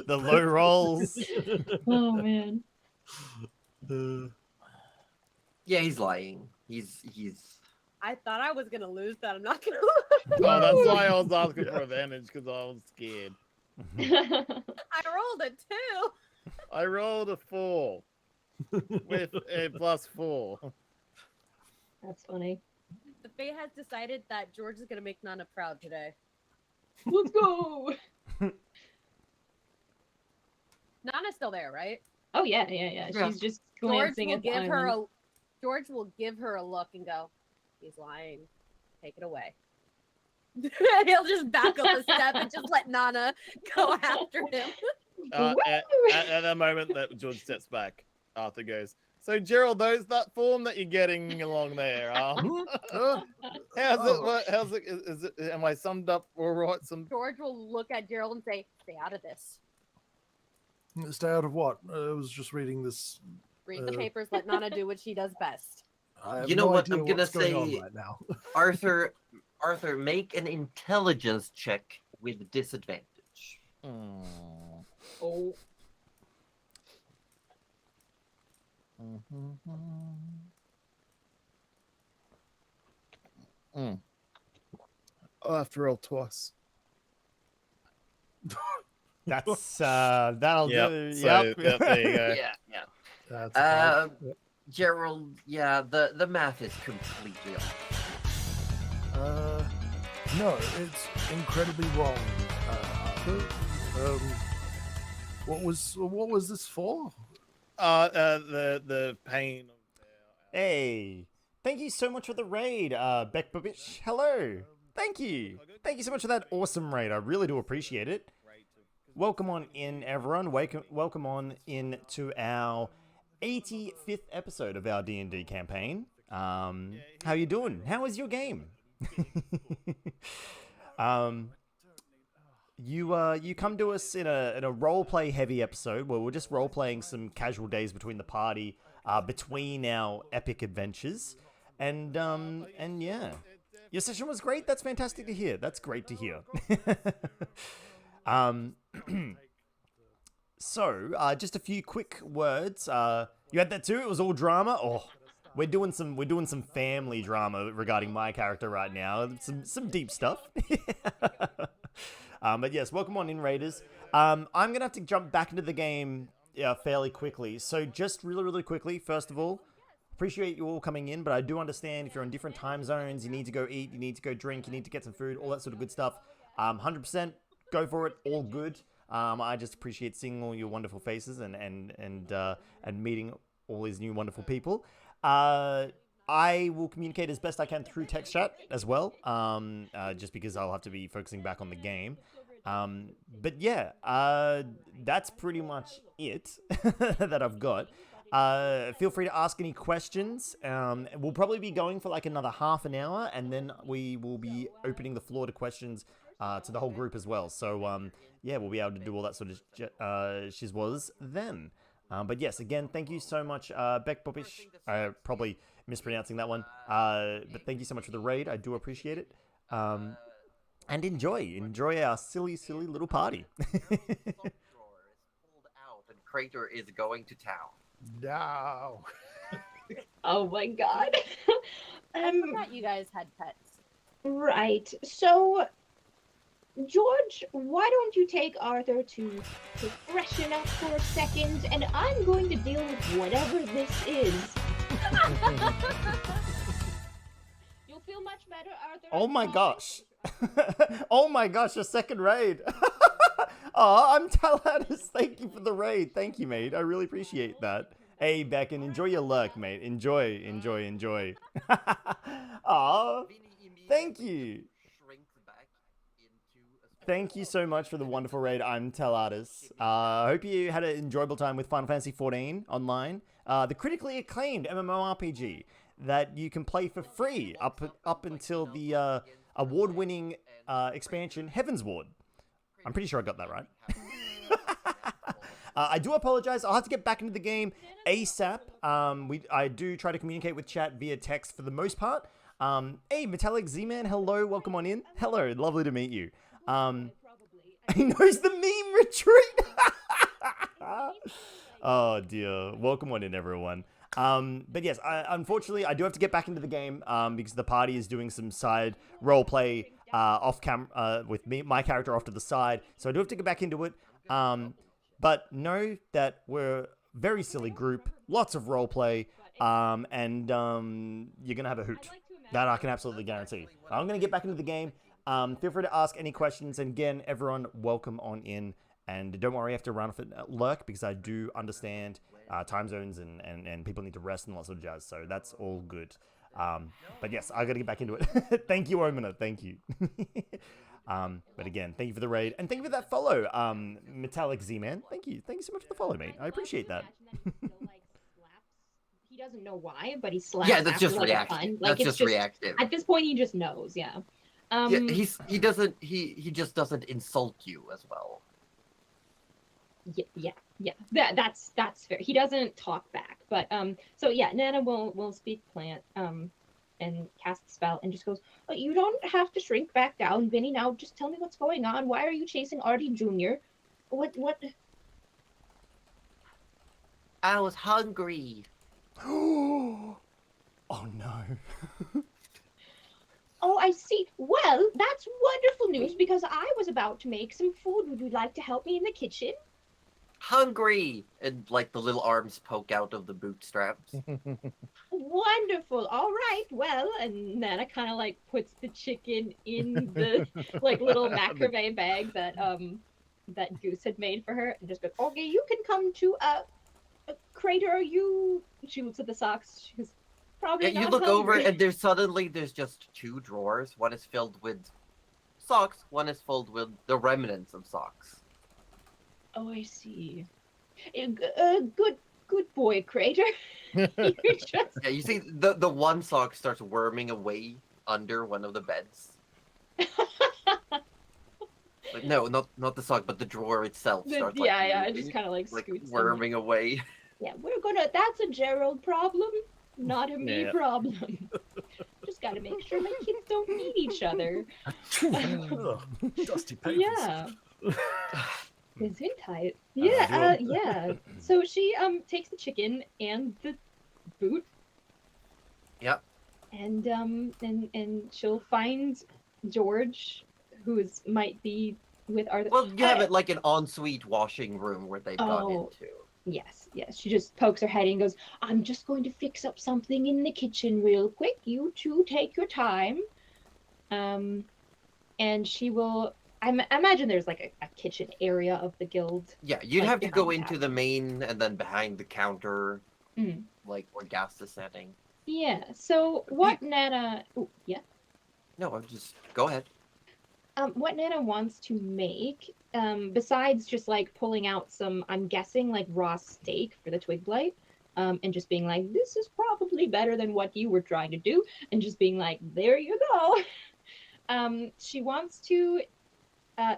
The low rolls. Oh man. Yeah, he's lying. He's I thought I was gonna lose that. I'm not gonna Oh, that's why I was asking for advantage, because I was scared. I rolled a 2. I rolled a 4 with a +4. That's funny. The fate has decided that George is gonna make Nana proud today. Let's go. Nana's still there, right? Oh yeah. She's just glancing at the island. George will give her a look and go, he's lying. Take it away. He'll just back up a step and just let Nana go after him. At the moment that George steps back, Arthur goes, so Gerald, that form that you're getting along there, how's it? Is it? Am I summed up all right? George will look at Gerald and say, stay out of this. Stay out of what? I was just reading this. Read the papers, let Nana do what she does best. You know what? I'm gonna say, right now. Arthur, make an intelligence check with disadvantage. Oh. after all to us. That's that'll Yep. do. So, Yep. yep, there you go. Yeah, yeah. That's a five. Gerald, yeah, the math is completely off. No, it's incredibly wrong, Arthur. What was this for? The pain. Hey, thank you so much for the raid, Beck Babich. Hello. Thank you. Thank you so much for that awesome raid. I really do appreciate it. Welcome on in, everyone. Welcome on in to our 85th episode of our D&D campaign. How you doing? How is your game? You come to us in a roleplay heavy episode where we're just roleplaying some casual days between the party, between our epic adventures, and yeah, your session was great. That's fantastic to hear. That's great to hear. So, just a few quick words. You had that too? It was all drama? Oh, we're doing some family drama regarding my character right now. Some deep stuff. But yes, welcome on in, Raiders. I'm going to have to jump back into the game fairly quickly. So just really quickly, first of all, appreciate you all coming in, but I do understand if you're in different time zones, you need to go eat, you need to go drink, you need to get some food, all that sort of good stuff. 100% go for it, all good. I just appreciate seeing all your wonderful faces and meeting all these new wonderful people. I will communicate as best I can through text chat as well, just because I'll have to be focusing back on the game. But yeah, that's pretty much it that I've got. Feel free to ask any questions. We'll probably be going for like another half an hour, and then we will be opening the floor to questions to the whole group as well. So yeah, we'll be able to do all that sort of shizwas then. But yes, again, thank you so much, Beck Popish. Probably mispronouncing that one. But thank you so much for the raid. I do appreciate it. And enjoy our silly little party. Crater is going to town. No. Oh my god. I forgot you guys had pets. Right. So, George, why don't you take Arthur to freshen up for a second, and I'm going to deal with whatever this is. You'll feel much better, Arthur. Oh my gosh. Oh my gosh, a second raid. Oh, I'm Talatus. Thank you for the raid. Thank you, mate. I really appreciate that. Hey, Beck, and enjoy your lurk, mate. Enjoy. Aw, thank you. Thank you so much for the wonderful raid. I'm Talatus. I hope you had an enjoyable time with Final Fantasy XIV online. The critically acclaimed MMORPG that you can play for free up until the award-winning expansion Heaven's Ward. I'm pretty sure I got that right. I do apologize. I'll have to get back into the game ASAP. I do try to communicate with chat via text for the most part. Hey, Metallic Z-Man, hello. Welcome on in. Hello. Lovely to meet you. He knows the meme retreat. Oh, dear. Welcome on in, everyone. But yes, unfortunately, I do have to get back into the game because the party is doing some side roleplay off camera with my character off to the side. So I do have to get back into it. But know that we're a very silly group, lots of roleplay, and you're going to have a hoot. That I can absolutely guarantee. I'm going to get back into the game. Feel free to ask any questions. And again, everyone, welcome on in. And don't worry, I have to run off at lurk because I do understand time zones and people need to rest and lots of jazz. So that's all good. But yes, I got to get back into it. Thank you, Omina. Thank you. But again, thank you for the raid. And thank you for that follow, Metallic Z-Man. Thank you. Thank you so much for the follow, mate. I appreciate that. He doesn't know why, but he slaps. Yeah, that's after, just like, reactive. fun. Like, That's it's just reactive. At this point, he just knows. Yeah. Yeah, he just doesn't insult you as well. Yeah. That's fair. He doesn't talk back, but so yeah, Nana will speak plant and cast the spell and just goes, oh, you don't have to shrink back down, Vinny. Now just tell me what's going on. Why are you chasing Artie Jr.? What? I was hungry. Oh no. Oh, I see. Well, that's wonderful news because I was about to make some food. Would you like to help me in the kitchen? Hungry! And like the little arms poke out of the bootstraps. Wonderful. All right. Well, and Nana kind of like puts the chicken in the like little macrame bag that that Goose had made for her, and just goes, "Okay, you can come to Crater. You." She looks at the socks. She's probably Yeah, you not look over hungry. and there's just two drawers. One is filled with socks, one is filled with the remnants of socks. Oh, I see. Good boy, Crater. You just Yeah, you see the one sock starts worming away under one of the beds. Like, no, not the sock, but the drawer itself starts like yeah, moving, just kind of like like scoots them. worming away. Yeah, that's a Gerald problem, not a me Yeah. problem. Just gotta make sure my kids don't eat each other. Ugh, dusty papers. Yeah. Gesundheit. As Yeah, usual. yeah. So she takes the chicken and the boot. Yep. And she'll find George, might be with Arthur. Well, you have it like an ensuite washing room where they've gone Oh. into. Yes. She just pokes her head in and goes, "I'm just going to fix up something in the kitchen real quick. You two take your time." And she will. I imagine there's like a kitchen area of the guild. Yeah, you'd Like have to go behind into that. the main and then behind the counter, Mhm. like where gas is setting. Yeah. So what Nana? Ooh, yeah. No, I'm just go ahead. What Nana wants to make, besides just like pulling out some, I'm guessing like raw steak for the twig blight, and just being like, "This is probably better than what you were trying to do," and just being like, "There you go." She wants to.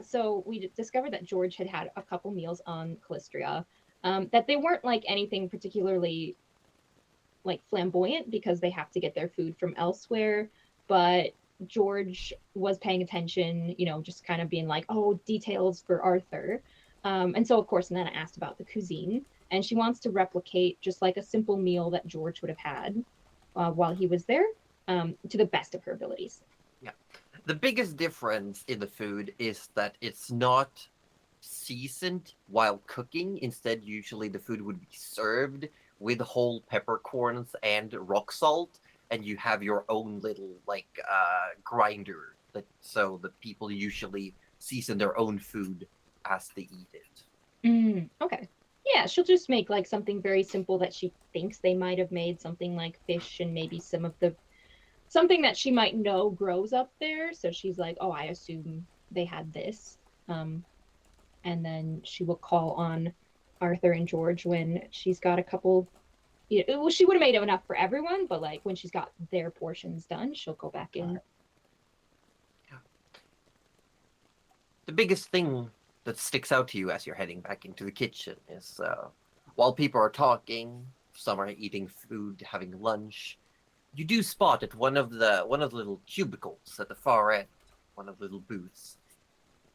So we discovered that George had a couple meals on Calistria, that they weren't like anything particularly like flamboyant because they have to get their food from elsewhere, but George was paying attention, just kind of being like, "Oh, details for Arthur." And so, of course, Nana asked about the cuisine, and she wants to replicate just like a simple meal that George would have had while he was there, to the best of her abilities. The biggest difference in the food is that it's not seasoned while cooking. Instead, usually the food would be served with whole peppercorns and rock salt, and you have your own little grinder. So the people usually season their own food as they eat it. Okay. Yeah, she'll just make like something very simple that she thinks they might have made, something like fish and maybe something that she might know grows up there. So she's like, "Oh, I assume they had this." And then she will call on Arthur and George when she's got a couple. Well, she would have made enough for everyone, but like when she's got their portions done, she'll go back in. The biggest thing that sticks out to you as you're heading back into the kitchen is while people are talking, some are eating food, having lunch, you do spot at one of the little cubicles at the far end, one of the little booths,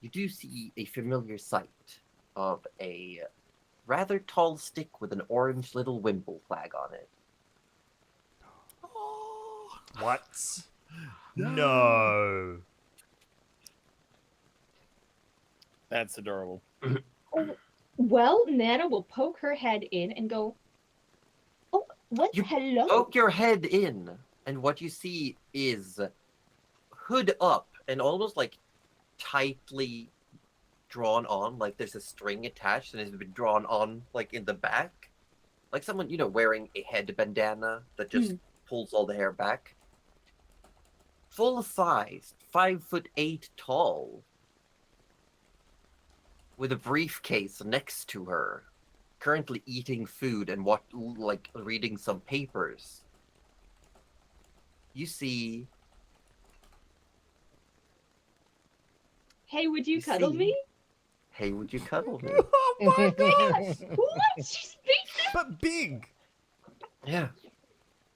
you do see a familiar sight of a rather tall stick with an orange little wimple flag on it. What? No. That's adorable. Well, Nana will poke her head in and go, "Oh, what? You Hello." Poke your head in, and what you see is hood up and almost like tightly drawn on, like there's a string attached and it's been drawn on like in the back, like someone wearing a head bandana that just pulls all the hair back. Full size, 5'8" tall, with a briefcase next to her, currently eating food and reading some papers. You see. "Hey, would you You cuddle see- me?" Hey, would you cuddle me? Oh my gosh! What? She's big. But big. Yeah.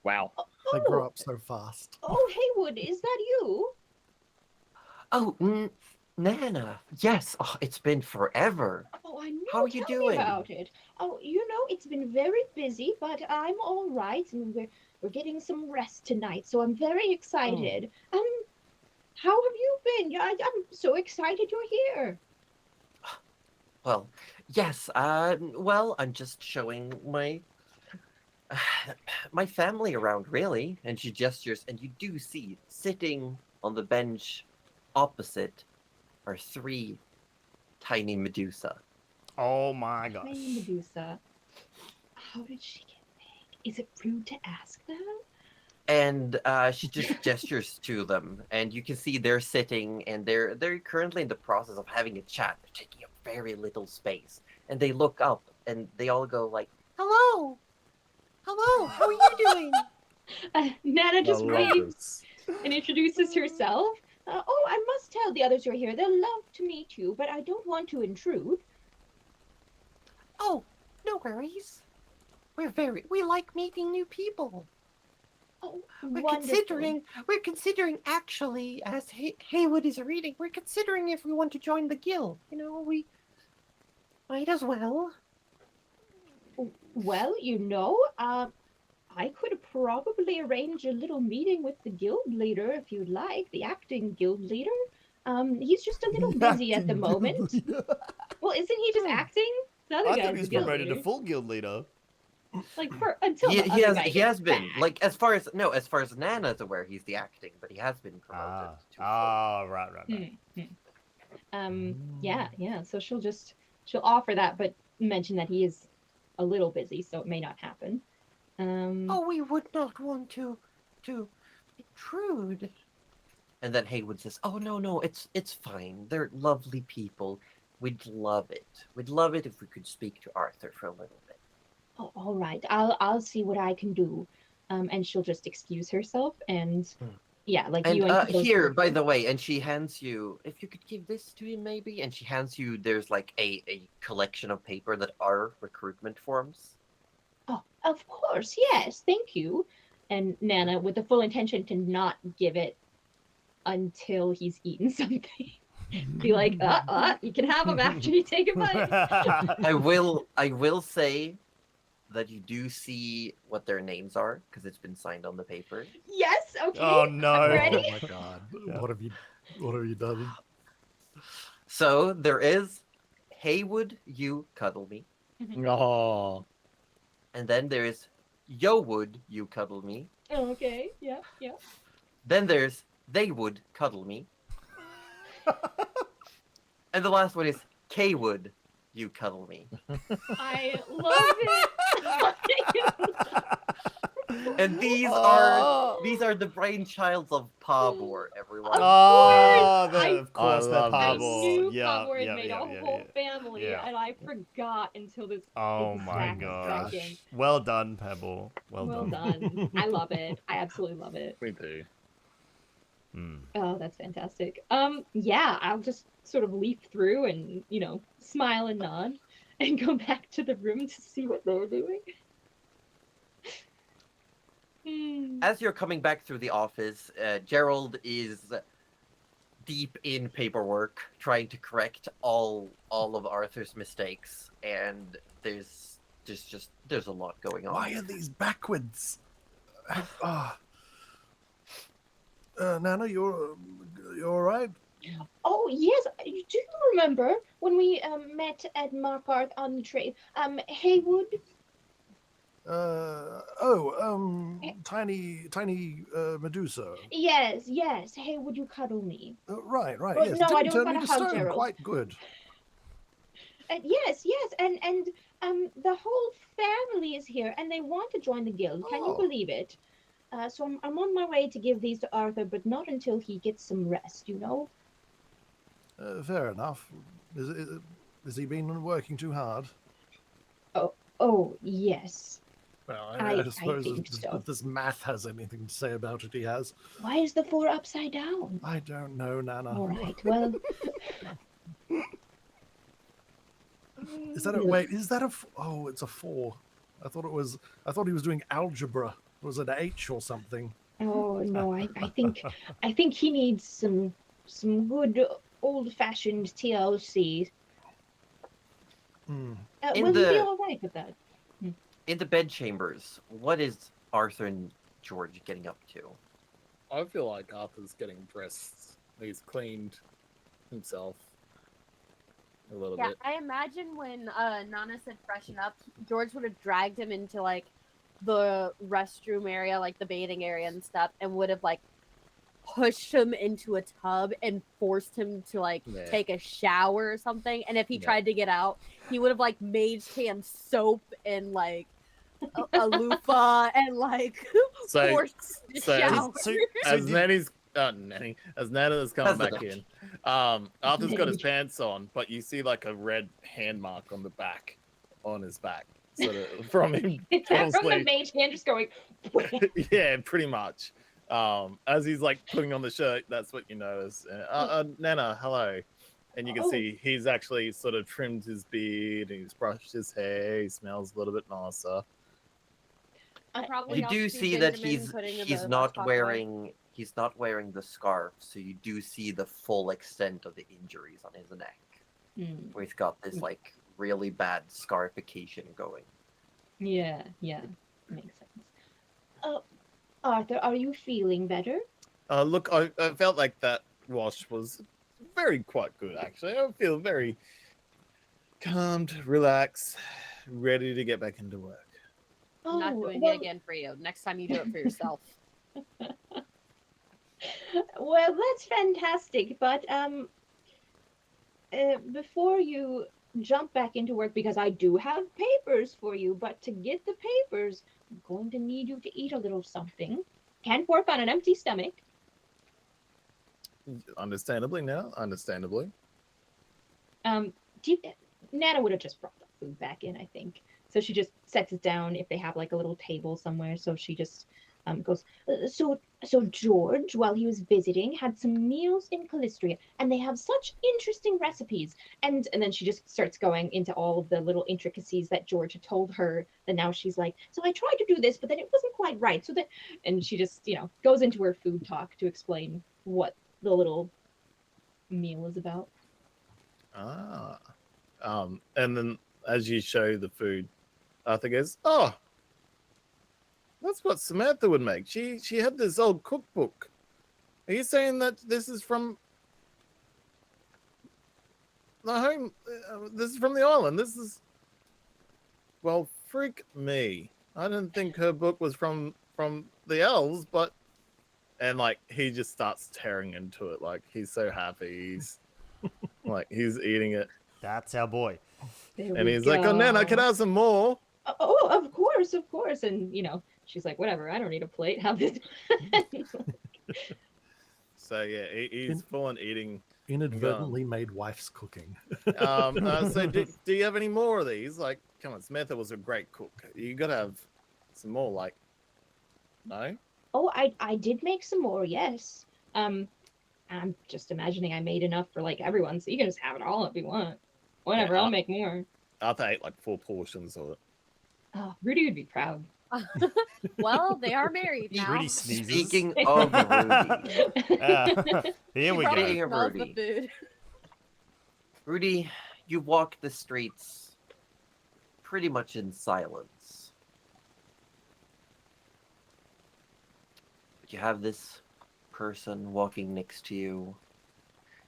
Wow. They grow up so fast. Oh, Haywood, is that you? Oh, Nana. Yes. Oh, it's been forever. Oh, I know. How are you Tell doing? me about it. Oh, it's been very busy, but I'm all right, and we're getting some rest tonight, so I'm very excited. How have you been? Yeah, I'm so excited you're here. Well, yes. Well, I'm just showing my my family around, really. And she gestures, and you do see sitting on the bench opposite are three tiny Medusa. Oh my gosh. Tiny Medusa. How did she get big? Is it rude to ask that? And she just gestures to them, and you can see they're sitting, and they're currently in the process of having a chat. They're taking up very little space, and they look up, and they all go like, "Hello, hello, how are you doing?" Nana I just love waves this. and introduces herself. Oh, I must tell the others you're here. They'll love to meet you, but I don't want to intrude. Oh, no worries. We like meeting new people. Oh, We're wonderful. considering actually, as Haywood is reading, we're considering if we want to join the guild. You know, we might as well. Well, I could probably arrange a little meeting with the guild leader if you'd like, the acting guild leader. He's just a little busy at the moment. Well, isn't he just acting? The other I guy's thought he the was guild promoted to leader. full guild leader. Like for until the other guy He gets has been back. like as far as Nana's aware, he's the acting, but he has been promoted to full. Right. Yeah. So she'll offer that, but mention that he is a little busy, so it may not happen. Oh, we would not want to intrude. And then Haywood says, "Oh no, it's fine. They're lovely people. We'd love it. We'd love it if we could speak to Arthur for a little bit." Oh, all right. I'll see what I can do. And she'll just excuse herself and yeah, like And you and Kudos here, both by go. the way, and she hands you, if you could give this to him, maybe. And she hands you. There's like a collection of paper that are recruitment forms. Oh, of course, yes, thank you. And Nana, with the full intention to not give it until he's eaten something, be like, you can have them after you take a bite. I will say that you do see what their names are because it's been signed on the paper. Yes, okay. Oh no! I'm ready. Oh my god! Yeah. What have you done? So there is Haywood, you cuddle me, Oh, and then there's Yowood, you cuddle me. Okay, yeah. Then there's They would cuddle me, and the last one is Kaywood, you cuddle me. I love it. And these Oh. are the brainchilds of Pabor, everyone. Oh, I- of course, they're love I this. Pabor. knew Yeah, Pabor had yeah, made yeah, a yeah, whole yeah. family, Yeah. and I forgot until this Oh my exact gosh! second. Well done, Pebble. Well Well done. done. I love it. I absolutely love it. me too. Hmm. Oh, that's fantastic. Yeah, I'll just sort of leaf through and, smile and nod and go back to the room to see what they're doing. As you're coming back through the office, Gerald is deep in paperwork, trying to correct all of Arthur's mistakes, and there's a lot going on. Why are these backwards? Nana, you're all right? Oh, yes. Do you remember when we met at Markarth on the train? Haywood? Tiny Medusa. Yes. Hey, would you cuddle me? Right. Well, Yes. no, I Didn't don't turn me wanna to hug stone. Gerald. Quite good. Yes, and the whole family is here, and they want to join the guild. Can you Oh. believe it? So I'm on my way to give these to Arthur, but not until he gets some rest. Fair enough. Has he been working too hard? Oh, yes. Well, I suppose think if so. this math has anything to say about it, he has. Why is the 4 upside down? I don't know, Nana. All right. Well. Is that a wait? Is that a? Oh, it's a 4. I thought he was doing algebra. Was it an H or something? Oh no, I think he needs some good old-fashioned TLC. Hmm. In Will he be the- all right with that? In the bedchambers, what is Arthur and George getting up to? I feel like Arthur's getting breasts. He's cleaned himself a little Yeah, bit. I imagine when Nana said freshen up, George would have dragged him into like the restroom area, like the bathing area and stuff, and would have like pushed him into a tub and forced him to like Yeah. take a shower or something. And if he Yeah. tried to get out, he would have like mage hand soap and like a loofah and like So- forced the so- shower. As Nana's coming back in, Arthur's got his pants on, but you see like a red hand mark on the back, on his back, sort of from him. From the asleep. mage hand just going. Yeah, pretty much. As he's like putting on the shirt, that's what you notice. Nana, hello. And you can Oh. see he's actually sort of trimmed his beard and he's brushed his hair. He smells a little bit nicer. Probably You also do see that Benjamin putting he's the not washcloth away. wearing the scarf, so you do see the full extent of the injuries on his neck, where he's got this like really bad scarification going. Yeah, makes sense. Arthur, are you feeling better? Look, I felt like that wash was quite good, actually. I feel very calmed, relaxed, ready to get back into work. I'm not doing it again for you. Next time you do it for yourself. Well, that's fantastic. But before you jump back into work, because I do have papers for you, but to get the papers, I'm going to need you to eat a little something. Can't work on an empty stomach. Understandably, now, understandably. Nana would have just brought the food back in, I think. So she just sets it down if they have like a little table somewhere. So she just goes, so George, while he was visiting, had some meals in Callistria, and they have such interesting recipes. And then she just starts going into all of the little intricacies that George had told her. And now she's like, so I tried to do this, but then it wasn't quite right. So that, and she just, goes into her food talk to explain what the little meal is about. And then as you show the food, Arthur goes, "Oh, that's what Samantha would make. She had this old cookbook. Are you saying that this is from the home? This is from the island. This is, well, freak me. I didn't think her book was from the elves, but." And like he just starts tearing into it, like he's so happy. He's like he's eating it. That's our boy. And he's like, "Oh, Nana, can I have some more?" Oh, of course. And, she's like, whatever, I don't need a plate. Have this. So, yeah, he's full on eating. Inadvertently made wife's cooking. So, do you have any more of these? Like, come on, Samantha was a great cook. You got to have some more, like, no? Oh, I did make some more, yes. I'm just imagining I made enough for, like, everyone, so you can just have it all if you want. Whatever, Yeah, I'll make more. Arthur ate, like, 4 portions of it. Oh, Rudy would be proud. Well, they are married now. Rudy sneezes. Speaking of Rudy, Here we Probably go. Speaking of smells the Rudy. food. Rudy, you walk the streets pretty much in silence. But you have this person walking next to you.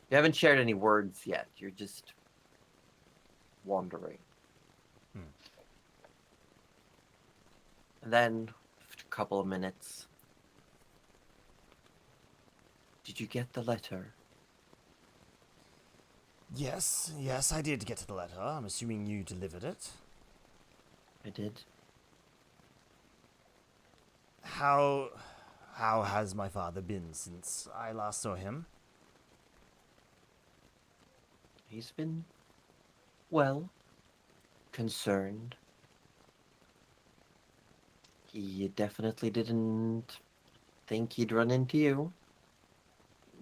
You haven't shared any words yet. You're just wandering. And then, after a couple of minutes, did you get the letter? Yes, I did get to the letter. I'm assuming you delivered it. I did. How has my father been since I last saw him? He's been, well, concerned. He definitely didn't think he'd run into you.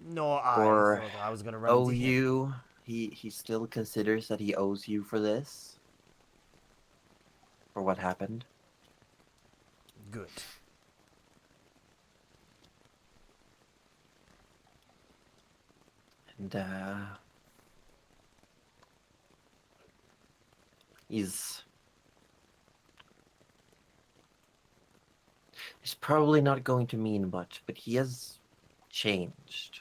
Nor I Or thought I was going to run owe into him. you. He still considers that he owes you for this. For what happened. Good. And, he's probably not going to mean much, but he has changed.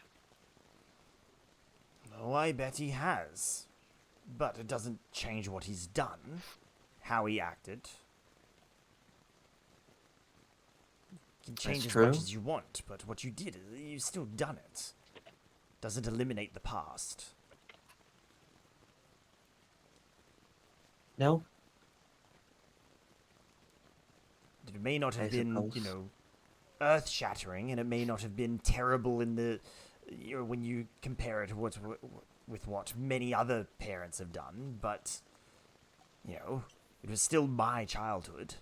Oh, I bet he has. But it doesn't change what he's done, how he acted. You can change as much true. as you want, but what you did, you've still done it. Doesn't eliminate the past. No, It may not have I been, suppose. earth-shattering, and it may not have been terrible in the, when you compare it with what many other parents have done, but, it was still my childhood.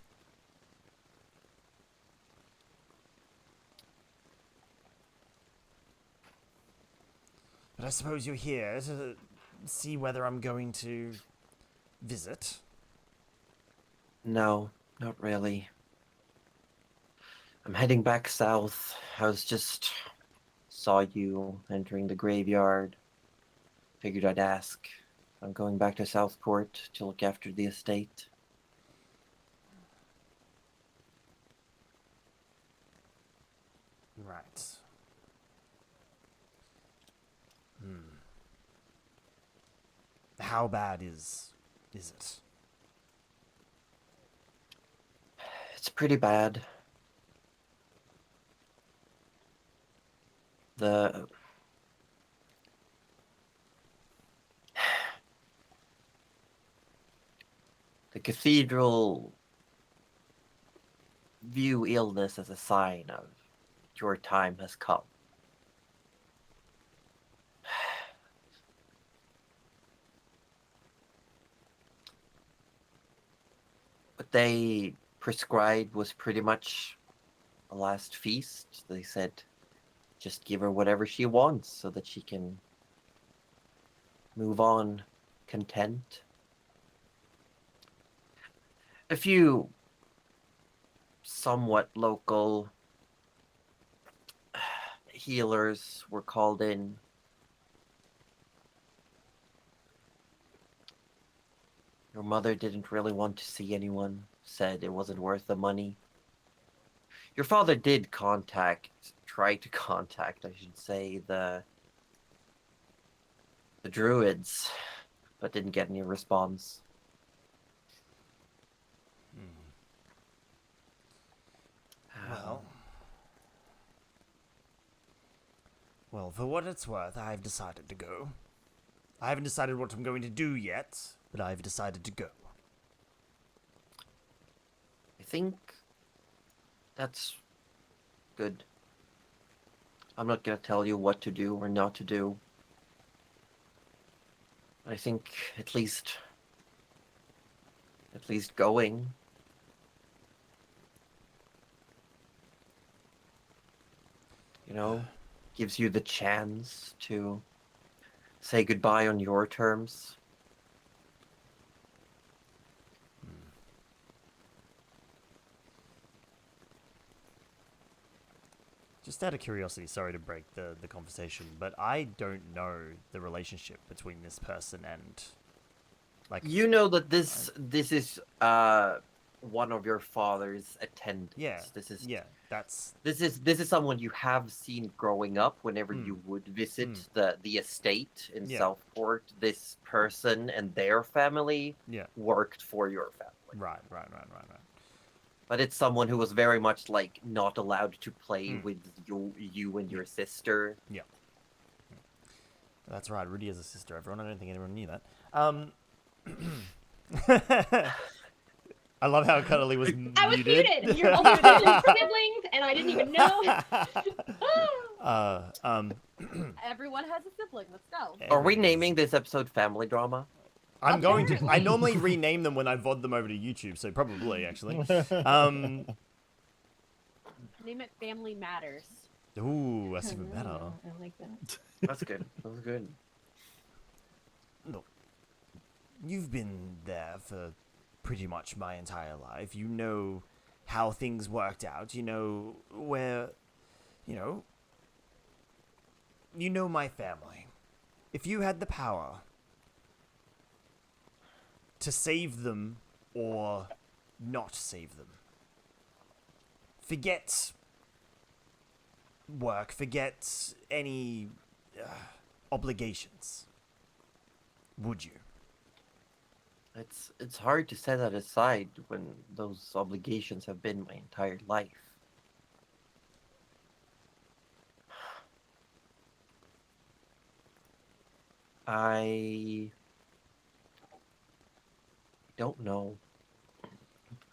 But I suppose you're here to see whether I'm going to visit. No, not really. I'm heading back south. I was just saw you entering the graveyard. Figured I'd ask. I'm going back to Southport to look after the estate. Right. How bad is it? It's pretty bad. The the cathedral view illness as a sign of your time has come. What they prescribed was pretty much a last feast. They said, just give her whatever she wants so that she can move on content. A few somewhat local healers were called in. Your mother didn't really want to see anyone, said it wasn't worth the money. Your father did try to contact, I should say, the druids, but didn't get any response. Well, for what it's worth, I've decided to go. I haven't decided what I'm going to do yet, but I've decided to go. I think that's good. I'm not gonna tell you what to do or not to do. I think at least going. Gives you the chance to say goodbye on your terms. Just out of curiosity, sorry to break the conversation, but I don't know the relationship between this person and, You know that this is one of your father's attendants. Yeah, This is that's... This is someone you have seen growing up whenever you would visit the estate in Yeah. Southport. This person and their family Yeah. worked for your family. Right. But it's someone who was very much like not allowed to play with you and your sister. Yeah. That's right, Rudy has a sister, everyone. I don't think anyone knew that. I love how Cuddly was muted. I was muted. You're all muted siblings, and I didn't even know. Everyone has a sibling. Let's go. Are we naming this episode Family Drama? I'm going to. I normally rename them when I VOD them over to YouTube, so probably, actually. Name it Family Matters. Ooh, that's even better. I like that. That's good. That's good. Look, you've been there for pretty much my entire life. You know how things worked out. You know where, you know my family. If you had the power to save them or not save them, forget work, forget any obligations. would you? It's hard to set that aside when those obligations have been my entire life. I don't know.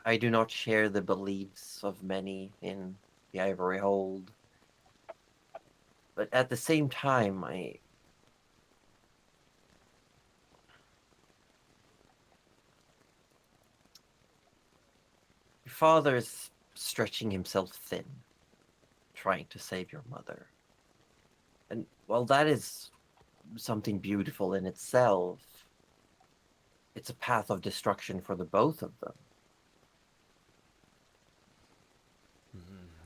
I do not share the beliefs of many in the Ivory Hold. But at the same time, your father is stretching himself thin, trying to save your mother. And while that is something beautiful in itself, it's a path of destruction for the both of them.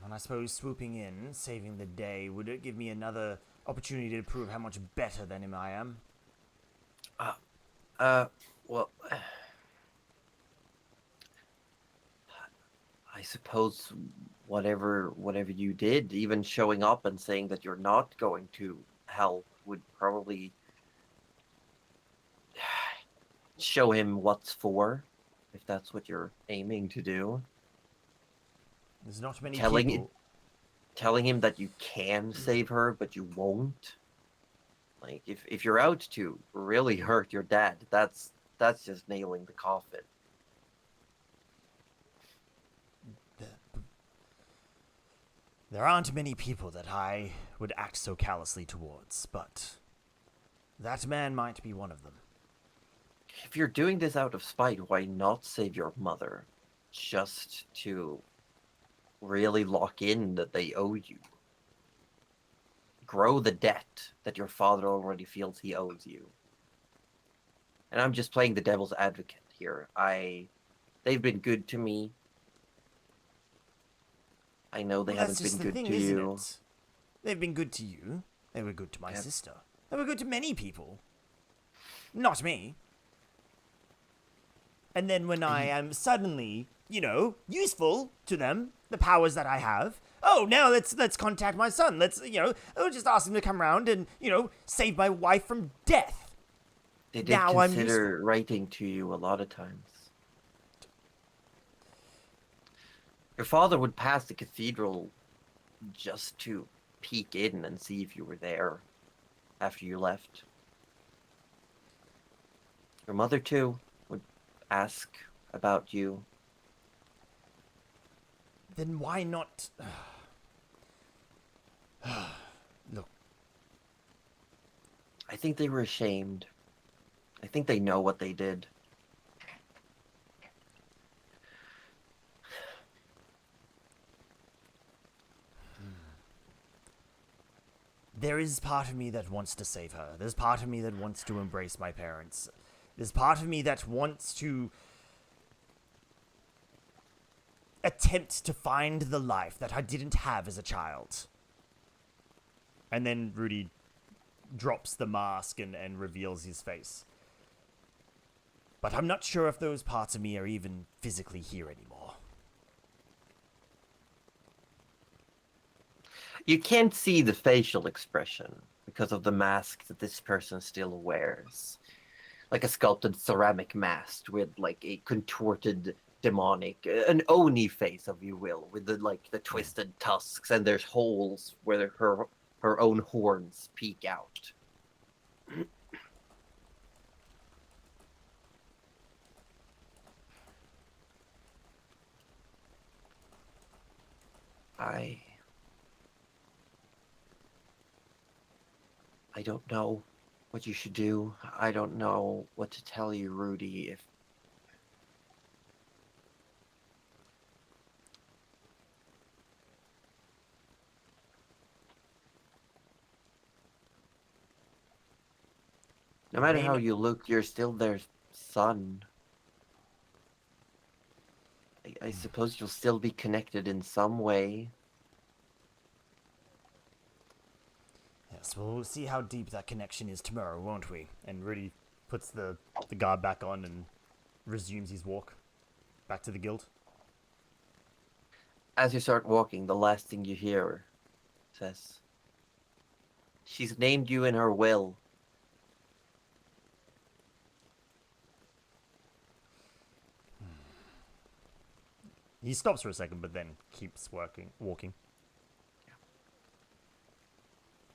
And I suppose swooping in, saving the day, would it give me another opportunity to prove how much better than him I am? Well, I suppose whatever you did, even showing up and saying that you're not going to help, would probably show him what's for, if that's what you're aiming to do. There's not many Telling people. Telling him that you can save her, but you won't. Like, if you're out to really hurt your dad, that's just nailing the coffin. There aren't many people that I would act so callously towards, but that man might be one of them. If you're doing this out of spite, why not save your mother? Just to really lock in that they owe you. Grow the debt that your father already feels he owes you. And I'm just playing the devil's advocate here. They've been good to me. I know they haven't been good to you. They've been good to you. They were good to my Yep. sister. They were good to many people. Not me. And then when I am suddenly, useful to them, the powers that I have, now let's contact my son. I'll just ask him to come around and, save my wife from death. They did Now I'm consider writing to you a lot of times. Your father would pass the cathedral just to peek in and see if you were there after you left. Your mother, too, would ask about you. Then why not? Look, I think they were ashamed. I think they know what they did. there is part of me that wants to save her. There's part of me that wants to embrace my parents. There's part of me that wants to attempt to find the life that I didn't have as a child. And then Rudy drops the mask and reveals his face. But I'm not sure if those parts of me are even physically here anymore. You can't see the facial expression because of the mask that this person still wears. Like a sculpted ceramic mask with like a contorted demonic, an Oni face, if you will, with the twisted tusks, and there's holes where her own horns peek out. I don't know what you should do. I don't know what to tell you, Rudy, if no matter how you look, you're still their son. I suppose you'll still be connected in some way. Yes, well, we'll see how deep that connection is tomorrow, won't we? And Rudy puts the guard back on and resumes his walk back to the guild. As you start walking, the last thing you hear says, "She's named you in her will." He stops for a second, but then keeps walking.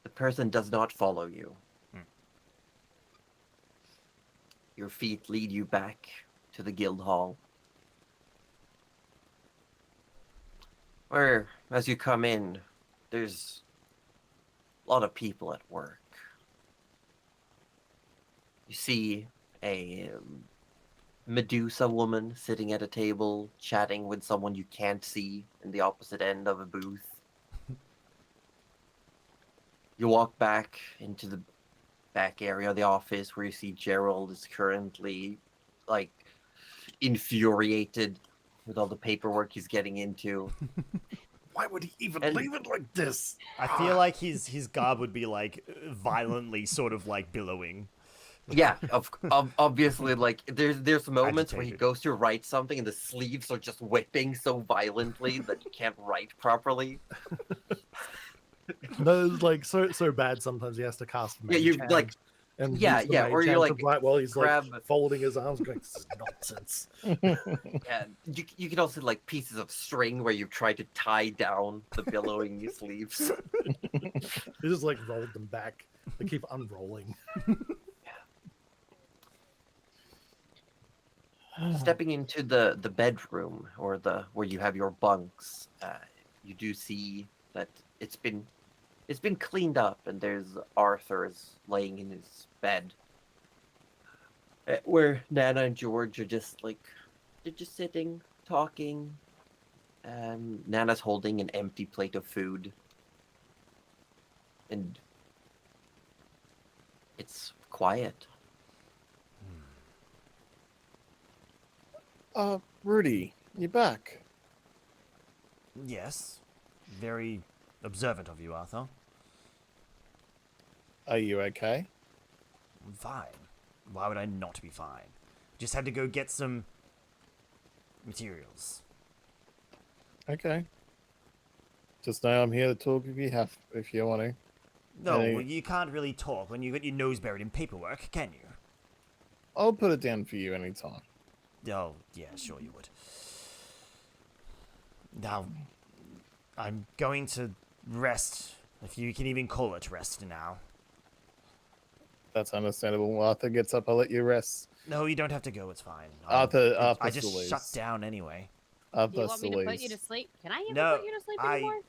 The person does not follow you. Hmm. Your feet lead you back to the guild hall. Where, as you come in, there's a lot of people at work. You see a Medusa woman sitting at a table, chatting with someone you can't see in the opposite end of a booth. You walk back into the back area of the office where you see Gerald is currently, like, infuriated with all the paperwork he's getting into. Why would he even And- leave it like this? I feel like his garb would be like violently sort of like billowing. Yeah, obviously, like there's moments where he Agitated. goes to write something and the sleeves are just whipping so violently that you can't write properly. No, it's like so bad. Sometimes he has to cast. Yeah, you Mage like Hand, and yeah, use the yeah, Mage or you Hand like to write while he's grab. like folding his arms, going, "This is nonsense." Yeah, you can also like pieces of string where you try to tie down the billowing sleeves. He just like rolled them back. They keep unrolling. Stepping into the bedroom or the where you have your bunks, you do see that it's been cleaned up and there's Arthur's laying in his bed, where Nana and George are just like they're just sitting talking. Nana's holding an empty plate of food, and it's quiet. Rudy, you back? Yes. Very observant of you, Arthur. Are you okay? I'm fine. Why would I not be fine? Just had to go get some materials. Okay. Just know I'm here to talk if you want to. No, Hey. well, you can't really talk when you got your nose buried in paperwork, can you? I'll put it down for you anytime. Oh, yeah, sure you would. Now, I'm going to rest, if you can even call it rest now. That's understandable. When Arthur gets up, I'll let you rest. No, you don't have to go, it's fine. Arthur I just still shut leaves. down anyway. Do Arthur you want me still to put you leaves. to sleep? Can I even No, put you to sleep anymore?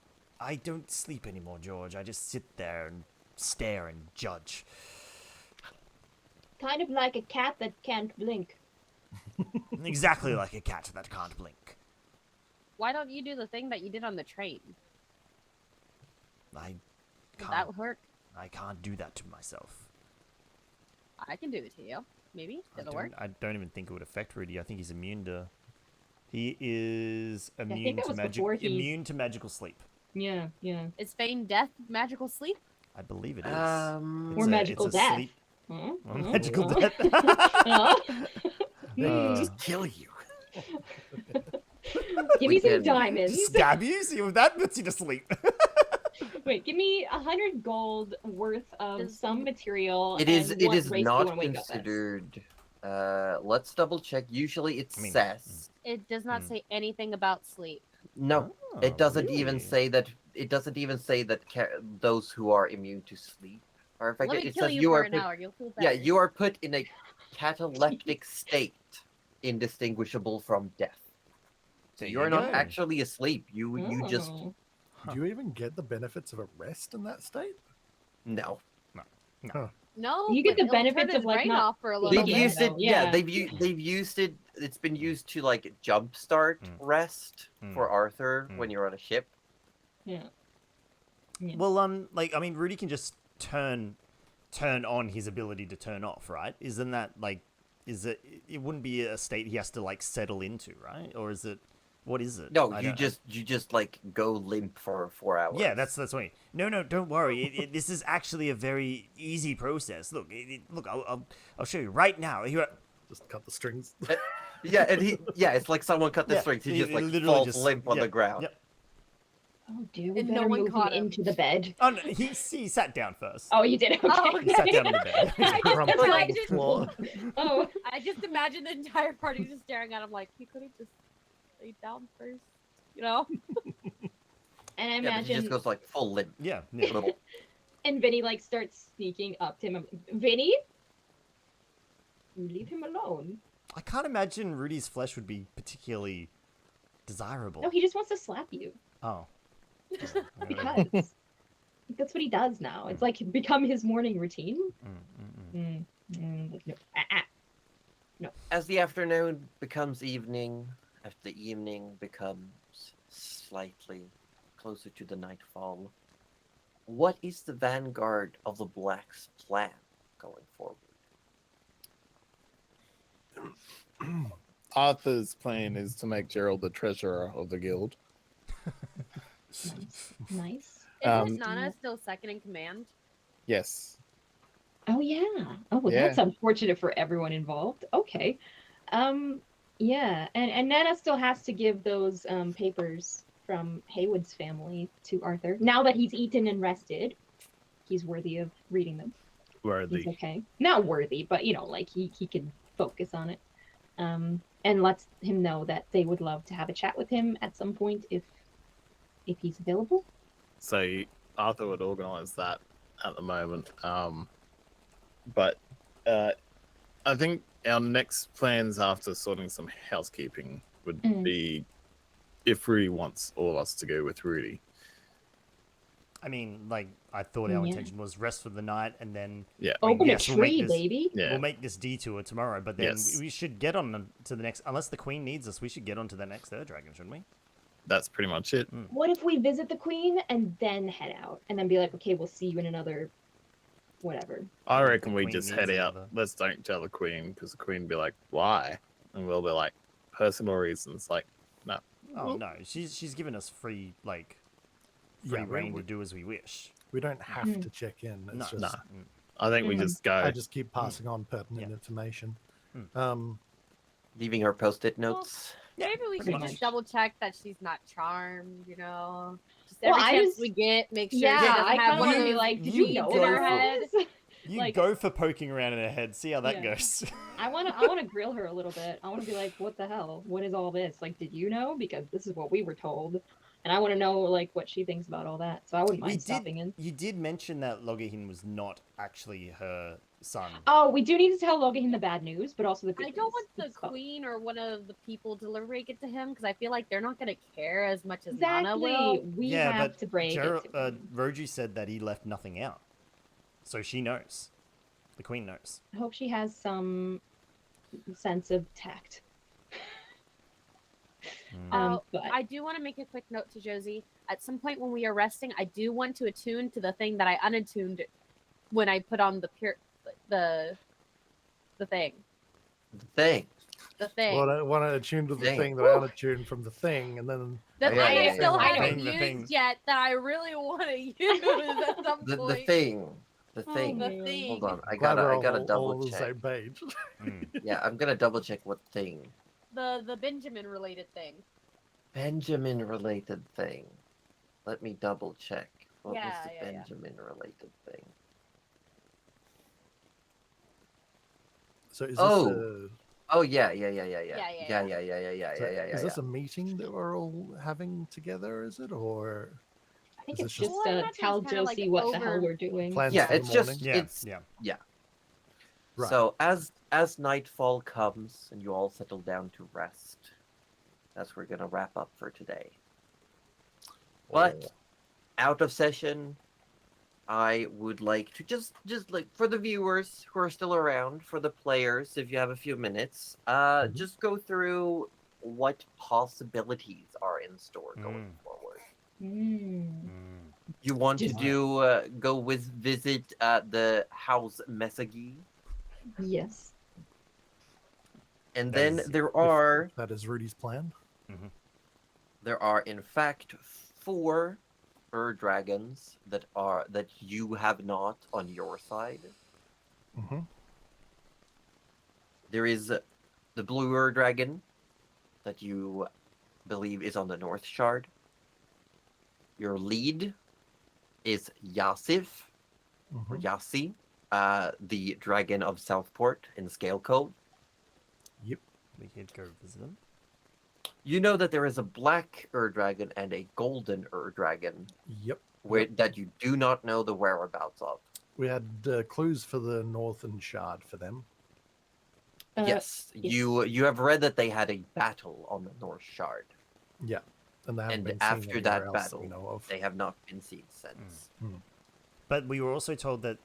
I don't sleep anymore, George. I just sit there and stare and judge. Kind of like a cat that can't blink. Exactly like a cat that can't blink. Why don't you do the thing that you did on the train? I Did can't, that work? I can't do that to myself. I can do it to you. Maybe it'll work. I don't even think it would affect Rudy. I think he's immune to. He is think immune that to was magic. before he- Immune to magical sleep. Yeah, yeah. Is feign death magical sleep? I believe it is. Or magical it's a death. Sleep, Huh? or Huh? magical Huh? death. Huh? Just kill you. Give We me some can diamonds. Stab you? See if that puts you to sleep. Wait, give me 100 gold worth of Does- some material. It is and it what is race do you not wanna wake up as. considered. Let's double check. Usually it I mean, says It does not Hmm. say anything about sleep. no. Oh, It doesn't even really? say that. It doesn't even say that those who are immune to sleep are affected. Let me It kill says you you for are an put, hour. You'll feel yeah, better. you are put in a cataleptic state, indistinguishable from death. So There you are you not go. actually asleep. You just Oh. Do you even get the benefits of a rest in that state? no. No, You get but the it'll turn benefits his of, like, brain not off for a little They've Little bit. bit, used it. though, Yeah, yeah. they've used it. It's been used to like jumpstart Mm. rest Mm. for Arthur Mm. when you're on a ship. Yeah. Yeah. Well, like, I mean, Rudy can just turn on his ability to turn off, right? Isn't that like, is it? It wouldn't be a state he has to like settle into, right? Or is it? What is it? No, I you don't- just like go limp for 4 hours. Yeah, that's what I mean. No, don't worry. This is actually a very easy process. Look, look, I'll show you right now. Here, Just cut the strings. yeah, and it's like someone cut the Yeah, strings. He he just like literally falls just- limp on yeah, the ground. yep. Oh, dude, we And better no one move him caught him. into the bed. Oh no, he sat down first. Oh, you did? Okay. Oh, He sat down on the bed. Crumped I on the just- floor. Oh, I just imagine the entire party just staring at him like he could have just laid down first. you know? And I Yeah, but he imagine, just goes like full limp. Yeah, yeah. Little. and Vinny like starts sneaking up to him. Vinny, leave him alone. I can't imagine Rudy's flesh would be particularly desirable. No, he just wants to slap you Oh. because that's what he does now. It's like become his morning routine. No. As the afternoon becomes evening, as the evening becomes slightly closer to the nightfall, what is the vanguard of the Black's plan going forward? Arthur's plan is to make Gerald the treasurer of the guild. Nice. Isn't Nana still second in command? Yes. Oh yeah. Oh, well, Yeah. that's unfortunate for everyone involved. Okay. Yeah, and Nana still has to give those papers from Haywood's family to Arthur. Now that he's eaten and rested, he's worthy of reading them. Worthy. He's okay. Not worthy, but you know, like he can focus on it. And lets him know that they would love to have a chat with him at some point if he's available. So Arthur would organise that at the moment. But I think our next plans after sorting some housekeeping would be if Rudy wants all of us to go with Rudy. I mean, like, I thought our intention was rest for the night and then... Yeah. Open yes, a we'll make tree, this- baby. Yeah. We'll make this detour tomorrow, but then Yes. we should get on to the next... Unless the Queen needs us, we should get on to the next Third Dragon, shouldn't we? That's pretty much it. What if we visit the Queen and then head out? And then be like, okay, we'll see you in another... whatever. I The reckon we Queen just needs head out. another. Let's don't tell the Queen, because the Queen be like, why? And we'll be like, personal reasons. Like, no. Oh, no. She's given us free, like, free Yeah, reign to do as we wish. We don't have to check in. It's No. just No. I think we just go. I just keep passing on pertinent information. Leaving her post-it notes. Maybe we pretty should much. just double check that she's not charmed, you know? Just Well, every I chance just- we get, make sure Yeah, she doesn't I have kind one of of want to be those like, did you you know go about for all this? You Like- go for poking around in her head, see how that Yeah. goes. I want to grill her a little bit. I want to be like, what the hell? What is all this? Like, did you know? Because this is what we were told. And I want to know, like, what she thinks about all that. So I wouldn't mind stopping in. You did mention that Logahin was not actually her son. Oh, we do need to tell Logahin the bad news, but also the good I news. don't want the It's fun. queen or one of the people to break it to him because I feel like they're not going to care as much as Nana Exactly. will. We Yeah, have but to break it to him. Roju said that he left nothing out. So she knows. The Queen knows. I hope she has some sense of tact. But I do want to make a quick note to Josie. At some point when we are resting, I do want to attune to the thing that I unattuned when I put on the thing. The thing. The thing. Want to attune to the Thing. thing that I unattuned from the thing, and then The Yeah, thing yeah, I yeah, still yeah. haven't The thing. used yet that I really want to use at some The point. thing. The Oh, thing. The man. thing. Hold on. I glad we're gotta all double on the check. same page. Yeah, I'm gonna double check what thing. The Benjamin related thing. Benjamin related thing. Let me double check. What was Yeah, the yeah, yeah. Benjamin related thing? So is this Oh. Oh yeah. Yeah, is this a meeting that we're all having together? Is it, or I think is it's this just Well, I imagine tell it's kinda like Josie what the hell over- we're doing. plans Yeah, for the it's just morning? Yeah, it's yeah. Right. So as nightfall comes and you all settle down to rest, that's where we're gonna wrap up for today. But out of session, I would like to just like for the viewers who are still around, for the players, if you have a few minutes, just go through what possibilities are in store going forward. You want Just- to go visit the house Mesagi, Yes. and That then is- there are if that is Rudy's plan. in fact 4 dragons that you have not on your side. Mm-hmm. There is the blue dragon that you believe is on the north shard. Your lead is Yasif or Yasi, the dragon of Southport in Scale Cove. Yep. We could go visit them. You know that there is a black dragon and a golden dragon Yep. that you do not know the whereabouts of. We had clues for the Northern Shard for them. Yes, yes. you have read that they had a battle on the North Shard, Yeah. And they haven't and been seen after anywhere that else battle, we know of. they have not been seen since. But we were also told that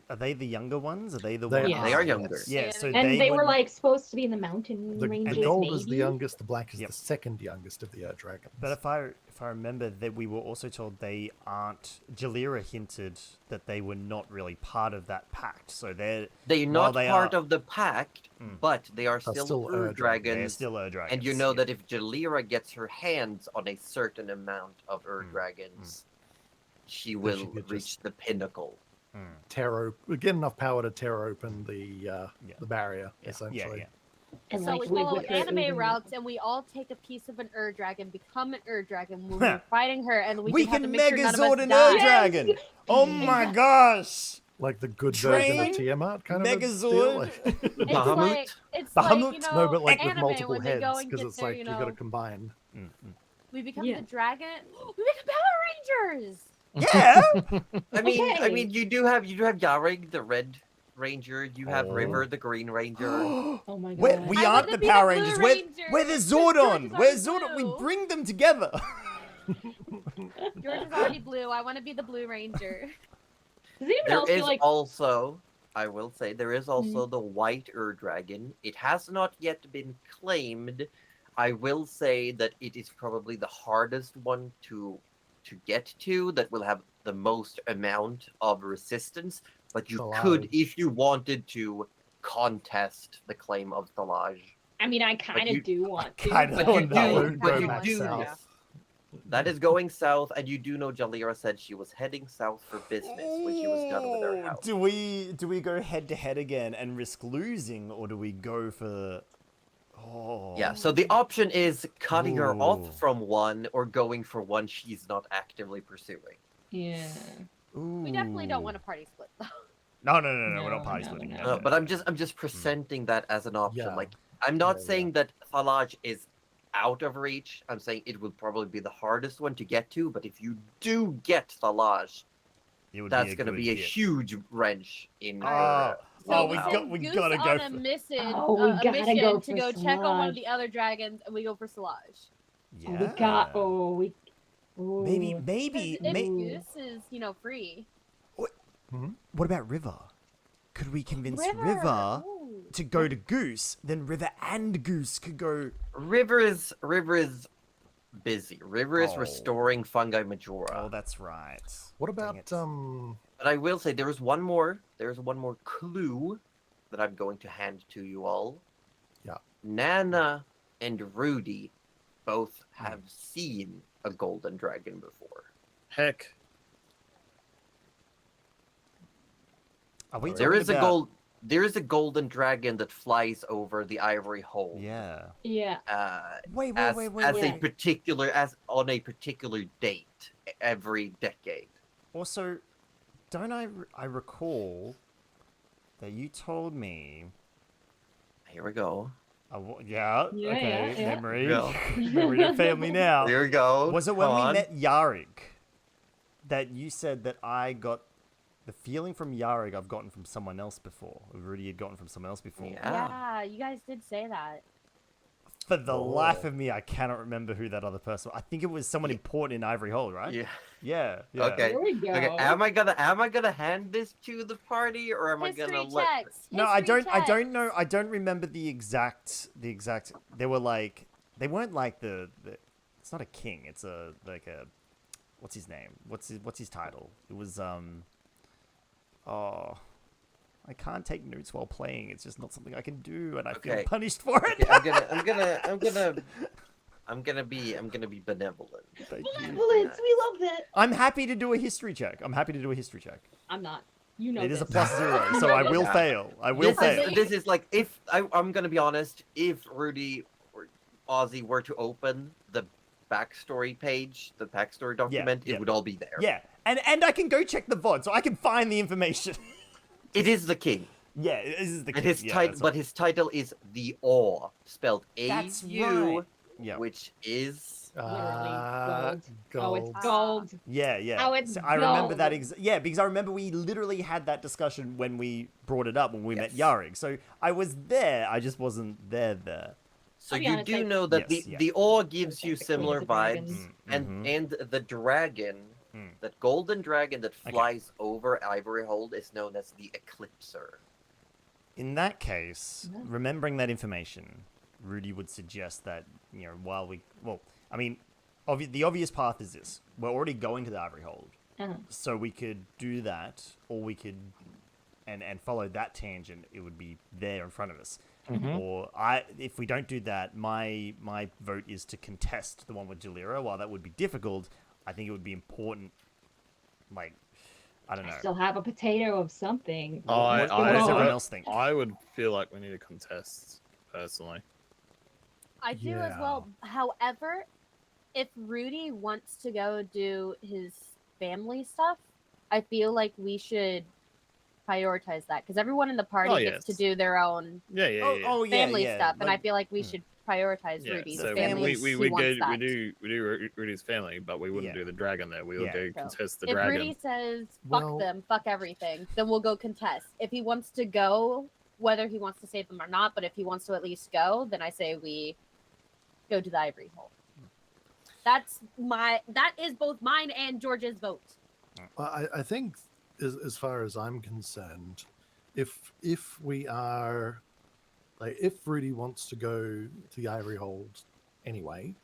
are they the younger ones? Are they the They ones? are, They are younger. Yeah, so And they were would- like supposed to be in the mountain The ranges. gold is the maybe? youngest, the black is Yep. the second youngest of the dragons. But if I remember that we were also told they aren't. Jalira hinted that they were not really part of that pact. So They're while not they part are- of the pact, but they are They're still still they're dragons. still dragons. And you know yeah. that if Jalira gets her hands on a certain amount of dragons, she will she could reach just- the pinnacle. get enough power to tear open the barrier, Yeah, essentially. yeah. And So like we live follow with her anime even- routes, and we all take a piece of an dragon, become an dragon when we're fighting her, and we, We just have to can make sure none of Megazord us an die. dragon. Oh my gosh! Like the good version of Train, Tiamat kind of a deal. Megazord. Like, It's Bahamut? like you Bahamut? know, no, but like with anime multiple when they go heads, and because get it's their, like you you know, got to combine. we become Yeah. the dragon. We become Power Rangers. Yeah. I mean, Okay. you do have Yarig, the red ranger. You have Oh. River, the green ranger. Oh my we god. we I aren't wanna the be the Power Blue Rangers. Ranger, We're the 'cause Zordon. George is We're already Zordon. We blue. bring them together. George is already blue. I want to be the Blue Ranger. Does anyone There else is feel like also, I will say, there is also the white dragon. It has not yet been claimed. I will say that it is probably the hardest one to get to, that will have the most amount of resistance. But you could, Thalage. if you wanted to, contest the claim of Thalage. I mean, I kind you- of do want to. kinda But Oh, you no. do, but Go you back do. south. That is going south, and you do know Jalira said she was heading south for business when she was done with her house. Do we go head to head again and risk losing, or do we go for? Oh. Yeah, so the option is cutting her Ooh. off from one or going for one she's not actively pursuing. Yeah. We definitely don't want a party split, though. No, we're not No, party no, splitting. no. No, But I'm just presenting that as an option. Yeah. Like, I'm not Yeah, saying that Thalage is out of reach. I'm saying it would probably be the hardest one to get to. But if you do get Thalage, It would that's going to be a huge wrench in Oh. her. Oh, we we send got- we Goose gotta go on for- a mission, Oh, we gotta mission go to for go check on one of Solange. the other dragons, and we go for Solange. Yeah. We got. Oh, we. Ooh. Maybe 'Cause if Maybe- Goose is, free. What about River? Could we convince River Ooh. to go to Goose? Then River and Goose could go. River is busy. River is Oh. restoring Fungi Majora. Oh, that's right. What Dang about it. But I will say there is one more. There's one more clue that I'm going to hand to you all. Yeah. Nana and Rudy both have seen a golden dragon before. Heck. Are we There talking is about- there is a golden dragon that flies over the Ivory Hole. Yeah. Yeah. Wait, As wait. a particular on a particular date every decade. Also, don't I recall that you told me? Here we go. Yeah. Yeah, Okay. yeah. Memory. Yeah. Memory don't fail me now. Here we go. Was it when Come we on. met Yarig that you said that I got the feeling from Yarig I've gotten from someone else before? Or Rudy had gotten from someone else before. Yeah. Yeah, you guys did say that. For the life of me, I cannot remember who that other person was. I think it was someone important in Ivory Hole, right? Yeah. Yeah. Okay. There we go. Okay. Am I gonna hand this to the party, or am I History gonna let? checks. No, I history don't checks. know. I don't remember the exact. They were like. They weren't like the. It's not a king. It's a what's his name? What's his title? It was Oh, I can't take notes while playing. It's just not something I can do, and I feel Okay. punished for it. Okay, I'm gonna be benevolent. Thank you. Benevolence. We love that. I'm happy to do a history check. I'm I'm not. You know. It is a this. +0, so I will Yeah. fail. I will fail. This is like if I'm gonna be honest. If Rudy or Aussie were to open the backstory page, the backstory document, yeah. it would all be there. Yeah, and I can go check the VOD, so I can find the information. It is the king, Yeah, this is the and king. his Yeah, title, that's but his title is the Awe, spelled That's A-U. right. Yeah. which is Literally gold. Oh, it's gold. gold. Yeah, yeah. Oh, it's So I remember that. gold. Yeah, because I remember we literally had that discussion when we brought it up when we met Yes. Yarig. So I was there. I just wasn't there. So I'll be you honest, do I- know that Yes, yeah. the ore gives you Like the Queen of similar the vibes, Dragons. and the dragon, that golden dragon that flies over Ivory Hold is known as the Eclipser. In that case, Yeah. remembering that information, Rudy would suggest that, while I mean, the obvious path is this. We're already going to the Ivory Hold. Uh-huh. So we could do that, or we could, and follow that tangent. It would be there in front of us. Or if we don't do that, my vote is to contest the one with Jalira. While that would be difficult, I think it would be important. Like, I don't know. I still have a potato of something. What does everyone else think? I would feel like we need a contest, personally. I do as well. However, if Rudy wants to go do his family stuff, I feel like we should prioritize that because everyone in the party gets to do their own Yeah. family yeah. stuff, and I feel like we should prioritize Yeah, Rudy's so family. we do Rudy's family, but we wouldn't do the dragon there. We would go contest the if dragon. Rudy says fuck them, fuck everything, then we'll go contest. If he wants to go, whether he wants to save them or not, but if he wants to at least go, then I say we go to the Ivory Hole. That is both mine and George's vote. I think, as far as I'm concerned, if we are, like, if Rudy wants to go to the Ivory Hold anyway,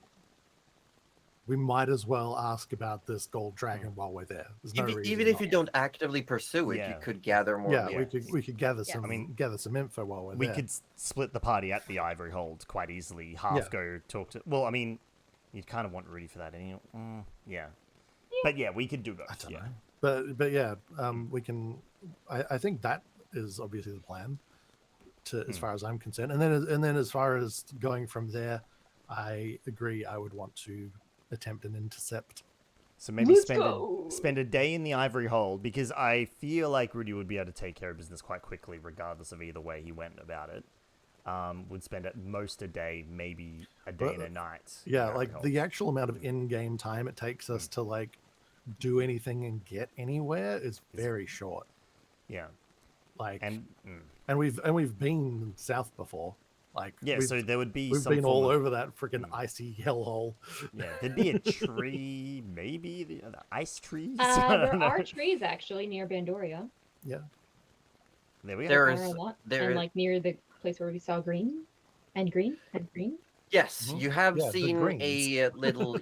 we might as well ask about this gold dragon while we're there. There's no reason Even if not you don't actively pursue it, you could gather more. Yeah, we could gather some. I mean, gather some info while we're we there. could split the party at the Ivory Hold quite easily. Half go talk to. Well, I mean, you'd kind of want Rudy for that, anyway. Yeah. But yeah, we could do both. I don't know. But yeah, we can. I think that is obviously the plan, as far as I'm concerned. And then as far as going from there, I agree. I would want to attempt an intercept. So maybe spend a day in the Ivory Hold, because I feel like Rudy would be able to take care of business quite quickly, regardless of either way he went about it. Would spend at most a day, maybe a day and a night. Yeah, like the actual amount of in-game time it takes us to like do anything and get anywhere is very short. Yeah, like and we've been south before. Like so there would be. We've some been all form of, over that freaking icy hellhole. Yeah, there'd be a tree, maybe the ice trees. There are trees actually near Bandoria. Yeah, there we go. There are a lot, and like near the place where we saw green. Yes, you have seen a little.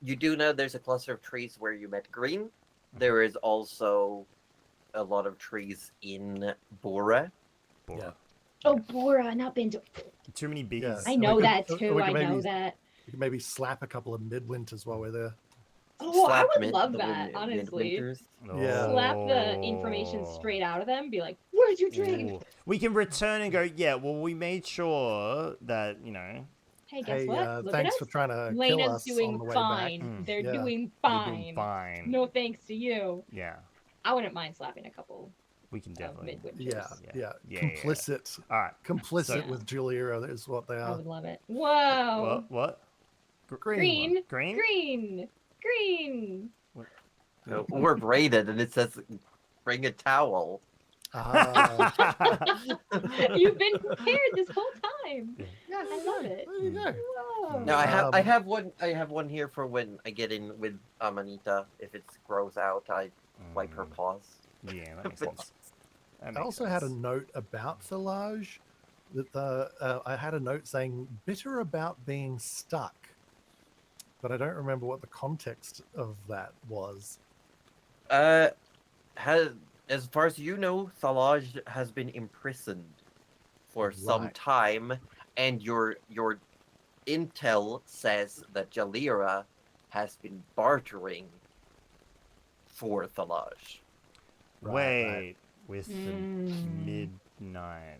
You do know there's a cluster of trees where you met Green. There is also a lot of trees in Bora. Yeah. Oh, Bora, not Bandoria. Too many biggies. Yeah. I know that too. I know that. We can maybe slap a couple of midwinters while we're there. Oh, I would love that, honestly. Yeah. Slap the information straight out of them. Be like, "Where's your drink?" Ooh. We can return and go. Yeah, well, we made sure that Hey, guess what? Look thanks at for us. trying to kill Lena's us doing on the way fine. back. They're Yeah. doing We're fine. doing fine. No thanks to you. Yeah, I wouldn't mind slapping a couple. we can definitely. Yeah. Yeah. Complicit. All right. Complicit with Julia is what they I are. would love it. Whoa. What? Green. Green? Green. No, we're braided, and it says, "Bring a towel." You've been prepared this whole time. Yeah, I love it. There you go. Whoa. No, I have one here for when I get in with Amanita. If it grows out, I wipe her paws. Yeah, that makes sense. I also had a note about Thalage. That I had a note saying bitter about being stuck, but I don't remember what the context of that was. As far as you know, Thalage has been imprisoned for some time, and your intel says that Jalira has been bartering for Thalage. Wait, with the midnight.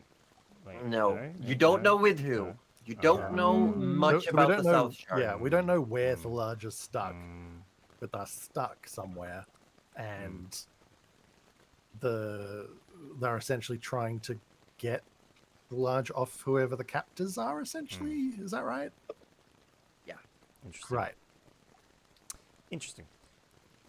Wait, No, you don't know with who. No. You don't know much So about we the don't know, South Shard. Yeah, we don't know where Thalage is stuck, but they're stuck somewhere, and they're essentially trying to get Thalage off whoever the captors are. Essentially, is that right? Interesting. Right. Interesting.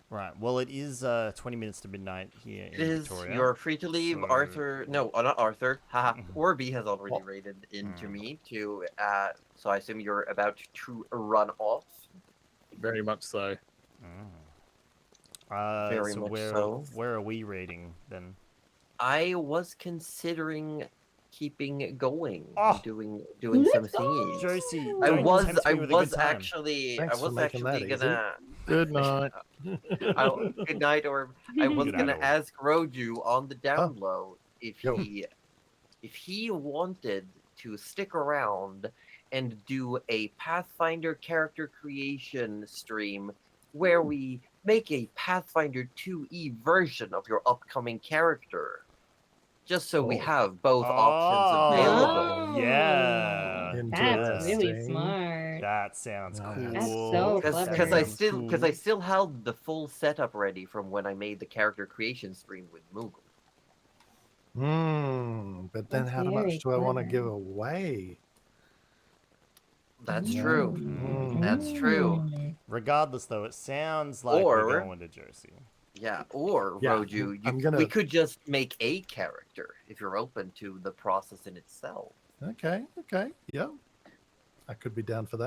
Right. Well, it is 20 minutes to midnight here in It is. Victoria. You're free to leave. so- Arthur. No, not Arthur. Haha. Mhm. Orby has already Oh. raided into Mm. me to. So I assume you're about to run off. Very much so. Very so much where so. where are we raiding then? I was considering keeping going, Oh. doing Let's some go! thingies. Josie, I don't was tempt me with a good time. actually Thanks for making that easy. gonna Good night. good night, or I was Good night, gonna Orb. ask Roju on the down low if Yo. he wanted to stick around and do a Pathfinder character creation stream where we make a Pathfinder 2e version of your upcoming character. Just so we Oh. have both options available. Oh, yeah. That's really Interesting. smart. That sounds Wow. cool. That's so Because clever. I Sounds still held the full setup ready from when I made the character creation stream with Moogle. But then That's how very much do I want to clever. give away? That's true. Mm. That's true. Regardless, though, it sounds like Or- we're going to Jersey. Yeah, or Yeah, Roju, I'm gonna- we could just make a character if you're open to the process in itself. Okay. Yeah. I could be down for that.